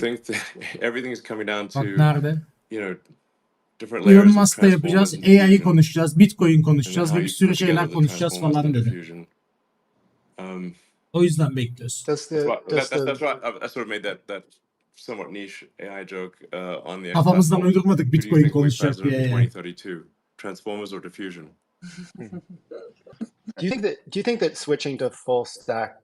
Everything is coming down to, bak nerede? Different layers Elon Musk'ta yapacağız. AI'yi konuşacağız. Bitcoin konuşacağız ve bir sürü şeyler konuşacağız falan dedi. O yüzden bekliyoruz. That's why I sort of made that somewhat niche AI joke on the. Kafamızdan uydurmadık Bitcoin konuşacak diye. 2032 Transformers or Diffusion. Do you think that switching to full stack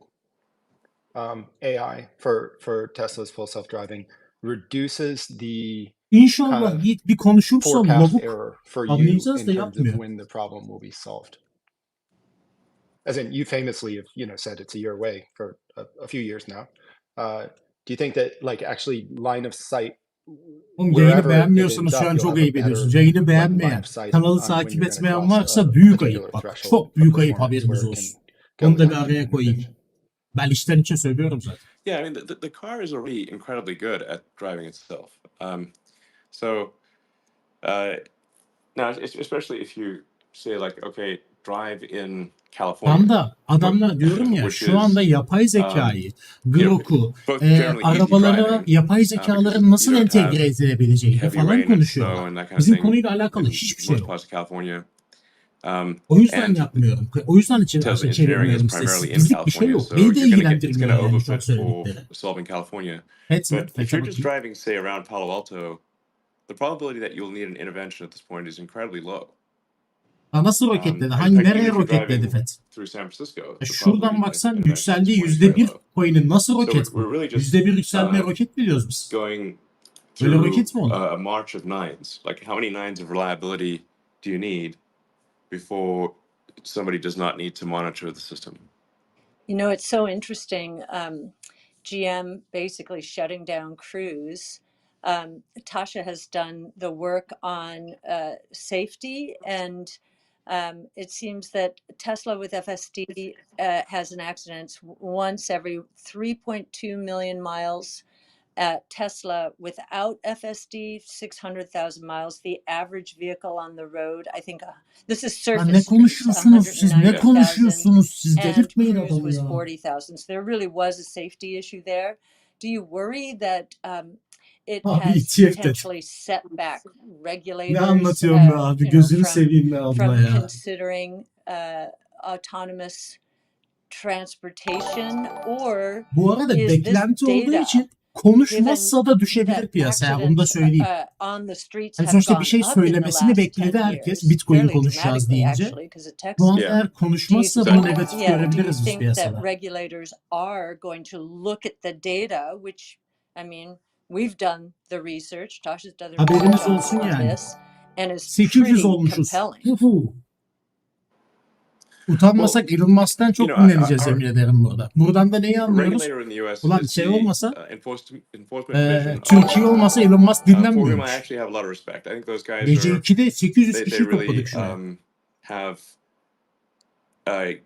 AI for Tesla's full self-driving reduces the İnşallah Yiğit bir konuşursa forecast lavuk error for you anlayacağız in da terms of yapmıyor. when the problem will be solved? As in, you famously have said it's a year away for a few years now. Do you think that like actually line of sight? Oğlum yayını beğenmiyorsanız şu an çok ayıp ediyorsunuz. Yayını beğenmeyen, kanalı takip etmeyen varsa büyük ayıp bak. Çok büyük ayıp, haberiniz olsun. Onu da bir araya koyayım. Ben içten içe söylüyorum zaten. Yeah, I mean the car is already incredibly good at driving itself. Now especially if you say like, okay, drive in California. Adamlar diyorum ya şu anda yapay zekayı, Grok'u, arabalara yapay zekaların nasıl entegre edilebileceğini falan konuşuyorlar. Bizim konuyla alakalı hiçbir şey yok. O yüzden yapmıyorum. O yüzden için çevirmiyorum size. Bizlik bir şey yok. Beni de ilgilendirmiyor yani şu an söyledikleri. But if you're just driving, say, around Palo Alto, the probability that you'll need an intervention at this point is incredibly low. Nasıl roketledi? In Hangi fact, nereye even if you're roketledi driving FED? through San Francisco, the Şuradan probability baksan that yükseldiği it's very %1 low. coin'in nasıl So roket we're bu? really just %1 yükselmeye roket mi diyoruz biz? going Böyle through roket mi olur? a march of nines. Like, how many nines of reliability do you need before somebody does not need to monitor the system? You know, it's so interesting. GM basically shutting down Cruise. Tasha has done the work on safety, and it seems that Tesla with FSD has an accident once every 3.2 million miles. At Tesla without FSD, 600,000 miles. The average vehicle on the road, I think this is Ya surface ne streets, konuşuyorsunuz siz? Ne 190,000. konuşuyorsunuz siz? And Delirtmeyin Cruise adamı was ya. 40,000. So there really was a safety issue there. Do you worry that it Abi has ETF dedi. potentially set back Ne regulators, anlatıyorsun be abi? Gözünü seveyim be abla from ya. considering autonomous transportation, or Bu arada is this beklenti olduğu data, için konuşmazsa da düşebilir that piyasaya. Onu da accidents söyleyeyim. on the streets Hani have sonuçta bir gone şey up in the söylemesini last bekledi 10 herkes. years, Bitcoin fairly konuşacağız dramatically deyince. actually, because of Şu an Texas. Yeah. eğer Do you konuşmazsa think, bunu negatif do you görebiliriz biz think that piyasada. regulators are going to look at the data, which, I mean, we've done the research, Tasha's done the Haberiniz research olsun on yani. this, and is 800 pretty olmuşuz. compelling. Utanmasak Elon Musk'tan çok you know, dinleneceğiz yemin ederim burada. Buradan da neyi A anlıyoruz? regulator in the US Ulan is şey the olmasa, enforcement division Türkiye olmasa Elon Musk for whom I dinlenmiyormuş. actually have a lot of respect. I think those guys Gece are 2'de 800 they kişi really topladık şuraya. have I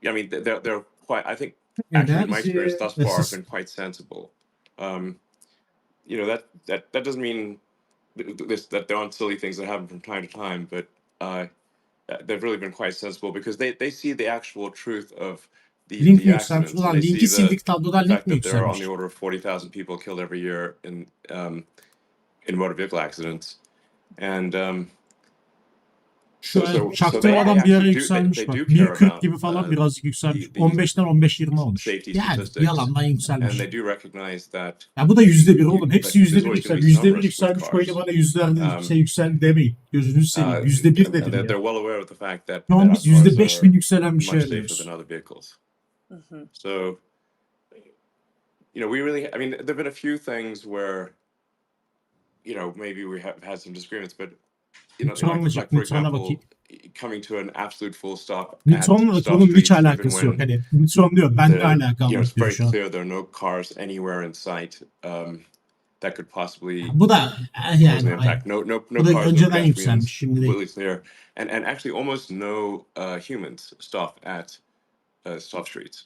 mean they're quite, I think actually in my experience thus far have been quite sensible. You know, that doesn't mean that there aren't silly things that happen from time to time, but they've really been quite sensible because they see the actual truth of Link mi the yükselmiş? accidents. Ulan They see linki the sildik tablodan link fact mi that there are on yükselmiş? the order of 40,000 people killed every year in motor vehicle accidents, and Şu so an they çaktırmadan bir actually ara do yükselmiş they bak. do care 1.40 about gibi falan birazcık yükselmiş. the 15'ten 15-20 olmuş. safety Yani statistics, yalandan and yükselmiş. they do recognize that Ya bu da %1 oğlum. Hepsi there's %1 always going to yükselmiş. be some %1 risk with yükselmiş. Coin'e cars. bana yüzlerde şey yükseldi demeyin. Gözünüzü seveyim. %1 And dedim ya. they're well aware of the fact that Şu an biz our cars %5000 are yükselen bir şey much safer arıyoruz. than other vehicles. So, you know, we really, I mean, there've been a few things where, you know, maybe we have had some disagreements, but you know, like for example, coming to an absolute full stop at Newton'la stop konunun hiç streets, even alakası yok. when Hani Newton diyor ben ne you alakam know, var it's diyor very şu an. clear there are no cars anywhere in sight that could possibly Bu da cause yani an impact. No bu da cars, no önceden yükselmiş pedestrians, şimdi değil. completely clear, and actually almost no humans stop at stop streets,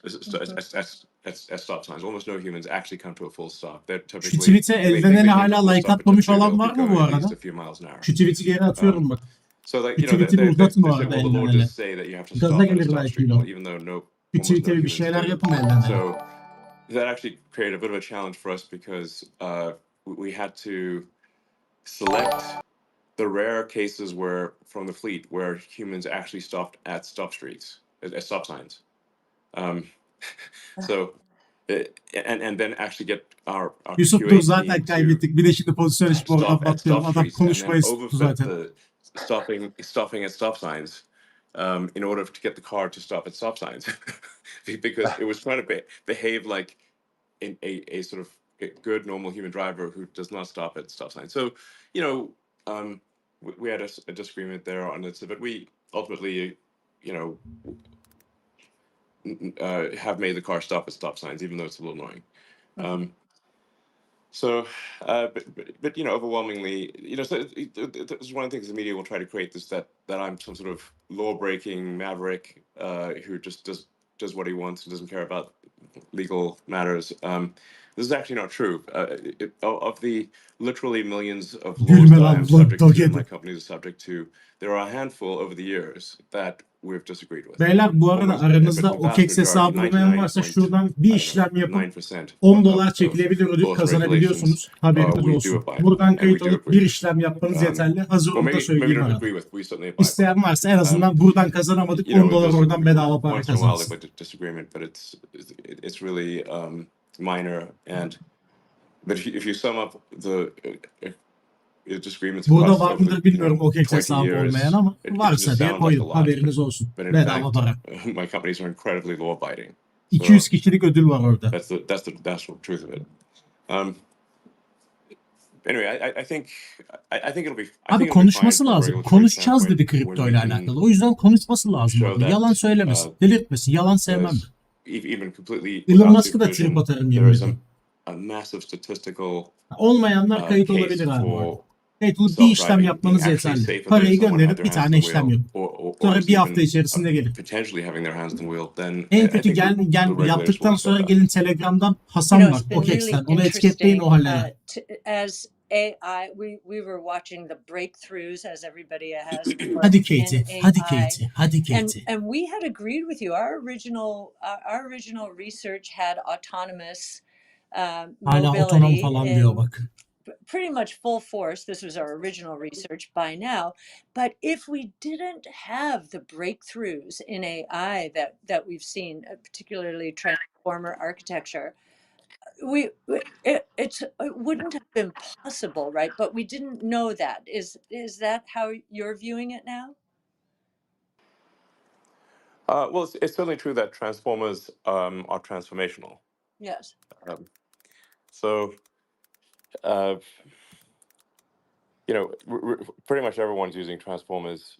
at stop signs. Almost no humans actually come to a full stop. They're Şu typically tweet'e they think eldenene they came to a hala full like stop, but atmamış typically olan they'll var be mı bu going at arada? least a few miles an hour. Şu tweet'i geri atıyorum bak. So like, Bir you know, tweet'i uzatın o they say, arada well, the law eldenene. does say that you have to Gaza stop at a gelir stop belki street, o. even though Bir almost no tweet'e bir humans şeyler do. yapın eldenene. So that actually created a bit of a challenge for us because we had to select the rare cases where from the fleet where humans actually stopped at stop streets, at stop signs. So and then actually get our Yusuf QA dur zaten team to kaybettik. Bir de şimdi pozisyon açıp oradan stop at bakıyorum. stop Adam streets and then konuşmayı tuttu overfit zaten. the stopping at stop signs in order to get the car to stop at stop signs because it was trying to behave like a sort of good normal human driver who does not stop at stop signs. So, you know, we had a disagreement there on it, but we ultimately, you know, have made the car stop at stop signs, even though it's a little annoying. So, but you know, overwhelmingly, you know, so this is one of the things the media will try to create this that I'm some sort of law-breaking maverick who just does what he wants and doesn't care about legal matters. This is actually not true. Of the literally millions of laws that I am subject to, and my company is subject to, there are a handful over the years that we've disagreed with. Beyler bu arada aranızda OKEX hesabı bulmayan varsa şuradan bir işlem yapıp $10 çekilebilir ödül kazanabiliyorsunuz. Haberiniz olsun. Buradan kayıt alıp bir işlem yapmanız yeterli. Hazır onu da söyleyeyim arada. İsteyen varsa en azından buradan kazanamadık $10 oradan bedava para kazansın. It's really minor, and but if you sum up disagreements Burada across var over mıdır bilmiyorum OKEX 20 hesabı years. olmayan ama It varsa just diye sounds like a koyun. lot, Haberiniz olsun. but in Bedava fact, para. my companies are incredibly law abiding. So 200 kişilik ödül var orada. that's the truth of it. Anyway, I think it'll be. Abi konuşması lazım. Konuşacağız dedi kripto ile alakalı. O yüzden konuşması lazım abi. Yalan söylemesin. Delirtmesin. Yalan sevmem ben. Even completely Elon Musk'ı da trip atarım yemin ederim. a massive statistical Olmayanlar kayıt case olabilir abi for orada. Kayıt olup bir işlem yapmanız yeterli. Parayı gönderip bir tane işlem yok. Sonra bir hafta içerisinde gelir. potentially having their hands in the wheel, then En I kötü think gel the regulators yaptıktan will sonra step gelin Telegram'dan Hasan You know, var. it's been OKEX'ten. really Onu etiketleyin interesting o hallere. as AI. We were watching the breakthroughs as everybody has Hadi in Katie. Hadi AI, Katie. Hadi Katie. and we had agreed with you. Our original research had autonomous Hala otonom mobility falan diyor in bak. pretty much full force. This was our original research by now. But if we didn't have the breakthroughs in AI that we've seen, particularly transformer architecture, it wouldn't have been possible, right? But we didn't know that. Is that how you're viewing it now? Well, it's certainly true that transformers are transformational. Yes. So, you know, pretty much everyone's using transformers,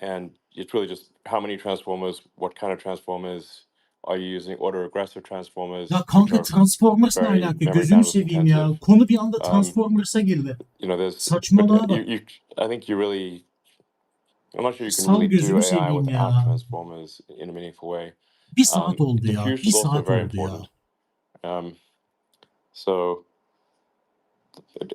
and it's really just how many transformers, what kind of transformers are you using? Autoaggressive transformers, Ya which kanka are Transformers'la very alakalı memory gözünü bandwidth seveyim ya. intensive. Konu bir anda Transformers'a girdi. You know, there's Saçmalığa bak. I think you really, I'm not sure you can Sal really do gözünü AI seveyim without ya. transformers in a meaningful way. Bir saat oldu ya. Diffusion Bir is also saat very oldu ya. important. So,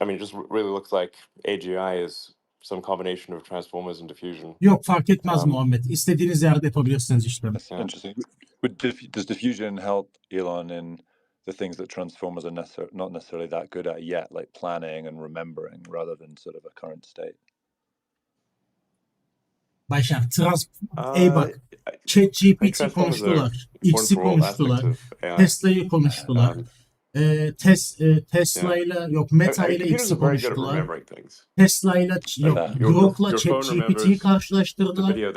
I mean, it just really looks like AGI is some combination of transformers and diffusion. Yok fark etmez Muhammed. İstediğiniz yerde yapabilirsiniz işlemi. That's interesting. Does diffusion help Elon in the things that transformers are not necessarily that good at yet, like planning and remembering, rather than sort of a current state? Başak, bak. ChatGPT konuştular. X'i konuştular. Tesla'yı konuştular. Tesla ile yok Meta ile X'i konuştular. Tesla ile yok Grok'la ChatGPT'yi karşılaştırdılar.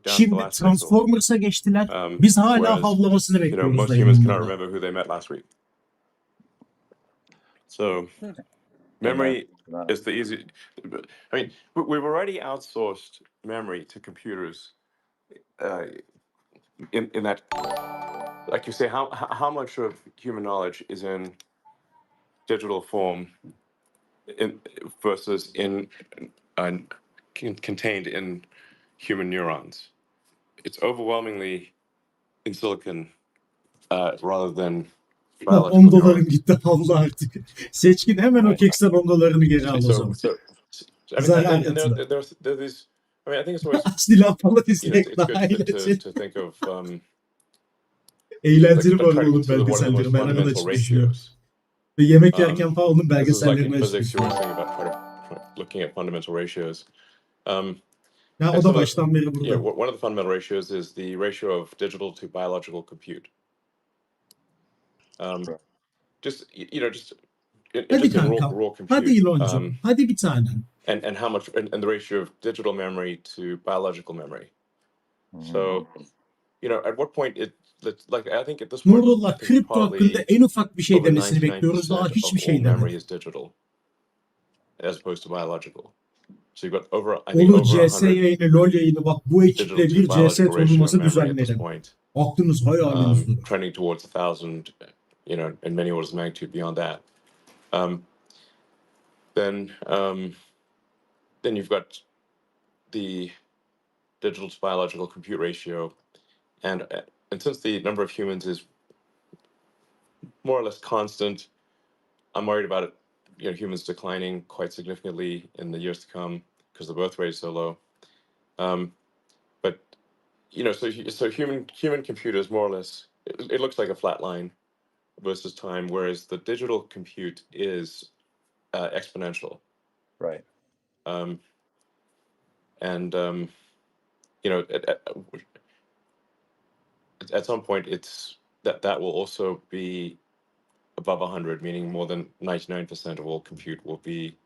Şimdi Transformers'a geçtiler. Biz hala havlamasını bekliyoruz. Most humans cannot remember who they met last week. So, memory is the easy. I mean, we've already outsourced memory to computers. In that, like you say, how much of human knowledge is in digital form versus contained in human neurons? It's overwhelmingly in silicon rather than biological $10 neurons. gitti havla artık. Seçkin hemen o keksen $10 geri al o zaman. Zarar etme. There these. I mean, I think it's always Silah falan it's izleyek daha good eğlenceli. to think of Eğlenceli bu arada trying to onun think of what are the belgeselleri. most Ben arada fundamental açıp düşünüyorum. ratios. Ve yemek yerken falan onun This is like belgesellerini in açıp physics, you were düşünüyorum. saying about looking at fundamental ratios. Ya o da baştan beri burada. Yeah, one of the fundamental ratios is the ratio of digital to biological compute. Just Hadi in kanka. raw compute. Hadi İlon'cum. Hadi bir tane. And how much and the ratio of digital memory to biological memory. So, at what point like I think at this point, Nurullah kripto hakkında en ufak bir şey demesini bekliyoruz. Daha hiçbir şey memory demedi. is digital as opposed to biological. So you've got over Olur CS yayını, LoL yayını bak bu ekiple bir CS turnuvası düzenlerim. Aklınız hayaliniz durur. Trending towards 1,000, and many orders of magnitude beyond that. Then you've got the digital to biological compute ratio, and since the number of humans is more or less constant, I'm worried about it. Humans declining quite significantly in the years to come because the birth rate is so low. But so human computers more or less it looks like a flat line versus time, whereas the digital compute is exponential. Right. And at some point it's that will also be above 100, meaning more than 99% of all compute will be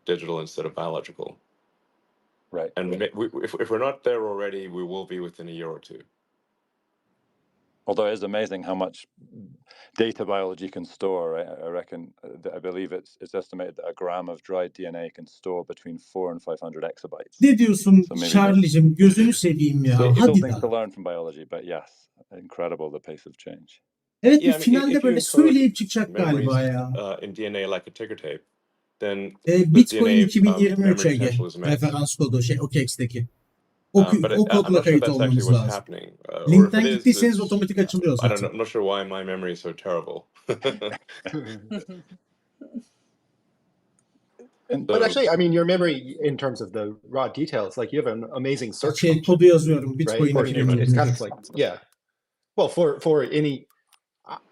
digital instead of biological. Right. And if we're not there already, we will be within a year or two. Although it is amazing how much data biology can store. I reckon, I believe it's estimated that a gram of dried DNA can store between 4 and 500 exabytes. Ne diyorsun So maybe Charlie'cim? Gözünü seveyim ya. still Hadi things to da. learn from biology, but yes, incredible the pace of change. Evet, Yeah, I mean, finalde if you böyle encode söyleyip çıkacak memories galiba ya. in DNA like a ticker tape, then the Bitcoin DNA 2023 memory Ege. potential is immense. Referans kodu OKEX'teki. But O I'm kodla not sure kayıt that's actually olmamız what's lazım. happening. Or if Linkten it is, gittiyseniz otomatik açılıyor I don't know. zaten. I'm not sure why my memory is so terrible. But actually, I mean, your memory in terms of the raw details, like you have an amazing search function, Kodu yazıyorum. right? Bitcoin I mean, it's kind of like, yeah. Well, for any,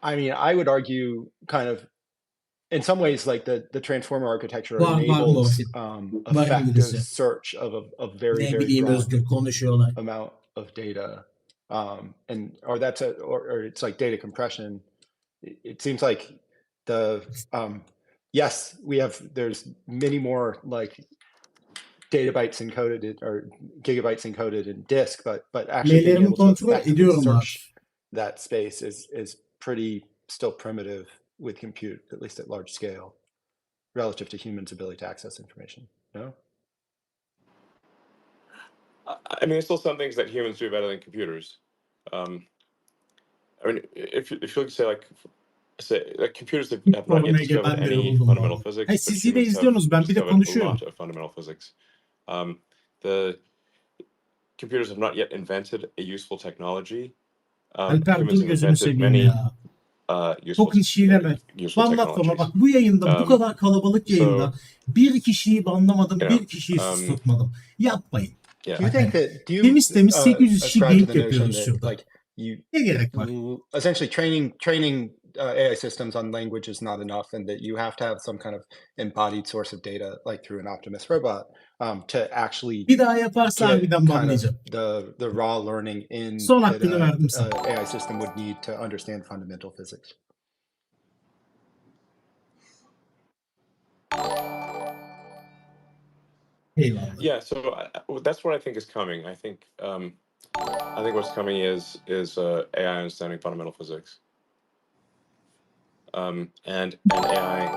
I mean, I would argue kind of, in some ways, like the transformer architecture enables effective search of a very, very broad amount of data. Or it's like data compression. It seems like yes, there's many more like gigabytes encoded in disk, but actually being able to effectively search that space is pretty still primitive with compute, at least at large scale, relative to humans' ability to access information. No? I mean, it's still some things that humans do better than computers. I mean, if you look, say like computers have not yet discovered any fundamental physics. Siz yine izliyorsunuz, ben bir de konuşuyorum. A lot of fundamental physics. The computers have not yet invented a useful technology. Alper dur gözünü seveyim ya. Çok işiyleme. Banlatma bak, bu yayında bu kadar kalabalık yayında bir kişiyi banlamadım, bir kişiyi susturmadım. Yapmayın. Temiz 800 kişi link yapıyoruz şurada. Ne gerek var? Essentially training AI systems on language is not enough, and that you have to have some kind of embodied source of data, like through an Optimus robot, to actually bir daha yaparsa harbiden banlayacağım. The raw learning in Son hakkını verdim sana. AI system would need to understand fundamental physics. Yeah, so that's what I think is coming. I think what's coming is AI understanding fundamental physics, and AI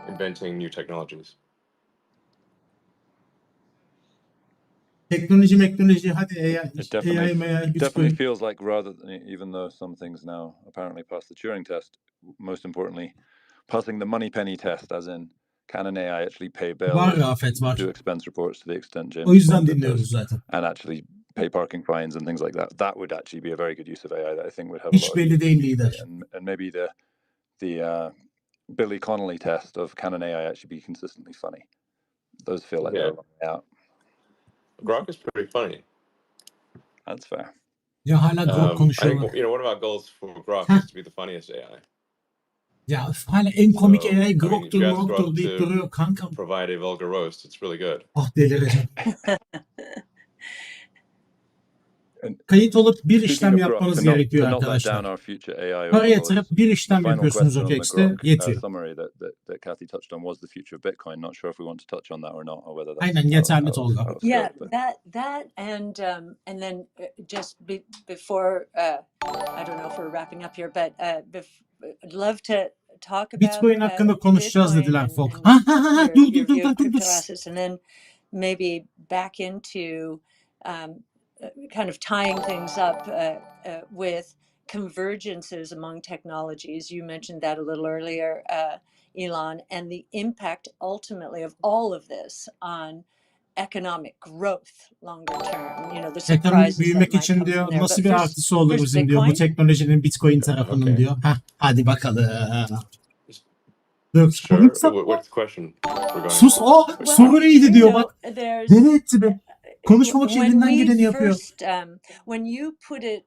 inventing new technologies. Teknoloji hadi AI. It definitely feels like, rather than, even though some things now apparently pass the Turing test, most importantly, passing the money penny test, as in, can an AI actually pay bills, do expense reports to the extent James Bond does, and actually pay parking fines and things like that? That would actually be a very good use of AI that I think would have a lot of, and maybe the Billy Connolly test of, can an AI actually be consistently funny? Those feel like they're out. Grok is pretty funny. That's fair. Ya hala Grok konuşuyorlar. I think, one of our goals for Grok is to be the funniest AI. Ya hala en komik AI Grok'tur deyip duruyor kanka. Provide a vulgar roast. It's really good. Ah, delireceğim. Kayıt olup bir işlem yapmanız gerekiyor arkadaşlar. Para yatırıp bir işlem yapıyorsunuz OKEX'te, yetiyor. Aynen, yeterli Tolga. Yeah, that and then just before I don't know if we're wrapping up here, but I'd love to talk about Bitcoin hakkında konuşacağız dediler folk. Dur. And then maybe back into kind of tying things up with convergences among technologies. You mentioned that a little earlier, Elon, and the impact ultimately of all of this on economic growth longer term. The surprises büyümek için diyor, nasıl bir artısı olur bizim diyor bu teknolojinin Bitcoin tarafının diyor. Hadi bakalım. What's the question? Sus, soru neydi diyor bak. Deli etti be. Konuşmamak için elinden geleni yapıyor. When you put it,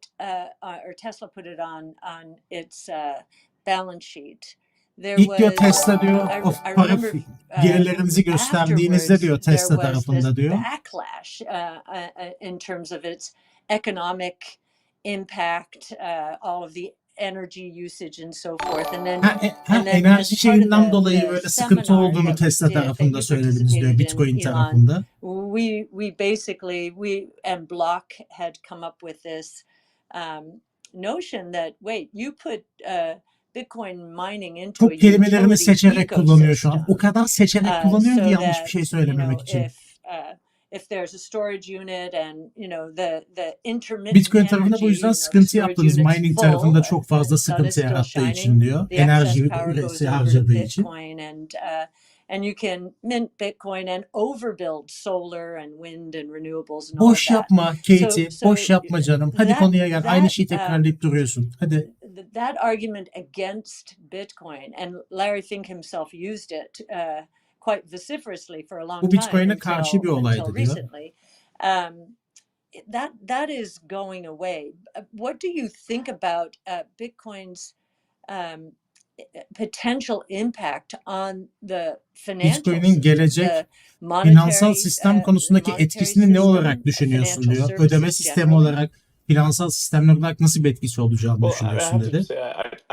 or Tesla put it on its balance sheet, İlk diyor Tesla diyor, para gelirlerinizi gösterdiğinizde diyor Tesla tarafında diyor. Backlash in terms of its economic impact, all of the energy usage and so forth. And then, enerji şeyinden dolayı böyle sıkıntı olduğunu Tesla tarafında söylediniz diyor, Bitcoin tarafında. We basically, and Block had come up with this notion that, wait, you put Bitcoin mining into çok kelimelerini seçerek kullanıyor şu an. O kadar seçerek kullanıyor ki yanlış bir şey söylememek için. If there's a storage unit and the intermittent Bitcoin tarafında bu yüzden sıkıntı yaptınız. Mining tarafında çok fazla sıkıntı yarattığı için diyor. Enerji harcadığı için. And you can mint Bitcoin and overbuild solar and wind and renewables and boş all yapma Katie, boş yapma canım. Hadi konuya gel. Aynı şeyi tekrarlayıp duruyorsun. Hadi. That argument against Bitcoin, and Larry Fink himself used it quite vociferously for a long time. Bu Bitcoin'e karşı bir olaydı diyor. That is going away. What do you think about Bitcoin's potential impact on the financial Bitcoin'in gelecek finansal sistem konusundaki etkisini ne olarak düşünüyorsun diyor. Ödeme sistemi olarak, finansal sistemler olarak nasıl bir etkisi olacağını düşünüyorsun dedi.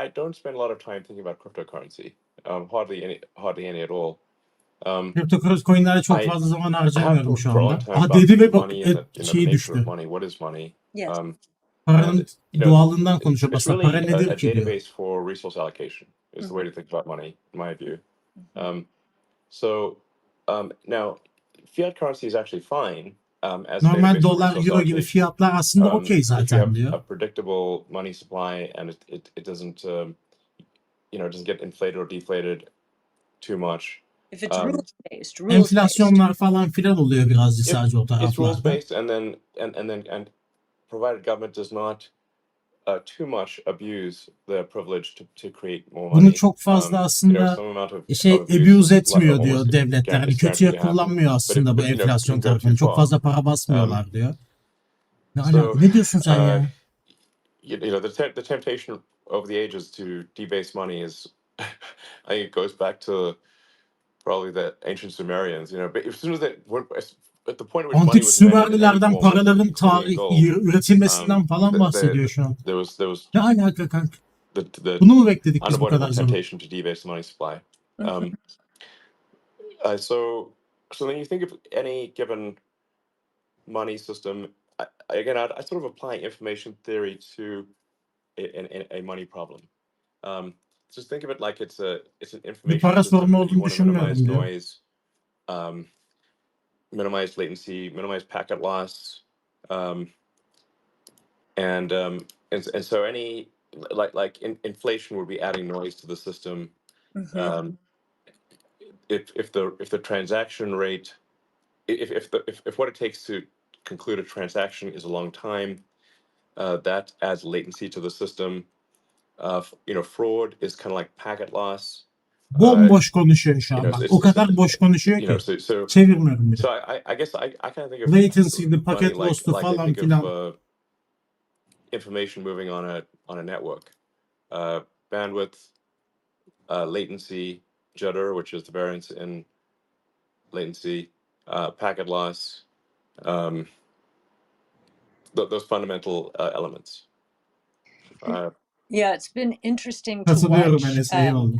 I don't spend a lot of time thinking about cryptocurrency. Hardly any at all. Kripto coinlere çok fazla zaman harcamıyorum şu anda. Dedi ve bak şey düştü. Paranın doğallığından konuşuyor. Aslında para nedir ki diyor. Database for resource allocation is the way to think about money, in my view. Now, fiat currency is actually fine. Normal dolar, euro gibi fiyatlar aslında okey zaten diyor. A predictable money supply and it doesn't, it doesn't get inflated or deflated too much. If it's rules-based, enflasyonlar falan filan oluyor birazcık sadece o taraflarda. It's rules-based and provided government does not too much abuse the privilege to create more money. Bunu çok fazla aslında abuse etmiyor diyor devletler. Yani kötüye kullanmıyor aslında bu enflasyon tarafını. Çok fazla para basmıyorlar diyor. Ne diyorsun sen ya? The temptation over the ages to debase money is, I think it goes back to probably the ancient Sumerians. But as soon as at the point where Antik Sümerlilerden paraların üretilmesinden falan bahsediyor şu an. Ne alaka kanka? Bunu mu bekledik biz bu kadar zaman? Temptation to debase the money supply. So when you think of any given money system, I sort of apply information theory to a money problem. Just think of it like it's an information para system. sorunu You olduğunu want to minimize düşünmüyorum noise, minimize latency, minimize packet loss, and so any inflation would be adding noise to the system. If the transaction rate, if what it takes to conclude a transaction is a long time, that adds latency to the system. Fraud is kind of like packet loss. Bomboş konuşuyor şu an. O kadar boş konuşuyor ki. Çevirmiyorum bile. So I guess I kind of think of latency'di, paket loss'tu falan filan. Information moving on a network. Bandwidth, latency, jitter, which is the variance in latency, packet loss, those fundamental elements. Yeah, it's been interesting to watch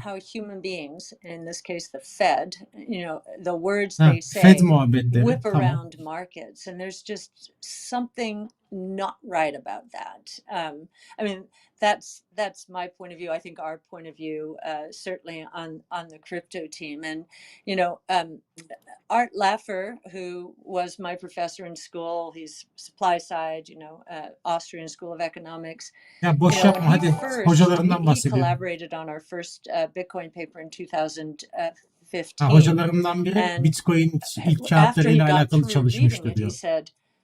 how human beings, in this case the Fed, the words they say whip around markets, and there's just something not right about that. I mean, that's my point of view. I think our point of view, certainly on the crypto team, and Art Laffer, who was my professor in school, he's supply side, Austrian School of Economics. Ya boş yapma hadi. Hocalarından He bahsediyorum. collaborated on our first Bitcoin paper in 2015. Hocalarımdan biri Bitcoin ilk kağıtlarıyla alakalı çalışmıştı diyor.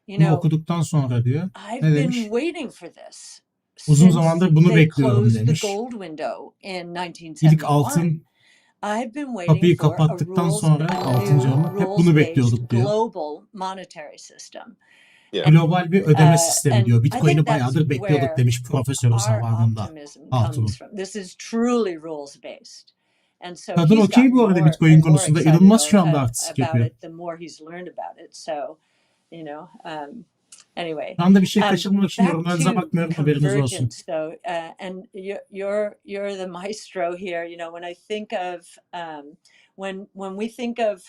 Bunu okuduktan sonra diyor. Ne demiş? Uzun zamandır bunu bekliyorum demiş. İlk altın kapıyı kapattıktan sonra altın camı hep bunu bekliyorduk diyor. Global bir ödeme sistemi diyor. Bitcoin'i bayağıdır bekliyorduk demiş profesörü zamanında. Altın. Kadın okey bu arada Bitcoin konusunda. Elon Musk şu anda artistik yapıyor. Anyway, Şu anda bir şey kaçırmak back için yorumlarınıza to bakmıyorum, haberiniz olsun. convergence, though, and you're the maestro here. You know, when I think of when we think of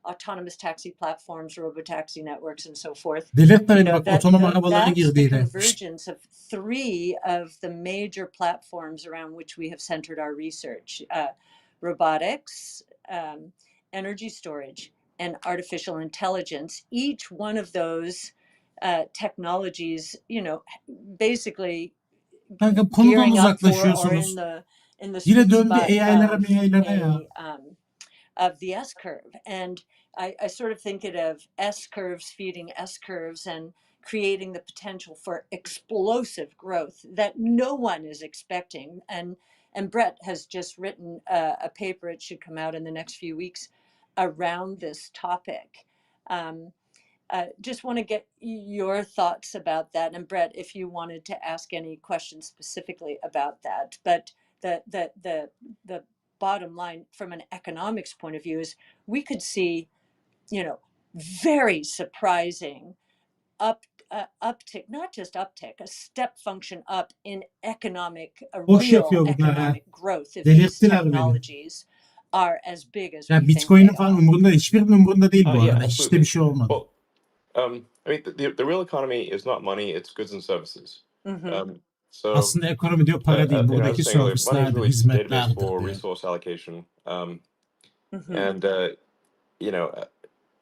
autonomous taxi platforms, robotaxi networks, and so forth. Delirtme beni bak, otonom arabalara That's girdi the yine. convergence of three of the major platforms around which we have centered our research: robotics, energy storage, and artificial intelligence. Each one of those technologies, basically Kanka konudan gearing up for or uzaklaşıyorsunuz. in the Yine sweet döndü spot AI'lara ya. of the S curve. And I sort of think it of S curves feeding S curves and creating the potential for explosive growth that no one is expecting. And Brett has just written a paper, it should come out in the next few weeks, around this topic. Just want to get your thoughts about that. And Brett, if you wanted to ask any questions specifically about that. But the bottom line from an economics point of view is we could see, very surprising uptick, not just uptick, a step function up in economic, Boş real yapıyor bunlar ha. economic growth if these Delirttiler beni. technologies are as big as Ya we think Bitcoin'in they falan are. umurunda değil. Hiçbirinin umurunda değil bu Yeah, arada. Hiç de absolutely. bir şey olmadı. Well, I mean, the real economy is not money; it's goods and services. Mhm. So, Aslında ekonomi diyor para değil. I was Buradaki saying earlier, money is servislerdir, really just a database hizmetlerdir for diyor. resource allocation, Mhm. and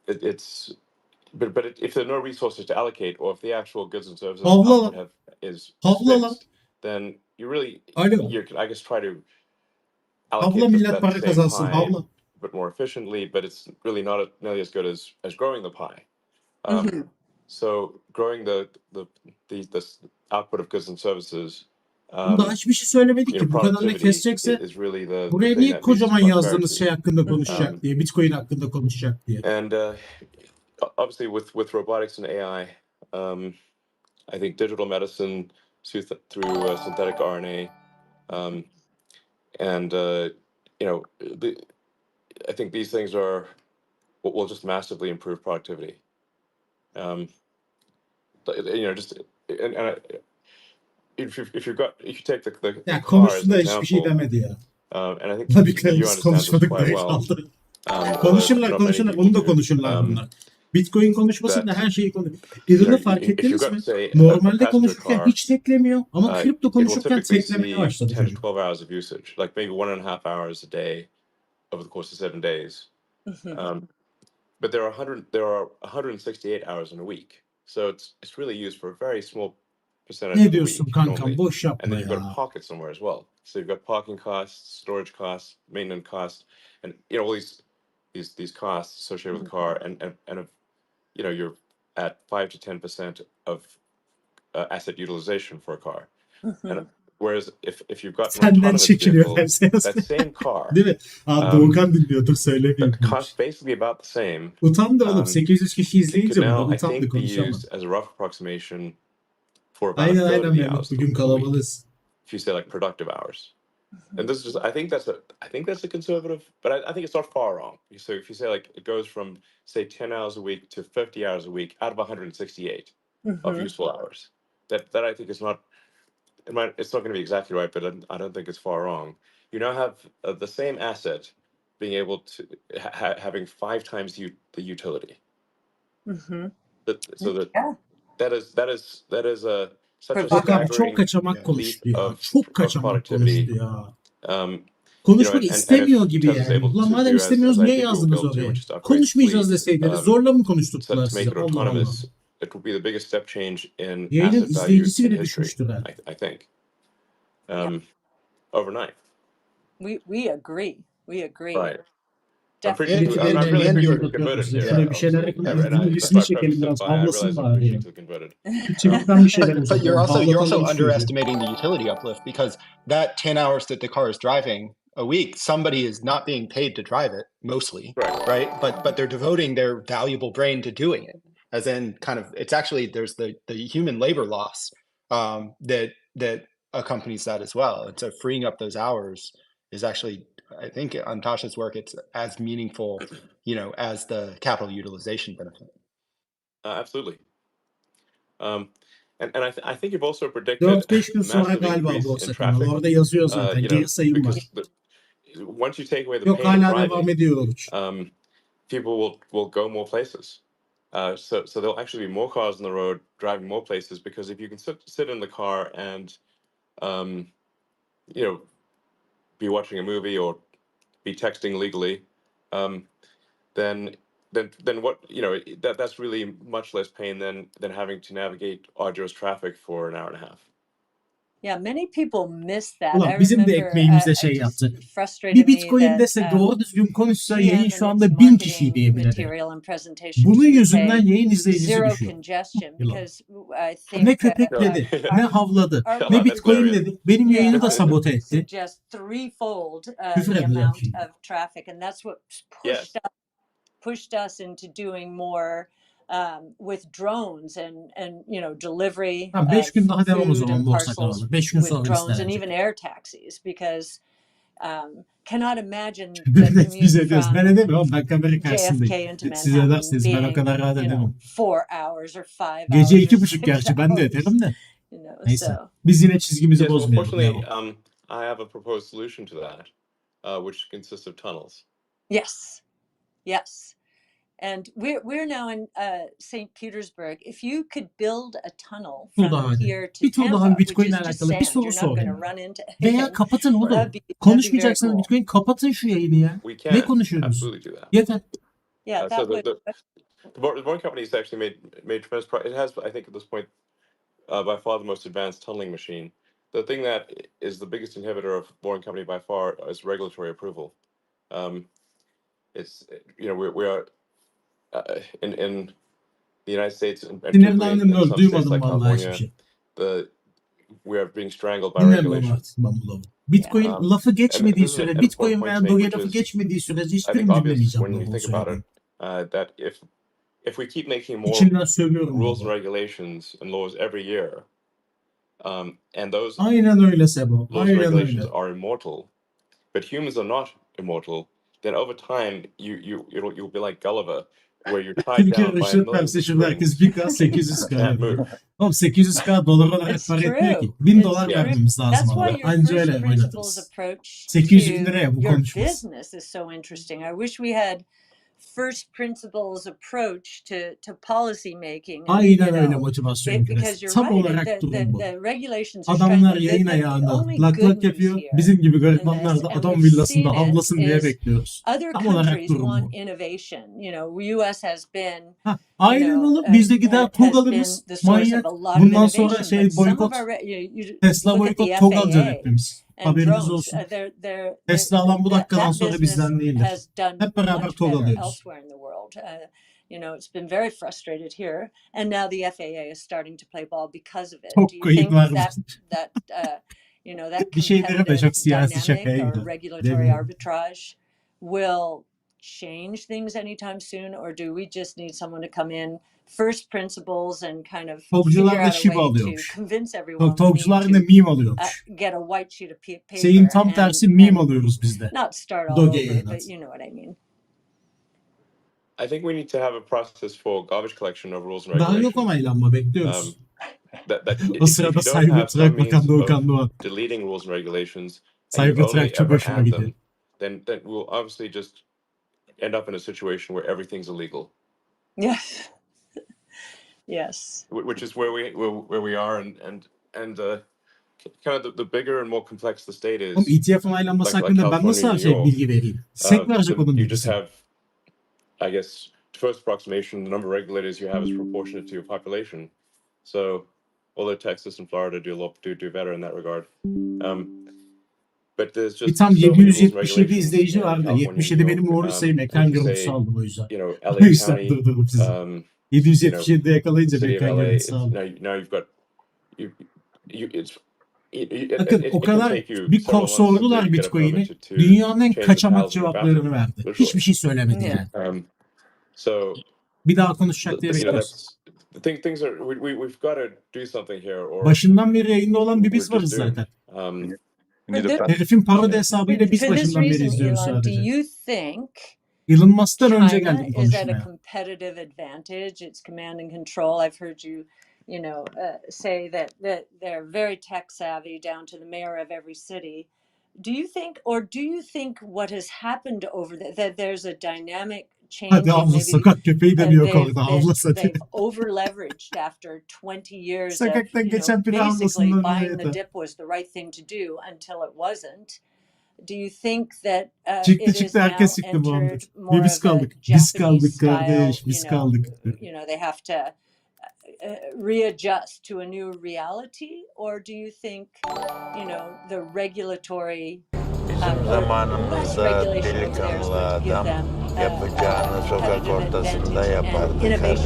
it's. But if there are no resources to allocate, or if the actual goods and services Havla output lan. is Havla lan. fixed, then you Alo. can, I guess, try to Havla allocate millet that para same kazansın. pie Havla. a bit more efficiently, but it's really not nearly as good as growing the pie. Mhm. So growing the output of goods and services, Bu da hiçbir şey söylemedi ki. Bu kadarla productivity kesecekse is really the buraya thing niye that leads to kocaman yazdığınız prosperity. şey hakkında konuşacak diye. Bitcoin hakkında konuşacak diye. And obviously with robotics and AI, I think digital medicine through synthetic RNA, and I think these things will just massively improve productivity. Just if you take the Ya car as konuştu an da hiçbir şey example, demedi ya. and I think Tabii you ki biz understand this konuşmadık quite diye well. kaldı. Although Konuşurlar not many konuşurlar. people Onu da do. konuşurlar bunlar. Bitcoin konuşmasın da That, her şeyi konuşuyor. Birini fark if you've ettiniz got, mi? say, a Normalde passenger konuşurken car, hiç teklemiyor. Ama kripto it will konuşurken typically teklemeye see başladı 10 to çocuk. 12 hours of usage, like maybe 1.5 hours a day over the course of 7 days. Mhm. But there are 168 hours in a week, so it's really used for a very small percentage Ne of the diyorsun week kankam? normally. Boş And yapma then you've got to ya. park it somewhere as well. So you've got parking costs, storage costs, maintenance costs, and all these costs associated with the car. And you're at 5 to 10% of asset utilization for a car. And Mhm. whereas if you've got an Senden autonomous çekiliyor vehicle, hepsi. that same car Değil mi? Aa, Doğukan dinliyordur, söylemeyeyim. costs basically about the same. Utandı oğlum. 800 kişi Could izleyince bunu now, I utandı, think, be konuşamadı. used as a rough approximation for about a third Aynen of the Mehmet. hours Bugün a week. kalabalığız. If you say like productive hours, and this is just, I think that's a conservative, but I think it's not far wrong. So if you say like it goes from say 10 hours a week to 50 hours a week out of 168 of Mhm. useful hours, that I think is not. It's not going to be exactly right, but I don't think it's far wrong. You now have the same asset being able to having 5 times the utility. Mhm. So Yeah. that is such a Yok abi, çok staggering kaçamak leap konuştu ya. of Çok kaçamak productivity. konuştu ya. Um, Konuşmak and istemiyor if gibi Tesla's yani. able Ulan to madem do istemiyoruz as I niye think it will yazdınız build to, oraya? which is to upgrade Konuşmayacağız fleet, deseydiniz. Zorla mı to konuşturdular make sizi? it Allah Allah. autonomous, it will be the biggest step change in Yayının asset value izleyicisi in bile history. düşmüştür ha. I think overnight. We agree. We agree. Right. I'm Definitely. preaching to. I'm Biletilerin really eline preaching mesaj to the atıyorum converted size. here, Şöyle bir şeyler obviously. yapın. And İlgisini I çekelim preface biraz. it by I Havlasın realize I'm bari preaching ya. to the converted. Twitter'dan bir şeyler But uzatalım. you're also Havlatalım şu çocuğu. underestimating the utility uplift, because that 10 hours that the car is driving a week, somebody is not being paid to drive it mostly, right? But they're devoting their valuable brain to doing it. As in, kind of, it's actually, there's the human labor loss that accompanies that as well. And so freeing up those hours is actually, I think on Tasha's work, it's as meaningful, as the capital utilization benefit. Absolutely. And I think you've also predicted 4-5 gün sonra massive galiba increase in Borsa Kayıt. traffic. Orada yazıyor zaten. Geri sayım var. Once you take away the Yok pain of hala devam driving, ediyor Oruç. people will go more places. So there'll actually be more cars on the road driving more places, because if you can sit in the car and be watching a movie or be texting legally, then what that's really much less pain than having to navigate arduous traffic for an hour and a half. Yeah, many people miss that. Ulan I bizim de remember ekmeğimizde it just yaptı. frustrated Bir me Bitcoin that dese doğru düzgün konuşsa GM yayın and şu its anda 1000 kişi marketing diyebilirdi. material and presentation Bunun to the yüzünden pay, yayın izleyicisi zero düşüyor. congestion, Yılan. because I Ne think köpekledi, ne havladı, our ne that's Bitcoin hilarious. dedi. Benim yeah, yayını da our sabote lead etti. suggests threefold Küfür the edeceğim amount şimdi. of traffic, and that's what Yes. pushed us into doing more with drones and delivery Tamam 5 gün daha devam o food zaman and Borsa parcels Kayıt'ı. 5 gün with sonra drones and istenecek. even air taxis, because cannot imagine the Biz commute ediyoruz. Ben from edemiyorum. Ben kamera karşısındayım. JFK into Siz Manhattan edersiniz. Ben o being kadar rahat edemem. 4 hours or 5 Gece hours or 2.30 6 gerçi ben de hours. ederim de. Neyse. So Biz yine çizgimizi Yes, well, bozmayalım. fortunately, Devam. I have a proposed solution to that, which consists of tunnels. yes. And we're now in St. Petersburg. If you could build a tunnel from here to Bir tur daha Tampa, which Bitcoin ile is just alakalı bir sand, soru you're not going to sorayım. run into Veya anything. kapatın oğlum. That'd be Konuşmayacaksanız very cool. Bitcoin kapatın şu yayını ya. We Ne can konuşuyoruz? absolutely do that. Yeter. Yeah, So that would. the Boring company has actually made tremendous progress. It has, I think, at this point, by far the most advanced tunneling machine. The thing that is the biggest inhibitor of Boring Company by far is regulatory approval. It's we are in the United States and particularly in some states like California, we are being strangled by regulation. Bitcoin lafı geçmediği this is an süre, important Bitcoin point veya to make, Doge which lafı is, geçmediği sürece I hiçbirini think, obvious dinlemeyeceğim. when you Doğru think about söyleyeyim. it, that if we keep making more İçimden söylüyorum. rules and Baba. regulations and laws every year, and those Aynen öyle Sebo. laws and Aynen regulations öyle. are immortal, but humans are not immortal, then over time you'll be like Gulliver, where you're tied Türkiye down by a Işık million verse şimdi herkes strings 1K 800K can't yapıyor. move. Oğlum 800K dolar olarak It's para etmiyor ki. true. 1000 It's dolar true. vermemiz lazım. That's why Ama. your Anca first öyle principles oynatırız. approach 800 to bin liraya bu your konuşmaz. business is so interesting. I wish we had first principles approach to policy making. Aynen öyle motivasyon because küresi. you're Tam right. olarak durum bu. The regulations are Adamlar strangling. yayın The ayağında only lak good lak news yapıyor. here Bizim gibi in garibanlar this, da and adam we've villasında seen it, havlasın diye is bekliyoruz. other Tam olarak countries durum bu. want innovation. US has been Aynen oğlum biz de gider TOG alırız. Manyak. Bundan sonra boykot. Tesla boykot TOG alacağız hepimiz. Haberiniz olsun. Tesla alan bu dakikadan sonra bizden değildir. Hep beraber TOG alıyoruz. It's been very frustrated here, and now the FAA is starting to play ball because of it. Çok Do you think kayıt var. that Bir şeylere de çok siyasi şakaya dynamic or gidiyor. regulatory arbitrage will change things anytime soon, or do we just need someone to come in first principles and kind of Togcular da şiv alıyormuş. convince everyone Togcular da meme alıyormuş. get a white sheet of paper. Şeyin tam tersi meme alıyoruz biz de. Not start all Doge over, but you know what I mean. I think we need to have a process for garbage collection of rules and Daha regulations. yok onaylanma bekliyoruz. That O sırada Cybertruck Bakan Doğukan Doğan. deleting rules and regulations, Cybertruck çok hoşuma gidiyor. Then we'll obviously just end up in a situation where everything's illegal. Yes. Yes. Which is where we are, and kind of the bigger and more complex the state is. ETF onaylanması hakkında ben nasıl bilgi vereyim? SEC verecek onun you just bilgisini. have, I guess, first approximation, the number of regulators you have is proportionate to your population. So, although Texas and Florida do better in that regard, but there's just Bir tam so many rules and 777 regulations izleyici in vardı. California, 77 benim New York, uğur sayım ekran like you görüntüsü say, aldım o yüzden. LA O yüzden County, durdurdum sizi. 777 yakalayınca bir City of ekran LA. görüntüsü aldım. Now you've got Bakın o kadar bir sordular Bitcoin'i. Dünyanın en kaçamak cevaplarını verdi. Hiçbir şey söylemedi yani. Bir daha konuşacak diye bekliyoruz. Başından beri yayında olan bir biz varız zaten. Herifin parodi hesabıyla biz başından beri izliyoruz sadece. Elon Musk'tan önce geldim konuşmaya. Is at a competitive advantage. It's command and control. I've heard you say that they're very tech savvy down to the mayor of every city. Do you think what has happened over that there's a dynamic Hadi changing, avla maybe sokak köpeği de yok they've orada avla satıyor. they've over leveraged after 20 years of Sokaktan geçen biri basically avlasından buying the yeter. dip was the right thing to do until it wasn't. Do you think that Çıktı it çıktı is herkes now çıktı entered Muhammed. more Biz of a kaldık. Biz Japanese kaldık style, kardeş. Biz kaldık. they have to readjust to a new reality, or do you think the regulatory Bizim zamanımızda delikanlı adam yapacağını sokak ortasında yapardı kardeş.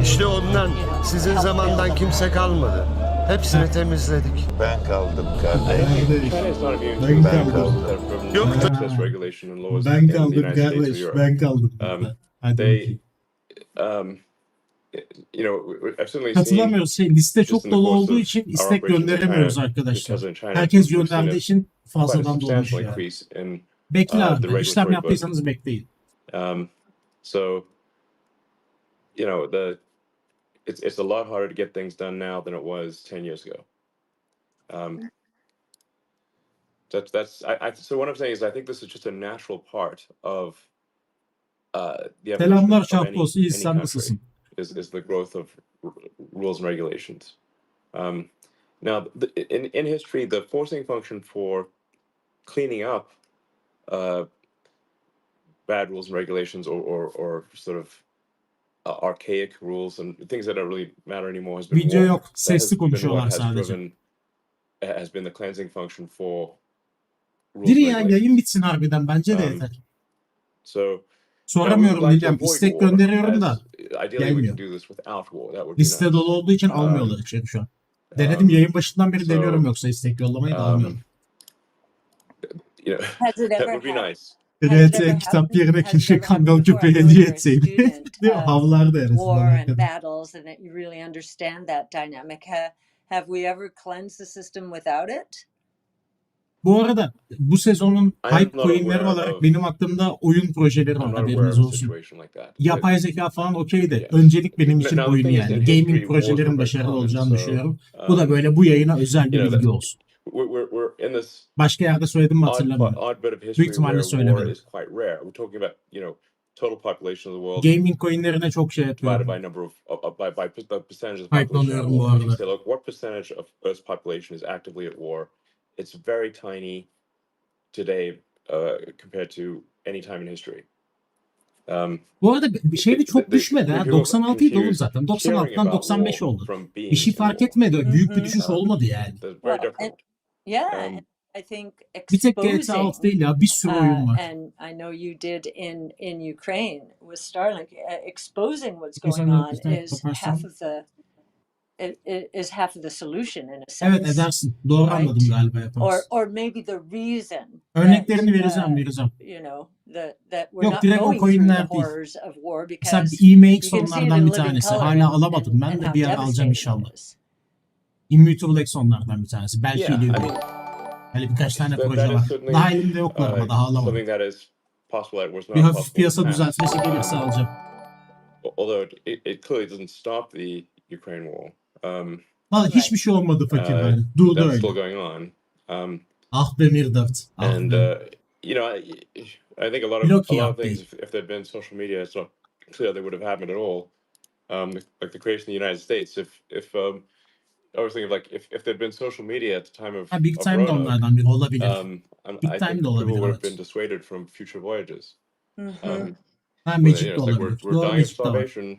İşte ondan sizin zamandan kimse kalmadı. Hepsini temizledik. Ben kaldım kardeş. China is not immune Ben to kaldım. government access regulation and laws Ben in the kaldım United States or kardeş. Europe. Ben kaldım. Hadi They, bakayım. I've certainly seen Katılamıyoruz. Liste just çok in the dolu course olduğu of için our istek operations in gönderemiyoruz China, arkadaşlar. because in China, Herkes we've seen gönderdiği a için quite a fazladan dolmuş substantial yani. increase in Bekle the abi. İşlem regulatory yaptıysanız bekleyin. So, it's a lot harder to get things done now than it was 10 years ago. So what I'm saying is I think this is just a natural part of the evolution Selamlar of Şahbos. İyi any sen country nasılsın? is the growth of rules and regulations. Now, in history, the forcing function for cleaning up bad rules and regulations or sort of archaic rules and things that don't really matter anymore has been Video war. yok. That has Sesli been konuşuyorlar what has sadece. has been the cleansing function for rules Diri and ya regulations. yayın bitsin harbiden. Bence de yeter. So Soramıyorum William. İstek gönderiyorum da ideally we gelmiyor. can do this without war. That would be Liste nice. dolu olduğu için almıyorlar içeri şu an. Denedim yayın başından beri deniyorum yoksa istek yollamayı da almıyorum. Has it That ever would be happened? nice. RT kitap yerine keşke kangal köpeği hediye etseydi. Diyor havlardı en War azından. and battles, and that you really understand that dynamic. Have we ever cleansed the system without it? Bu arada bu sezonun hype not coinleri aware olarak of- benim aklımda oyun projeleri I'm var, not aware haberiniz of a olsun. situation like that. Yapay zeka falan okey de Yes. öncelik benim için Now, the oyunu thing is, yani. in history, Gaming wars were projelerin very başarılı common, olacağını so, düşünüyorum. Bu da böyle bu yayına özel bir bilgi olsun. We're in this Başka yerde söyledim mi hatırlamıyorum. odd bit of history Büyük ihtimalle where war söylemedim. is quite rare. We're talking about, total population of the world Gaming coinlerine çok şey divided yapıyorum. by number by the percentage of the population. Hype'lanıyorum bu If you arada. say, look, what percentage of Earth's population is actively at war? It's very tiny today compared to any time in history. Bu arada bir şey de çok düşmedi ha. 96 idi oğlum zaten. 96'dan 95 oldu. Bir şey fark etmedi. Büyük bir düşüş olmadı yani. Very different. Yeah, I think Bir tek GTA exposing 6 değil ya. Bir sürü oyun var. and I know you did in Ukraine with Starlink, exposing what's Peki, going sen on işte is yaparsan- half of the solution in a sense. Evet edersin. Doğru Right. anladım galiba yaparsın. Or maybe the reason. Örneklerini that, vereceğim. That we're Yok, not direkt o going through the coinler değil. horrors of war Mesela because bir EMX you can see it onlardan in bir living tanesi. color Hala and- alamadım ben and de how bir ara alacağım devastating inşallah. it is. Immutable X onlardan bir tanesi. Belki Yeah, I iliyor. mean, Böyle birkaç tane that proje is var. certainly, Daha elimde yoklar ama daha alamadım. something that is possible that was not Bir hafif possible in piyasa the past. düzeltmesi gelirse alacağım. Although it clearly doesn't stop the Ukraine war. Vallahi hiçbir şey olmadı fakir Uh, böyle. Durdu That's still öyle. going on. Ah be Mirdart. Ah And be. I think a lot Block of yaptı. things, if there'd been social media, it's not clear they would have happened at all. Like the creation of the United States. If I was thinking like if there'd been social media at the time of Ha, Big of Time de Roanoke, onlardan biri olabilir. Big I Time think de olabilir, people would have evet. been dissuaded from future voyages. Mhm. Ha Well, Magic de it's like olabilir. we're Doğru dying of Magic de var. starvation.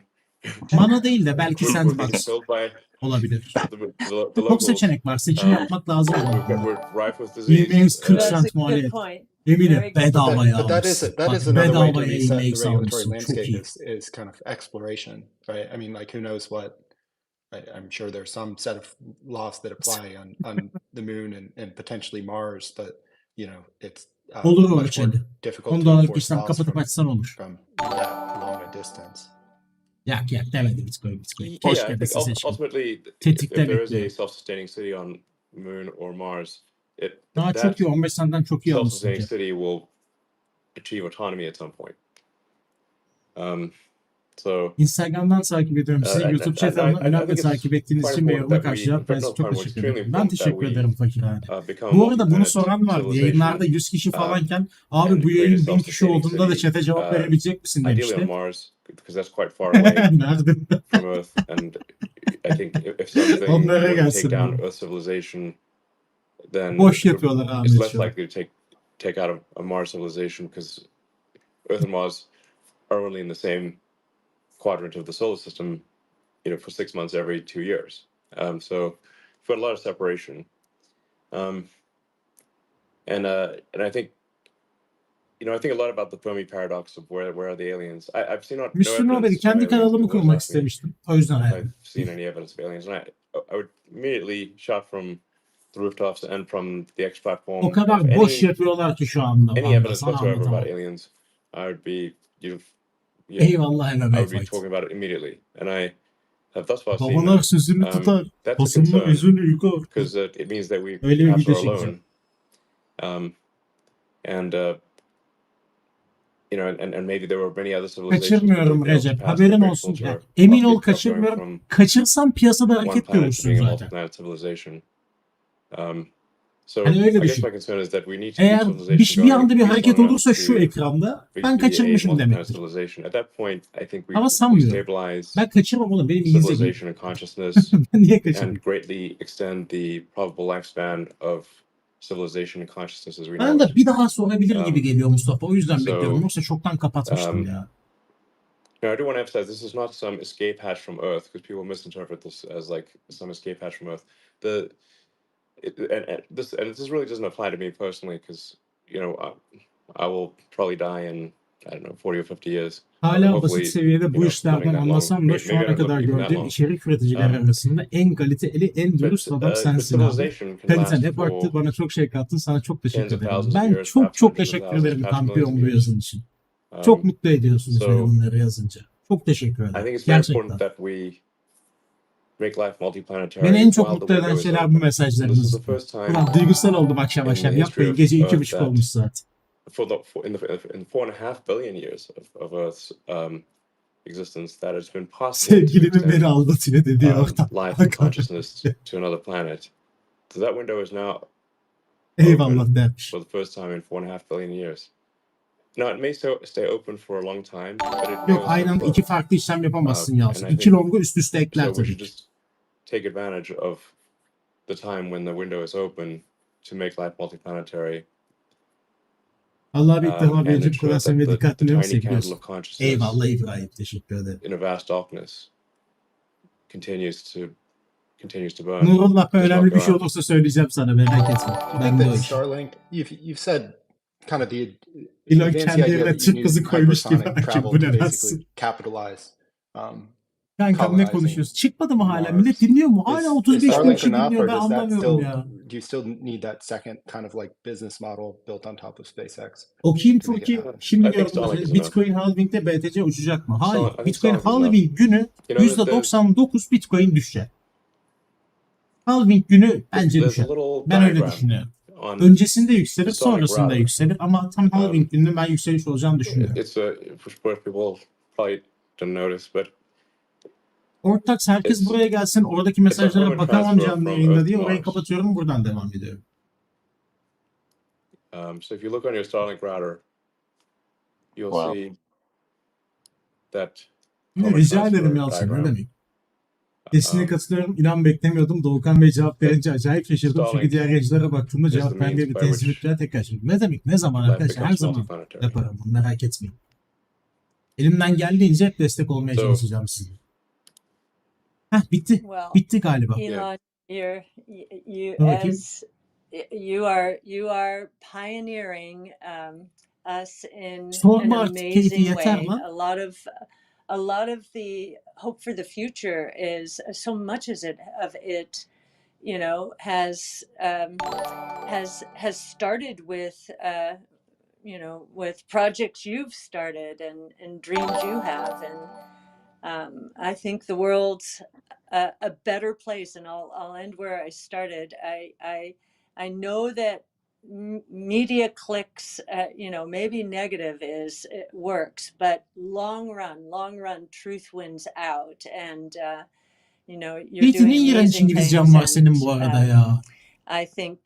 Mana değil de belki We're being Sandbox killed by olabilir. the Çok locals. seçenek var. Seçim yapmak lazım. We're rife with disease. EMX 40 That's a cent good maliyet. point. Eminim Very good. bedava ya. But that is Bak, another way to bedava reset the EMX regulatory almışsın. Çok landscape iyi. is kind of exploration, right? I mean, like who knows what? I'm sure there's some set of laws that apply on the moon and potentially Mars, but it's Olur o much more ölçeli. difficult Onu to da enforce alırsan laws kapatıp açsan olur. from that long a distance. Yak demedi Bitcoin. Hoş Yeah, I geldin think seçkin. ultimately, if Tetikte there is a bekliyorum. self-sustaining city on Moon or Mars, Daha that çok iyi. 15 senden çok iyi almışsın. self-sustaining city will achieve autonomy at some point. So Instagram'dan takip ediyorum sizi. YouTube chat'ından önemli takip ettiğiniz için ve yoruma karşı cevap verdiğiniz için çok teşekkür ederim. Ben teşekkür ederim Fakir abi. Bu arada bunu soran vardı. Yayınlarda 100 kişi falanken abi bu yayın 1000 kişi olduğunda da chat'e cevap verebilecek misin ideally demişti. on Mars, because that's quite far away Nerede? from Earth, and I think if something Onlara were to gelsin take down bu. Earth civilization, then Boş yapıyorlar it's Ahmet less şu an. likely to take out a Mars civilization, because Earth and Mars are only in the same quadrant of the solar system, for 6 months every 2 years. So you've got a lot of separation, and I think. I think a lot about the Fermi paradox of where are the aliens. I've seen no Müslüm abi evidence of kendi aliens. kanalımı People kurmak ask me istemiştim. O yüzden if hayal. I've seen any evidence of aliens, and I would immediately shout from the rooftops and from the X platform. O kadar boş yapıyorlar ki şu anda. Any Vallahi evidence sana whatsoever anlatamam. about aliens, I would be Eyvallah I MMA would be fight. talking about it immediately, and I have thus far seen Babalar that. sözünü tutar. That's a Basınla concern, özünü yıkar. because it means that we Öyle bir perhaps video are çekeceğim. alone, and and maybe there were many other civilizations. Kaçırmıyorum Recep. Haberin olsun. Yani, emin ol kaçırmıyorum. Kaçırsam piyasada hareket görürsün zaten. Hani öyle düşün. Eğer bir anda bir hareket olursa şu ekranda ben kaçırmışım demektir. Ama sanmıyorum. Ben kaçırmam oğlum. Benim iyi izlediğim. Ben niye kaçırmayayım? Ben de bir daha sorabilir gibi geliyor Mustafa. O yüzden bekliyorum. Yoksa çoktan kapatmıştım ya. Now, I do want to emphasize this is not some escape hatch from Earth, because people misinterpret this as like some escape hatch from Earth. This really doesn't apply to me personally, because I will probably die in, I don't know, 40 or 50 years. Hala basit seviyede bu işlerden anlasam da şu ana kadar gördüğüm içerik üreticiler arasında en kaliteli, en dürüst adam sensin abi. Sen hep arttı, bana çok şey kattın, sana çok teşekkür ederim. Ben çok teşekkür ederim kampiyon bu yazın için. Çok mutlu ediyorsunuz beni bunları yazınca. Çok teşekkür ederim. Gerçekten. Beni en çok mutlu eden şeyler bu mesajlarınız. Ulan duygusal oldum akşam yapmayın. Gece 2:30 olmuş saat. In 4.5 billion years of Earth's existence, that has been possible. Sevgilimin beni aldatıyor dediği ortam. Life and consciousness to another planet. So that window is now Eyvallah dermiş. for the first time in 4.5 billion years. Now it may stay open for a long time, but it Yok aynen iki farklı işlem yapamazsın yazsın. İki longu üst üste ekler so we tabii should ki. just take advantage of the time when the window is open to make life multiplanetary. Allah bekle haberci kurasın ve dikkatli tiny olursa candle biliyorsun. of consciousness Eyvallah İbrahim, teşekkür ederim. in a vast darkness continues to burn. Nurullah önemli bir şey olursa söyleyeceğim sana, merak etme. Ben de o iş. Starlink, you've said kind of the Elon advanced kendi idea yerine that you Türk kızı need koymuş gibi. hypersonic Hakim, travel bu to ne basically dersin? capitalize. Kankam ne konuşuyoruz? Çıkmadı mı hala? Millet dinliyor mu? Hala 35 bin kişi dinliyor. Ben anlamıyorum ya. Do you still need that second kind of like business model built on top of SpaceX? Okuyayım Türkiye. Şimdi gördüm. Bitcoin halving'de BTC uçacak mı? Hayır. Bitcoin halving günü %99 Bitcoin düşecek. Halving günü bence düşer. Ben öyle düşünüyorum. Öncesinde yükselir, sonrasında yükselir ama tam halving gününün ben yükseliş olacağını düşünüyorum. Ortak herkes buraya gelsin, oradaki mesajlara bakamam canlı yayında diye orayı kapatıyorum, buradan devam ediyorum. So if you look on your Starlink router, you'll see that. Rica ederim Yalçın, ne demek? Kesinlikle katılıyorum. İnan beklemiyordum. Doğukan Bey cevap verince acayip şaşırdım. Çünkü diğer yayıncılara baktığımda cevap vermeye bir tezgahlıklara tekrar şaşırdım. Ne demek? Ne zaman arkadaşlar? Her zaman yaparım bunu. Merak etmeyin. Elimden geldiğince hep destek olmaya çalışacağım size. Bitti. Bitti galiba. Elon, you are pioneering us in an amazing way. A lot of the hope for the future is so much of it, has started with with projects you've started and dreams you have, and I think the world's a better place. And I'll end where I started. I know that media clicks, maybe negative it works, but long run, truth wins out. And, you're Yiğit'in doing iğrenç amazing İngilizcen things. var senin And bu arada ya. I think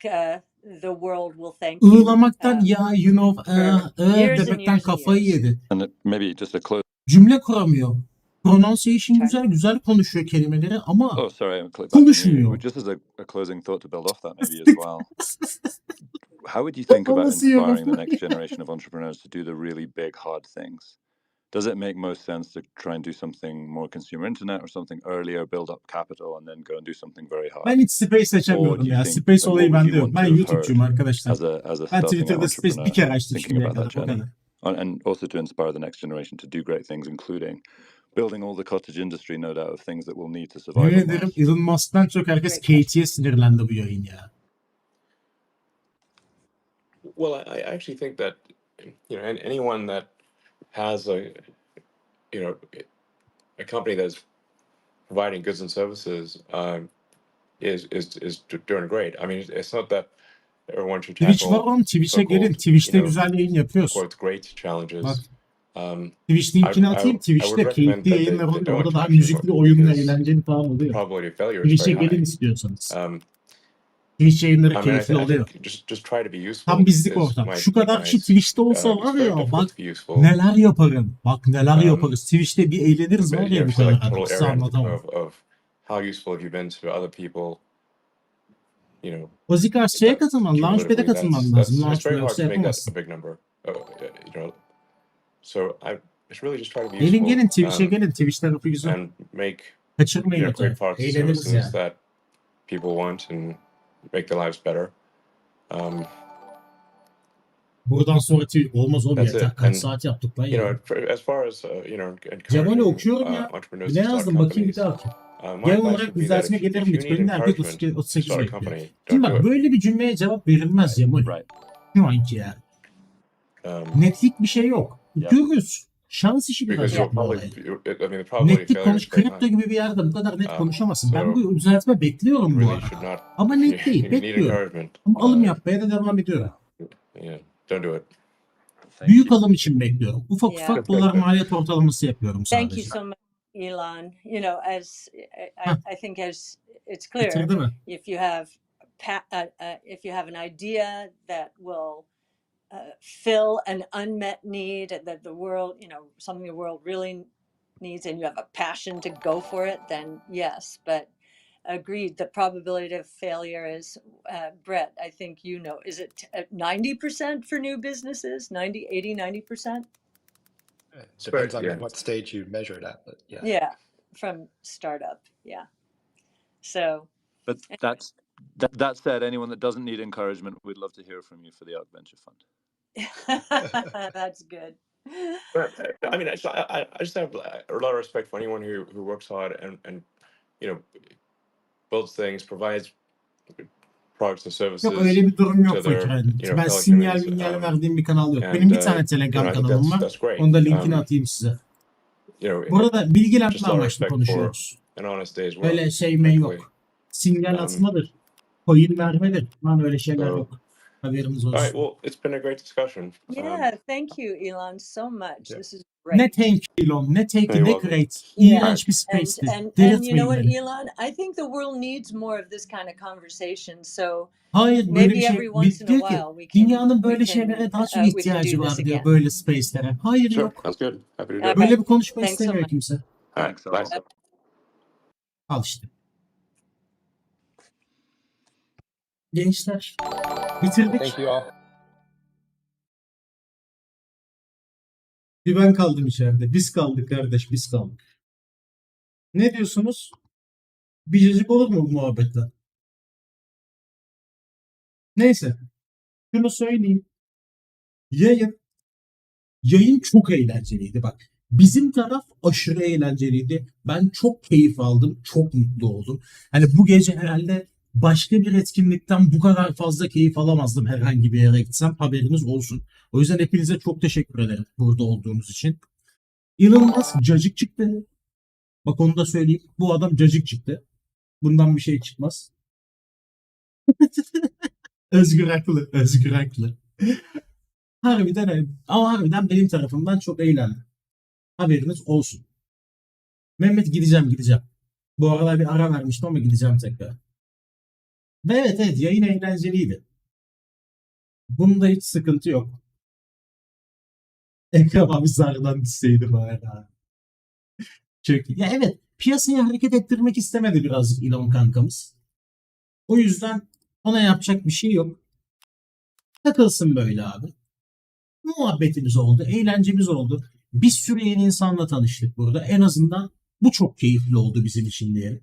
the world will thank you Ağlamaktan ya for years and demekten years and kafayı years. yedi. And maybe just a close. Cümle kuramıyor. Pronunciation Try. güzel konuşuyor kelimeleri ama Oh, sorry, I clicked back on you. konuşmuyor. Just as a closing thought to build off that, maybe as well. How would you think about Nasıl yiyor inspiring the kafayı? next generation of entrepreneurs to do the really big, hard things? Does it make most sense to try and do something more consumer internet or something earlier, build up capital, and then go and do something very hard? Ben hiç space seçemiyorum ya. Space olayı bende yok. Ben YouTube'cuyum arkadaşlar. As a Ben starting Twitter'da space bir entrepreneur kere açtım thinking şimdiye about that kadar. O journey? kadar. And also to inspire the next generation to do great things, including building all the cottage industry, no doubt, of things that we'll need to survive. Yemin ederim Elon Musk'tan çok herkes Kate'ye sinirlendi bu yayın ya. Well, I actually think that anyone that has a company that is providing goods and services is doing great. I mean, it's not that everyone should Twitch var tackle oğlum. Twitch'e gelin. Twitch'te güzel yayın yapıyoruz. quote great challenges. Bak. Twitch linkini atayım. Twitch'te keyifli yayınlar oluyor. Orada daha müzikli, oyunlu, eğlenceli falan oluyor. Probability of failure is Twitch'e very gelin high. istiyorsanız. Twitch yayınları I mean, keyifli I oluyor. think just try to be useful. Tam bizlik is ortam. my Şu kadar kişi advice. Twitch'te olsa It's var very ya difficult bak to be useful. neler yaparım. Bak neler yaparız. Twitch'te bir eğleniriz var But, ya bu just like kadar. total Size errand anlatamam. of how useful have you been to other people? Ozikar şeye katılman, Launchpad'e katılman lazım. It's very Launchpad hard yoksa to make that yapamazsın. a big number. So it's really just try to be Gelin useful. gelin Twitch'e gelin. Twitch tarafı güzel. And make Kaçırmayın great lütfen. products and Eğleniriz services yani. that people want and make their lives better. Buradan sonra olmaz o bir That's yeter. it. Kaç And, saat yaptık lan ya. as far as Cemal'i encouraging okuyorum ya. entrepreneurs Ne to start yazdım bakayım bir companies, daha. my Genel advice olarak would be that düzeltme if you gelir need Bitcoin'in herkes encouragement to 38 start a bekliyor. company, Şimdi don't do bak it. böyle bir cümleye cevap verilmez Cemal. Right. Şu anki yani. Netlik bir şey yok. Görürüz. Şans işi biraz Because yapma you'll olayı. probably, I mean, the probability of Netlik failure konuş, is very kripto high. gibi bir yerde bu kadar net konuşamazsın. Ben So bu düzeltme bekliyorum bu really arada. should not. Ama net değil, You need bekliyorum. encouragement. Ama alım yapmaya da devam ediyorum. Yeah, don't do it. Büyük alım için bekliyorum. Ufak Yeah. ufak dolar maliyet ortalaması yapıyorum Thank you sadece. so much, Elon. As I think as it's clear, Bitirdi mi? if you have if you have an idea that will fill an unmet need that the world, something the world really needs, and you have a passion to go for it, then yes. But agreed, the probability of failure is, Brett, I think is it 90% for new businesses? 90%? Depends on Yeah. what stage you measure it at, but yeah. Yeah, from startup. Yeah. So. But that said, anyone that doesn't need encouragement, we'd love to hear from you for the Arc Venture Fund. That's good. But, I mean, I just have a lot of respect for anyone who works hard and builds things, provides products and services. Yok öyle bir durum yok to their, Fakir. Ben fellow sinyal humans, verdiğim bir kanal yok. and, Benim bir tane Telegram I think kanalım var. that's great. Onu da linkini atayım size. Burada just bilgilenme a lot of amaçlı respect konuşuyoruz. for an honest day as well. Öyle şey yok. Sinyal atmadır. Coin vermedir. Lan öyle şeyler So, yok. Haberimiz All right, olsun. well, it's been a great discussion. Yeah, thank you, Elon, so much. Yeah. This is great. Ne thank you Elon, ne take You're ne welcome. great. Yeah. İğrenç bir And space'ti. you know Delirtmeyin what, beni. Elon? I think the world needs more of this kind of conversation. So Hayır böyle maybe bir şey. every once Biz in a diyor ki while we can dünyanın böyle şeylere daha çok we can ihtiyacı do this var diyor. again. Böyle space'lere. Hayır Sure, yok. sounds good. Happy to do it. Okay. Böyle bir konuşma Thanks so istemiyor much. kimse. All right, Thanks, bye. Al. Al işte. Gençler bitirdik. Thank you all. Bir ben kaldım içeride. Biz kaldık kardeş, biz kaldık. Ne diyorsunuz? Bir cacık olur mu bu muhabbetten? Neyse. Şunu söyleyeyim. Yayın çok eğlenceliydi bak. Bizim taraf aşırı eğlenceliydi. Ben çok keyif aldım. Çok mutlu oldum. Hani bu gece herhalde başka bir etkinlikten bu kadar fazla keyif alamazdım herhangi bir yere gitsem. Haberiniz olsun. O yüzden hepinize çok teşekkür ederim burada olduğunuz için. Elon Musk cacık çıktı. Bak onu da söyleyeyim. Bu adam cacık çıktı. Bundan bir şey çıkmaz. Özgür haklı. Özgür haklı. Harbiden öyle. Ama harbiden benim tarafımdan çok eğlendim. Haberiniz olsun. Mehmet gideceğim. Bu aralar bir ara vermiştim ama gideceğim tekrar. Ve evet yayın eğlenceliydi. Bunda hiç sıkıntı yok. Ekrem abi zardan düşseydi bari. Çok iyi. Ya evet piyasayı hareket ettirmek istemedi birazcık Elon kankamız. O yüzden ona yapacak bir şey yok. Takılsın böyle abi. Muhabbetimiz oldu, eğlencemiz oldu. Bir sürü yeni insanla tanıştık burada. En azından bu çok keyifli oldu bizim için diye.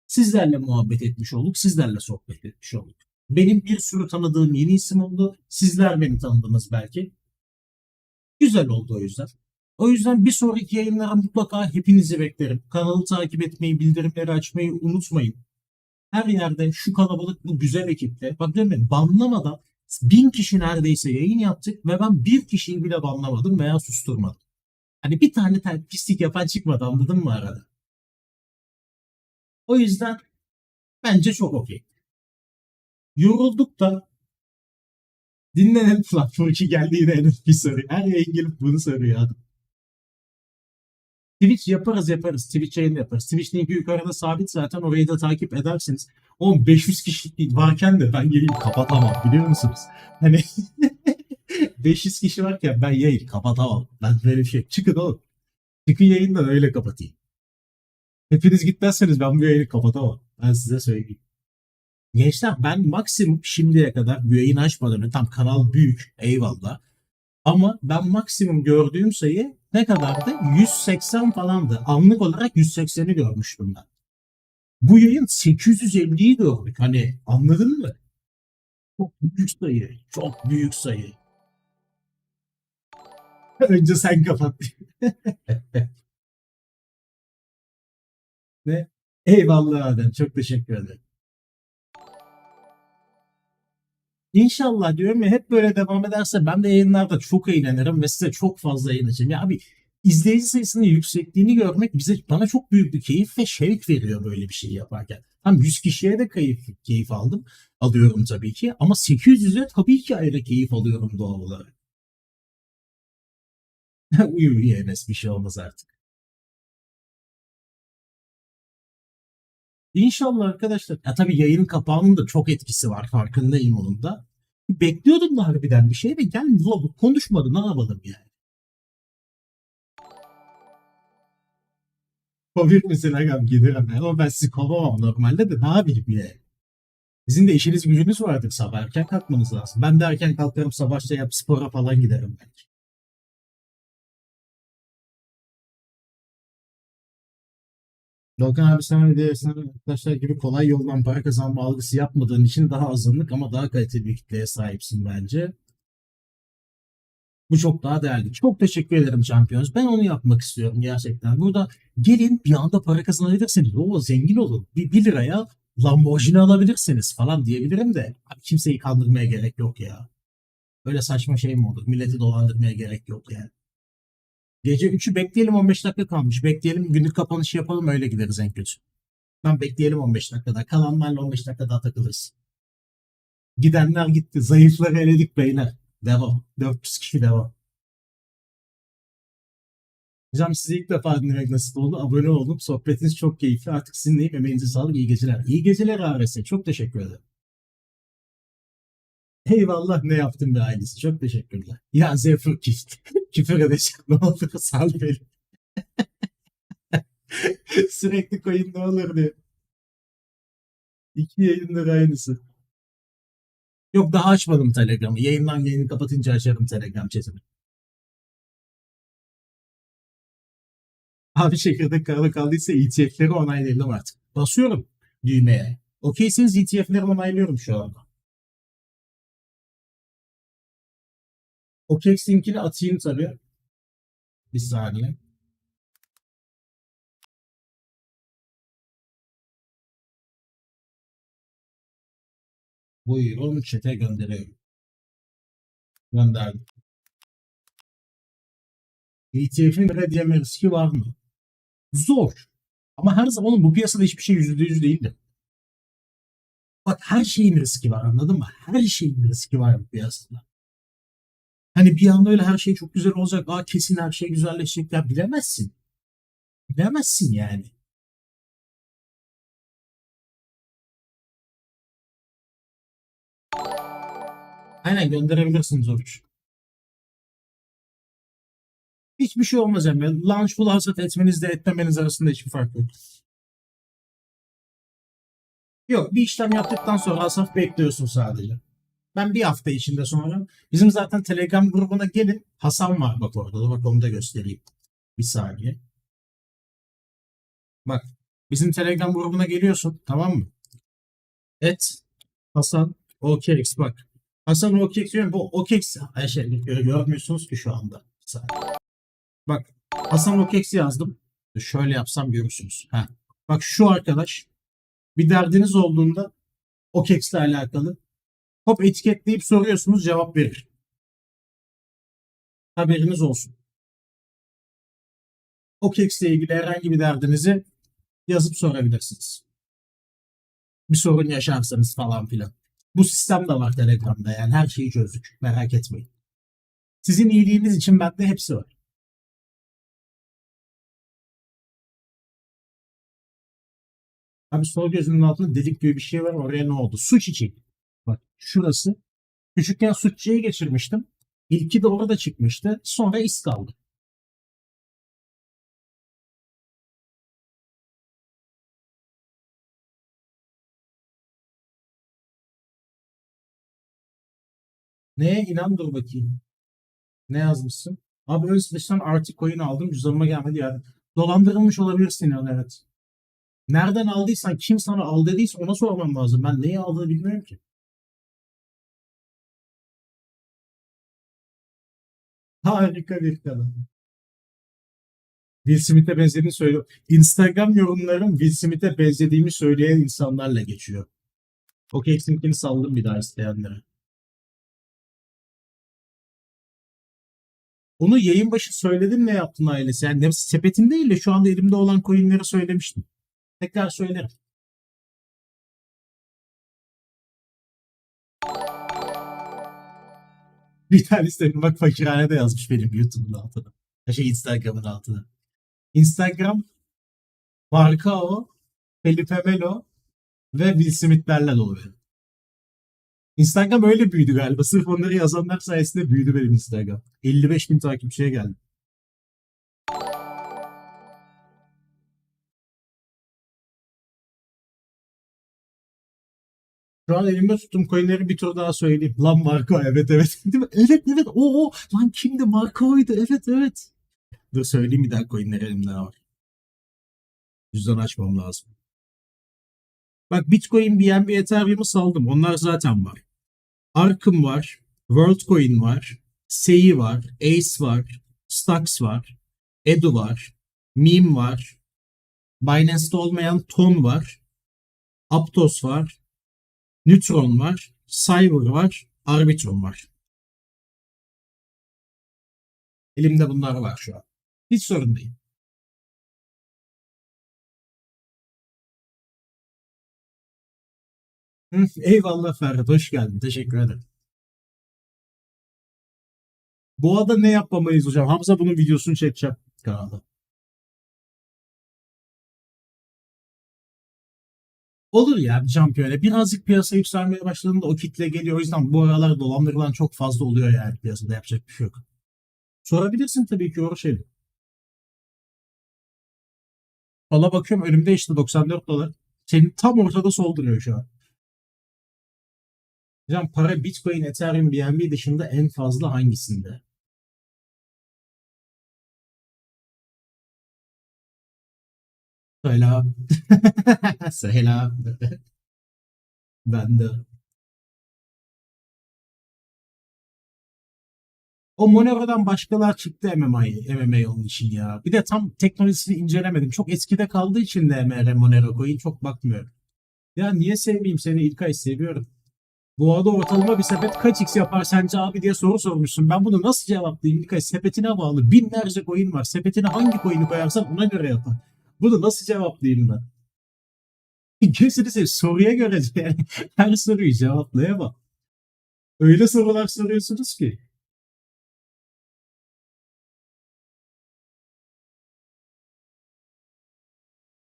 Sizlerle muhabbet etmiş olduk, sizlerle sohbet etmiş olduk. Benim bir sürü tanıdığım yeni isim oldu. Sizler beni tanıdınız belki. Güzel oldu o yüzden. O yüzden bir sonraki yayınlara mutlaka hepinizi beklerim. Kanalı takip etmeyi, bildirimleri açmayı unutmayın. Her yerde şu kalabalık bu güzel ekiple. Bak değil mi? Banlamadan 1000 kişi neredeyse yayın yaptık ve ben bir kişiyi bile banlamadım veya susturmadım. Hani bir tane pislik yapan çıkmadı anladın mı arada? O yüzden bence çok okey. Yorulduk da dinlenelim lan. Furki geldi yine en bir soru. Her yayın gelip bunu soruyor adam. Twitch yaparız. Twitch yayını yaparız. Twitch linki yukarıda sabit zaten. Orayı da takip edersiniz. 500 kişi varken de ben yayını kapatamam biliyor musunuz? Hani 500 kişi varken ben yayını kapatamam. Ben böyle bir şey. Çıkın oğlum. Çıkın yayından öyle kapatayım. Hepiniz gitmezseniz ben bu yayını kapatamam. Ben size söyleyeyim. Gençler ben maksimum şimdiye kadar bu yayını açmadan önce tam kanal büyük eyvallah. Ama ben maksimum gördüğüm sayı ne kadardı? 180 falandı. Anlık olarak 180'i görmüştüm ben. Bu yayın 850'yi gördük. Hani anladın mı? Çok büyük sayı. Çok büyük sayı. Önce sen kapat. Ne? Eyvallah Adem. Çok teşekkür ederim. İnşallah diyorum ya hep böyle devam ederse ben de yayınlarda çok eğlenirim ve size çok fazla yayın açacağım. Ya abi izleyici sayısının yüksekliğini görmek bana çok büyük bir keyif ve şevk veriyor böyle bir şey yaparken. Tam 100 kişiye de keyif alıyorum tabii ki ama 800'e tabii ki ayrı keyif alıyorum doğal olarak. Uyu Enes bir şey olmaz artık. İnşallah arkadaşlar. Ya tabii yayının kapağının da çok etkisi var. Farkındayım onun da. Bekliyordum da harbiden bir şey ve gelmedi. Konuşmadı. Ne yapalım yani? Kovir misin agam giderim. Ama ben sizi kovamam normalde de ne yapayım yani? Sizin de işiniz gücünüz vardır. Sabah erken kalkmanız lazım. Ben de erken kalkarım. Sabahça yap spora falan giderim belki. Doğukan abi sen de arkadaşlar gibi kolay yoldan para kazanma algısı yapmadığın için daha azınlık ama daha kaliteli bir kitleye sahipsin bence. Bu çok daha değerli. Çok teşekkür ederim Champions. Ben onu yapmak istiyorum gerçekten. Burada gelin bir anda para kazanabilirsiniz. O zengin olun. 1 liraya Lamborghini alabilirsiniz falan diyebilirim de. Abi kimseyi kandırmaya gerek yok ya. Böyle saçma şey mi olur? Milleti dolandırmaya gerek yok yani. Gece 3'ü bekleyelim 15 dakika kalmış. Bekleyelim günlük kapanışı yapalım öyle gideriz en kötü. Ben bekleyelim 15 dakikada. Kalanlarla 15 dakika daha takılırız. Gidenler gitti. Zayıfları eledik beyler. Devam. 400 kişi devam. Hocam size ilk defa dinlemek nasip oldu. Abone oldum. Sohbetiniz çok keyifli. Artık sizinleyim. Emeğinize sağlık. İyi geceler. İyi geceler ARS. Çok teşekkür ederim. Eyvallah ne yaptın be ailesi. Çok teşekkürler. Ya Zefur küfür edeceğim. Ne oldu? Sal beni. Sürekli koyun ne olur diye. 2 yayındır aynısı. Yok daha açmadım Telegram'ı. Yayını kapatınca açarım Telegram chatimi. Abi çekirdek karada kaldıysa ETF'leri onaylayalım artık. Basıyorum düğmeye. Okeyseniz ETF'leri onaylıyorum şu anda. OKEX linkini atayım tabii. Bir saniye. Buyurun chat'e gönderiyorum. Gönderdim. ETF'in rediyeme riski var mı? Zor. Ama her zaman bu piyasada hiçbir şey %100 değildir. Bak her şeyin riski var, anladın mı? Her şeyin riski var bu piyasada. Hani bir anda öyle her şey çok güzel olacak. Kesin her şey güzelleşecek. Ya bilemezsin. Bilemezsin yani. Aynen gönderebilirsiniz Oruç. Hiçbir şey olmaz yani. Launchpool hasat etmenizle etmemeniz arasında hiçbir fark yok. Yok, bir işlem yaptıktan sonra hasat bekliyorsun sadece. Ben bir hafta içinde sonra bizim zaten Telegram grubuna gelin. Hasan var bak orada da, bak onu da göstereyim. Bir saniye. Bak bizim Telegram grubuna geliyorsun, tamam mı? Hasan OKX bak. Hasan OKX diyorum, bu OKX görmüyorsunuz ki şu anda. Bir saniye. Bak Hasan OKX yazdım. Şöyle yapsam görürsünüz. Bak şu arkadaş, bir derdiniz olduğunda OKX ile alakalı hop etiketleyip soruyorsunuz, cevap verir. Haberiniz olsun. OKX ile ilgili herhangi bir derdinizi yazıp sorabilirsiniz. Bir sorun yaşarsanız falan filan. Bu sistem de var Telegram'da, yani her şeyi çözdük. Merak etmeyin. Sizin iyiliğiniz için bende hepsi var. Abi sol gözünün altında delik gibi bir şey var, oraya ne oldu? Su çiçeği. Bak şurası. Küçükken su çiçeği geçirmiştim. İlki de orada çıkmıştı. Sonra iz kaldı. Neye inan, dur bakayım. Ne yazmışsın? Abi ön dıştan artık coin aldım. Cüzdanıma gelmedi yani. Dolandırılmış olabilirsin yani, evet. Nereden aldıysan, kim sana al dediyse ona sormam lazım. Ben neyi aldığını bilmiyorum ki. Harika bir kadın. Will Smith'e benzediğini söylüyor. Instagram yorumlarım Will Smith'e benzediğimi söyleyen insanlarla geçiyor. Okey, Smith'ini saldım bir daha isteyenlere. Onu yayın başı söyledim, ne yaptın ailesi? Yani sepetim değil de şu anda elimde olan coinleri söylemiştim. Tekrar söylerim. Bir tanesi bak fakirhanede yazmış benim YouTube'un altına. Instagram'ın altına. Instagram, Markao, Felipe Melo ve Will Smith'lerle dolu benim. Instagram öyle büyüdü galiba. Sırf onları yazanlar sayesinde büyüdü benim Instagram. 55.000 takipçiye geldi. Şu an elimde tuttuğum coinleri bir tur daha söyleyeyim. Lan Marco, evet. Değil mi? Evet. O. Lan kimdi? Marco'ydu. Evet. Dur söyleyeyim bir daha coinleri elimde var. Cüzdan açmam lazım. Bak Bitcoin, BNB, Ethereum'u saldım. Onlar zaten var. Ark'ım var. WorldCoin var. Sei var. Ace var. Stacks var. Edu var. Meme var. Binance'de olmayan Ton var. Aptos var. Neutron var. Cyber var. Arbitrum var. Elimde bunlar var şu an. Hiç sorun değil. Eyvallah Ferhat, hoş geldin. Teşekkür ederim. Boğa'da ne yapmamayız hocam? Hamza bunun videosunu çekeceğim kanalda. Olur ya, şampiyona. Birazcık piyasa yükselmeye başladığında o kitle geliyor. O yüzden bu aralar dolandırılan çok fazla oluyor yani piyasada. Yapacak bir şey yok. Sorabilirsin tabii ki o şeyi. Valla bakıyorum önümde işte 94 dolar. Senin tam ortada sol duruyor şu an. Hocam para Bitcoin, Ethereum, BNB dışında en fazla hangisinde? Selam. Selam. Ben de. O Monero'dan başkalar çıktı MMA onun için ya. Bir de tam teknolojisini incelemedim. Çok eskide kaldığı için de Monero coin çok bakmıyorum. Ya niye sevmeyeyim seni İlkay, seviyorum. Bu arada ortalama bir sepet kaç x yapar sence abi diye soru sormuşsun. Ben bunu nasıl cevaplayayım İlkay? Sepetine bağlı. Binlerce coin var. Sepetine hangi coin'i koyarsan ona göre yapar. Bunu nasıl cevaplayayım ben? Gözünü seveyim, soruya göre yani her soruyu cevaplayamam. Öyle sorular soruyorsunuz ki.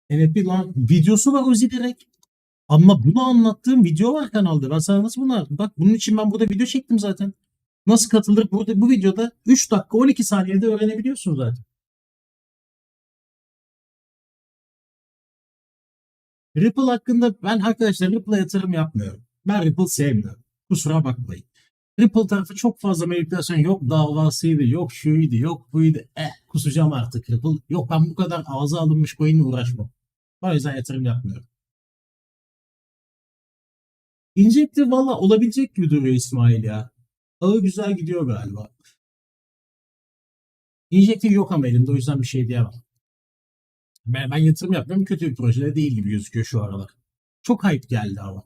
Evet, bir lan videosu var Uzi direkt. Ama bunu anlattığım video var kanalda. Ben sana nasıl bunu anlattım? Bak bunun için ben burada video çektim zaten. Nasıl katılır? Burada bu videoda 3 dakika 12 saniyede öğrenebiliyorsun zaten. Ripple hakkında ben arkadaşlar Ripple'a yatırım yapmıyorum. Ben Ripple sevmiyorum. Kusura bakmayın. Ripple tarafı çok fazla manipülasyon, yok davasıydı, yok şuydu, yok buydu. Kusacağım artık Ripple. Yok ben bu kadar ağza alınmış coin'le uğraşmam. O yüzden yatırım yapmıyorum. Injective valla olabilecek gibi duruyor İsmail ya. Ağı güzel gidiyor galiba. Injective yok ama elimde, o yüzden bir şey diyemem. Ben yatırım yapmıyorum. Kötü bir projede değil gibi gözüküyor şu aralar. Çok hype geldi ama.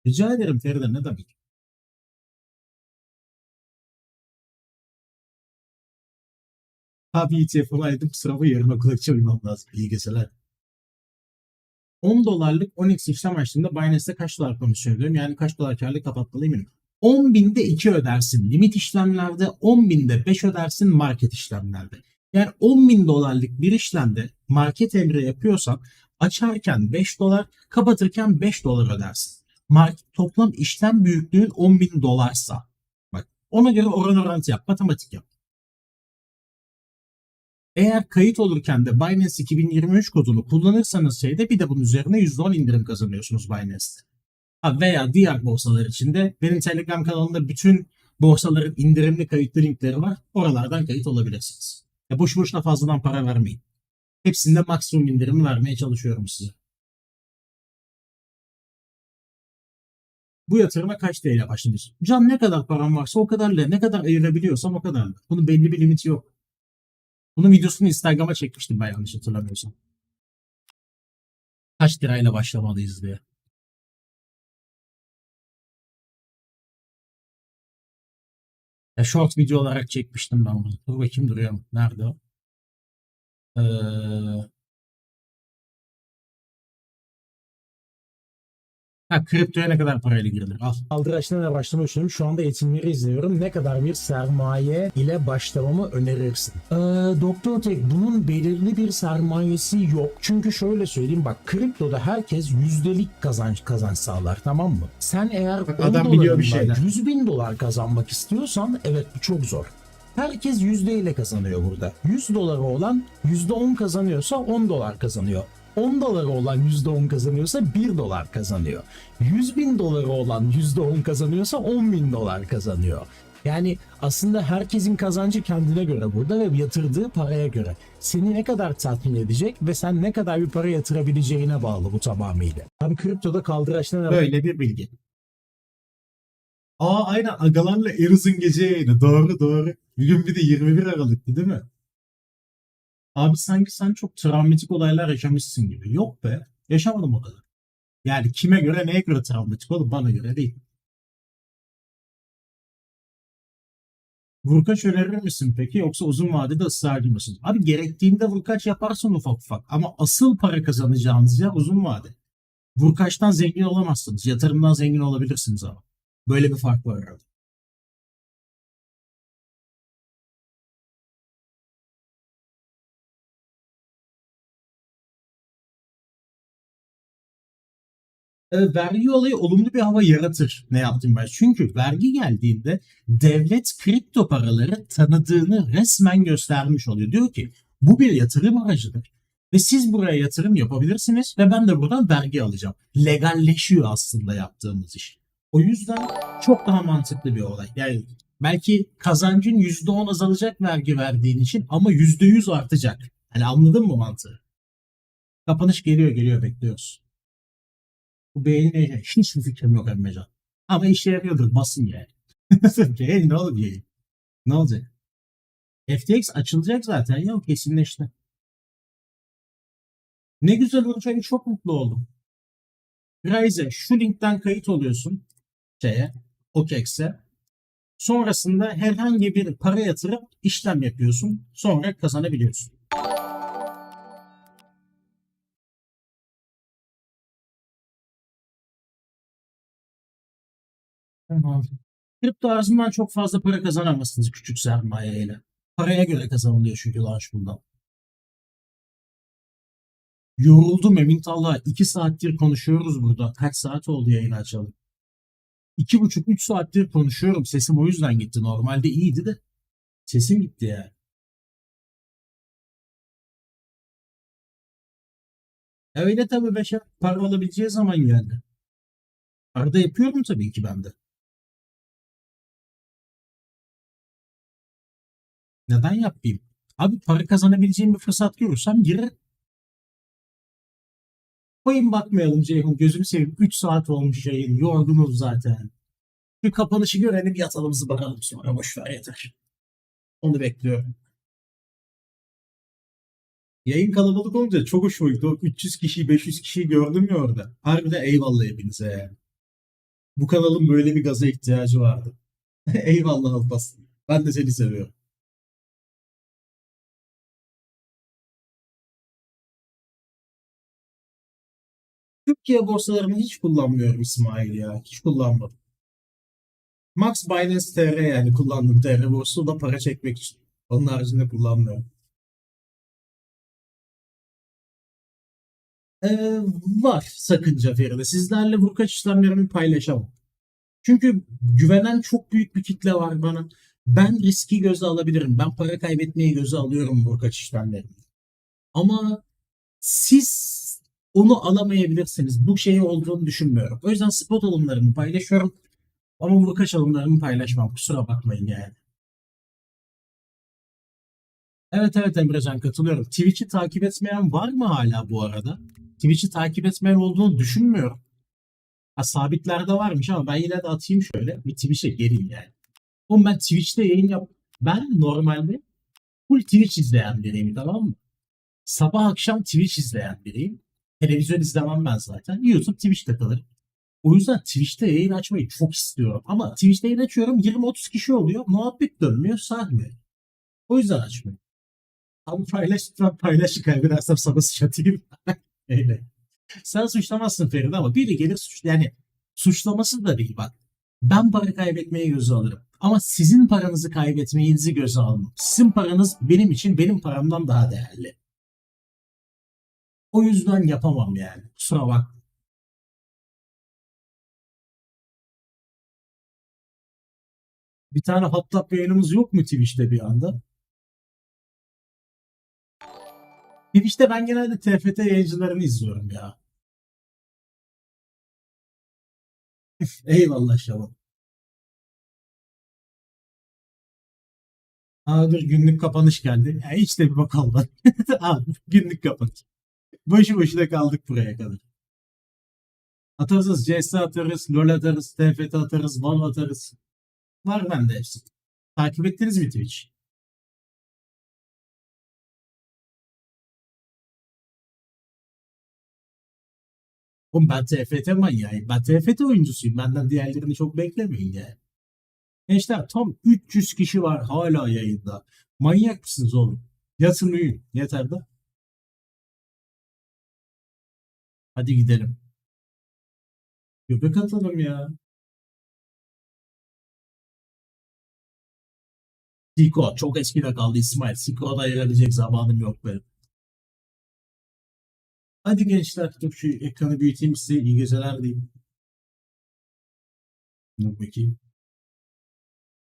Rica ederim Feride, ne demek. Abi ETF olaydım, sırafı yarın okula çevirmem lazım. İyi geceler. 10 dolarlık 10x işlem açtığımda Binance'de kaç dolar komisyon ödüyorum? Yani kaç dolar karlı kapatmalıyım benim? 10.000'de 2 ödersin limit işlemlerde, 10.000'de 5 ödersin market işlemlerde. Yani 10.000 dolarlık bir işlemde market emri yapıyorsan açarken 5 dolar, kapatırken 5 dolar ödersin. Toplam işlem büyüklüğün 10.000 dolarsa, bak ona göre oran orantı yap, matematik yap. Eğer kayıt olurken de Binance 2023 kodunu kullanırsanız bir de bunun üzerine %10 indirim kazanıyorsunuz Binance'te. Veya diğer borsalar için de benim Telegram kanalımda bütün borsaların indirimli kayıtlı linkleri var. Oralardan kayıt olabilirsiniz. Boş boşuna fazladan para vermeyin. Hepsinde maksimum indirimi vermeye çalışıyorum size. Bu yatırıma kaç TL başlıyorsun? Can, ne kadar param varsa o kadarla, ne kadar ayırabiliyorsam o kadarla. Bunun belli bir limiti yok. Bunun videosunu Instagram'a çekmiştim ben, yanlış hatırlamıyorsam. Kaç lirayla başlamalıyız diye. Short video olarak çekmiştim ben bunu. Dur bakayım, duruyor mu? Nerede o? Kriptoya ne kadar parayla girilir? Al. Kaldıraçlarla başlamayı düşünüyorum. Şu anda eğitimleri izliyorum. Ne kadar bir sermaye ile başlamamı önerirsin? Doktor Tek, bunun belirli bir sermayesi yok. Çünkü şöyle söyleyeyim, bak kriptoda herkes yüzdelik kazanç sağlar, tamam mı? Sen eğer adam biliyor bir şeyler. 100.000 dolar kazanmak istiyorsan evet, bu çok zor. Herkes yüzdeyle kazanıyor burada. 100 doları olan %10 kazanıyorsa 10 dolar kazanıyor. 10 doları olan %10 kazanıyorsa 1 dolar kazanıyor. 100.000 doları olan %10 kazanıyorsa 10.000 dolar kazanıyor. Yani aslında herkesin kazancı kendine göre burada ve yatırdığı paraya göre. Seni ne kadar tatmin edecek ve sen ne kadar bir para yatırabileceğine bağlı bu tamamıyla. Abi kriptoda kaldıraçlarına böyle bir bilgi. Aynen, agalarla Eruz'un gece yayını. Doğru. Bugün bir de 21 Aralık'tı değil mi? Abi sanki sen çok travmatik olaylar yaşamışsın gibi. Yok be. Yaşamadım o kadar. Yani kime göre, neye göre travmatik oğlum? Bana göre değil. Vurkaç önerir misin peki, yoksa uzun vadede ısrarcı mısın? Abi gerektiğinde vurkaç yaparsın ufak ufak. Ama asıl para kazanacağınız yer uzun vade. Vurkaçtan zengin olamazsınız. Yatırımdan zengin olabilirsiniz ama. Böyle bir fark var arada. Vergi olayı olumlu bir hava yaratır. Ne yaptım ben? Çünkü vergi geldiğinde devlet kripto paraları tanıdığını resmen göstermiş oluyor. Diyor ki bu bir yatırım aracıdır. Ve siz buraya yatırım yapabilirsiniz ve ben de buradan vergi alacağım. Legalleşiyor aslında yaptığımız iş. O yüzden çok daha mantıklı bir olay. Yani belki kazancın %10 azalacak vergi verdiğin için, ama %100 artacak. Hani anladın mı mantığı? Kapanış geliyor, bekliyoruz. Bu beğeni hiçbir fikrim yok Emrecan. Ama işe yarıyordur, basın yani. Beğeni ne olur yayın. Ne olacak? FTX açılacak zaten ya, kesinleşti. Ne güzel olacak, çok mutlu oldum. Rise, şu linkten kayıt oluyorsun OKEX'e. Sonrasında herhangi bir para yatırıp işlem yapıyorsun. Sonra kazanabiliyorsun. Tamam. Kripto arzından çok fazla para kazanamazsınız küçük sermayeyle. Paraya göre kazanılıyor çünkü launch bundan. Yoruldum Emintallah. 2 saattir konuşuyoruz burada. Kaç saat oldu yayın açalım? 2,5-3 saattir konuşuyorum. Sesim o yüzden gitti. Normalde iyiydi de. Sesim gitti yani. Öyle tabii Beşer. Para alabileceği zaman geldi. Arada yapıyorum tabii ki ben de. Neden yapmayayım? Abi para kazanabileceğim bir fırsat görürsem girer. Koyun bakmayalım Ceyhun. Gözümü seveyim. 3 saat olmuş yayın. Yorgunuz zaten. Bir kapanışı görelim yatalımızı bakalım sonra. Boşver yeter. Onu bekliyorum. Yayın kalabalık olunca çok hoşuma gitti. O 300 kişiyi 500 kişiyi gördüm ya orada. Harbiden eyvallah hepinize yani. Bu kanalın böyle bir gaza ihtiyacı vardı. Eyvallah Alpas. Ben de seni seviyorum. Türkiye borsalarını hiç kullanmıyorum İsmail ya. Hiç kullanmadım. Max Binance TR yani kullandım TR borsası da para çekmek için. Onun haricinde kullanmıyorum. Ee, var sakınca Feride. Sizlerle vurkaç işlemlerimi paylaşamam. Çünkü güvenen çok büyük bir kitle var bana. Ben riski göze alabilirim. Ben para kaybetmeyi göze alıyorum vurkaç işlemlerinde. Ama siz onu alamayabilirsiniz. Bu şeyi olduğunu düşünmüyorum. O yüzden spot alımlarımı paylaşıyorum. Ama vurkaç alımlarımı paylaşmam. Kusura bakmayın yani. Evet evet Emrecan katılıyorum. Twitch'i takip etmeyen var mı hala bu arada? Twitch'i takip etmeyen olduğunu düşünmüyorum. Ha, sabitlerde varmış ama ben yine de atayım şöyle. Bir Twitch'e geleyim yani. Oğlum ben Twitch'te yayın yap. Ben normalde full Twitch izleyen biriyim, tamam mı? Sabah akşam Twitch izleyen biriyim. Televizyon izlemem ben zaten. YouTube Twitch'te kalırım. O yüzden Twitch'te yayın açmayı çok istiyorum. Ama Twitch'te yayın açıyorum 20-30 kişi oluyor. Muhabbet dönmüyor, sarmıyor. O yüzden açmıyorum. Abi paylaş kaybedersem sana sıçratayım. Öyle. Sen suçlamazsın Feride ama biri gelir yani suçlaması da değil bak. Ben para kaybetmeyi göze alırım. Ama sizin paranızı kaybetmenizi göze almam. Sizin paranız benim için benim paramdan daha değerli. O yüzden yapamam yani. Kusura bak. Bir tane hot tap yayınımız yok mu Twitch'te bir anda? Twitch'te ben genelde TFT yayıncılarını izliyorum ya. Eyvallah Şaban. Aa, dur günlük kapanış geldi. Ya hiç de bir bak olmadı. Abi, günlük kapanış. Boşu boşuna kaldık buraya kadar. Atarız, CS atarız, LoL atarız, TFT atarız, Valve atarız. Var bende hepsi. Takip ettiniz mi Twitch? Oğlum ben TFT manyağıyım. Ben TFT oyuncusuyum. Benden diğerlerini çok beklemeyin yani. Gençler tam 300 kişi var hala yayında. Manyak mısınız oğlum? Yatın uyuyun. Yeter de. Hadi gidelim. Göbek atalım ya. Siko çok eskide kaldı İsmail. Siko'da ayırabilecek zamanım yok benim. Hadi gençler dur şu ekranı büyüteyim size iyi geceler diyeyim. Dur bakayım.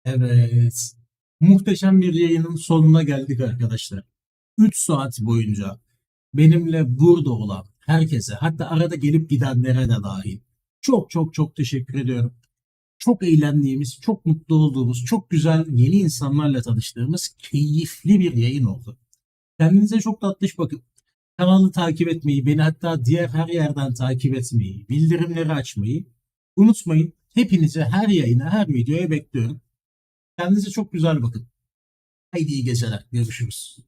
Evet. Muhteşem bir yayının sonuna geldik arkadaşlar. 3 saat boyunca benimle burada olan herkese hatta arada gelip gidenlere de dahil çok çok çok teşekkür ediyorum. Çok eğlendiğimiz, çok mutlu olduğumuz, çok güzel yeni insanlarla tanıştığımız keyifli bir yayın oldu. Kendinize çok tatlış bakın. Kanalı takip etmeyi, beni hatta diğer her yerden takip etmeyi, bildirimleri açmayı unutmayın. Hepinize her yayına, her videoya bekliyorum. Kendinize çok güzel bakın. Haydi iyi geceler. Görüşürüz.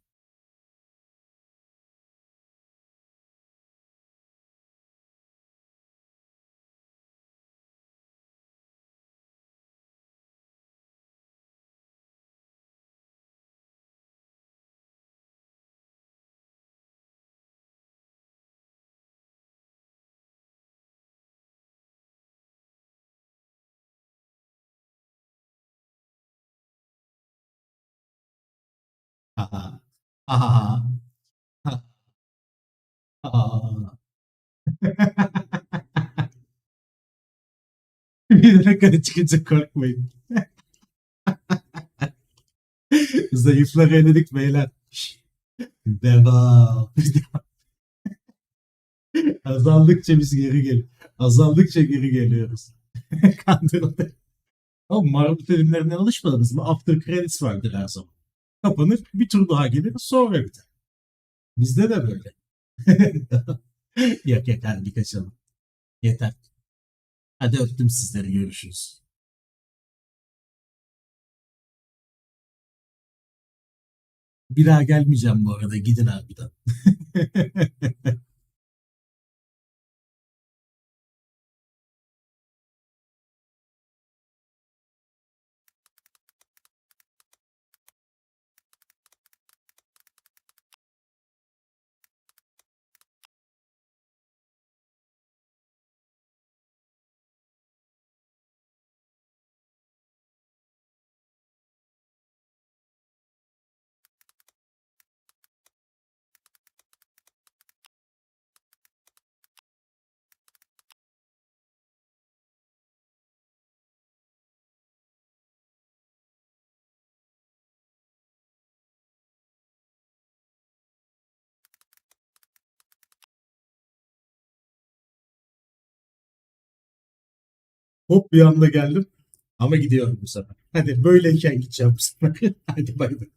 Aha. Aha. Ha. Aa. Bir dakika çıkınca korkmayın. Zayıfları eledik beyler. Devam. Azaldıkça biz geri Azaldıkça geri geliyoruz. Kandırıldı. Ama marul terimlerinden alışmadınız mı? After credits vardır her zaman. Kapanır, bir tur daha gelir, sonra biter. Bizde de böyle. Yok yok, hadi kaçalım. Yeter. Hadi öptüm sizleri, görüşürüz. Bir daha gelmeyeceğim bu arada, gidin harbiden. Hop bir anda geldim ama gidiyorum bu sefer. Hadi böyleyken gideceğim bu sefer. Hadi bay bay.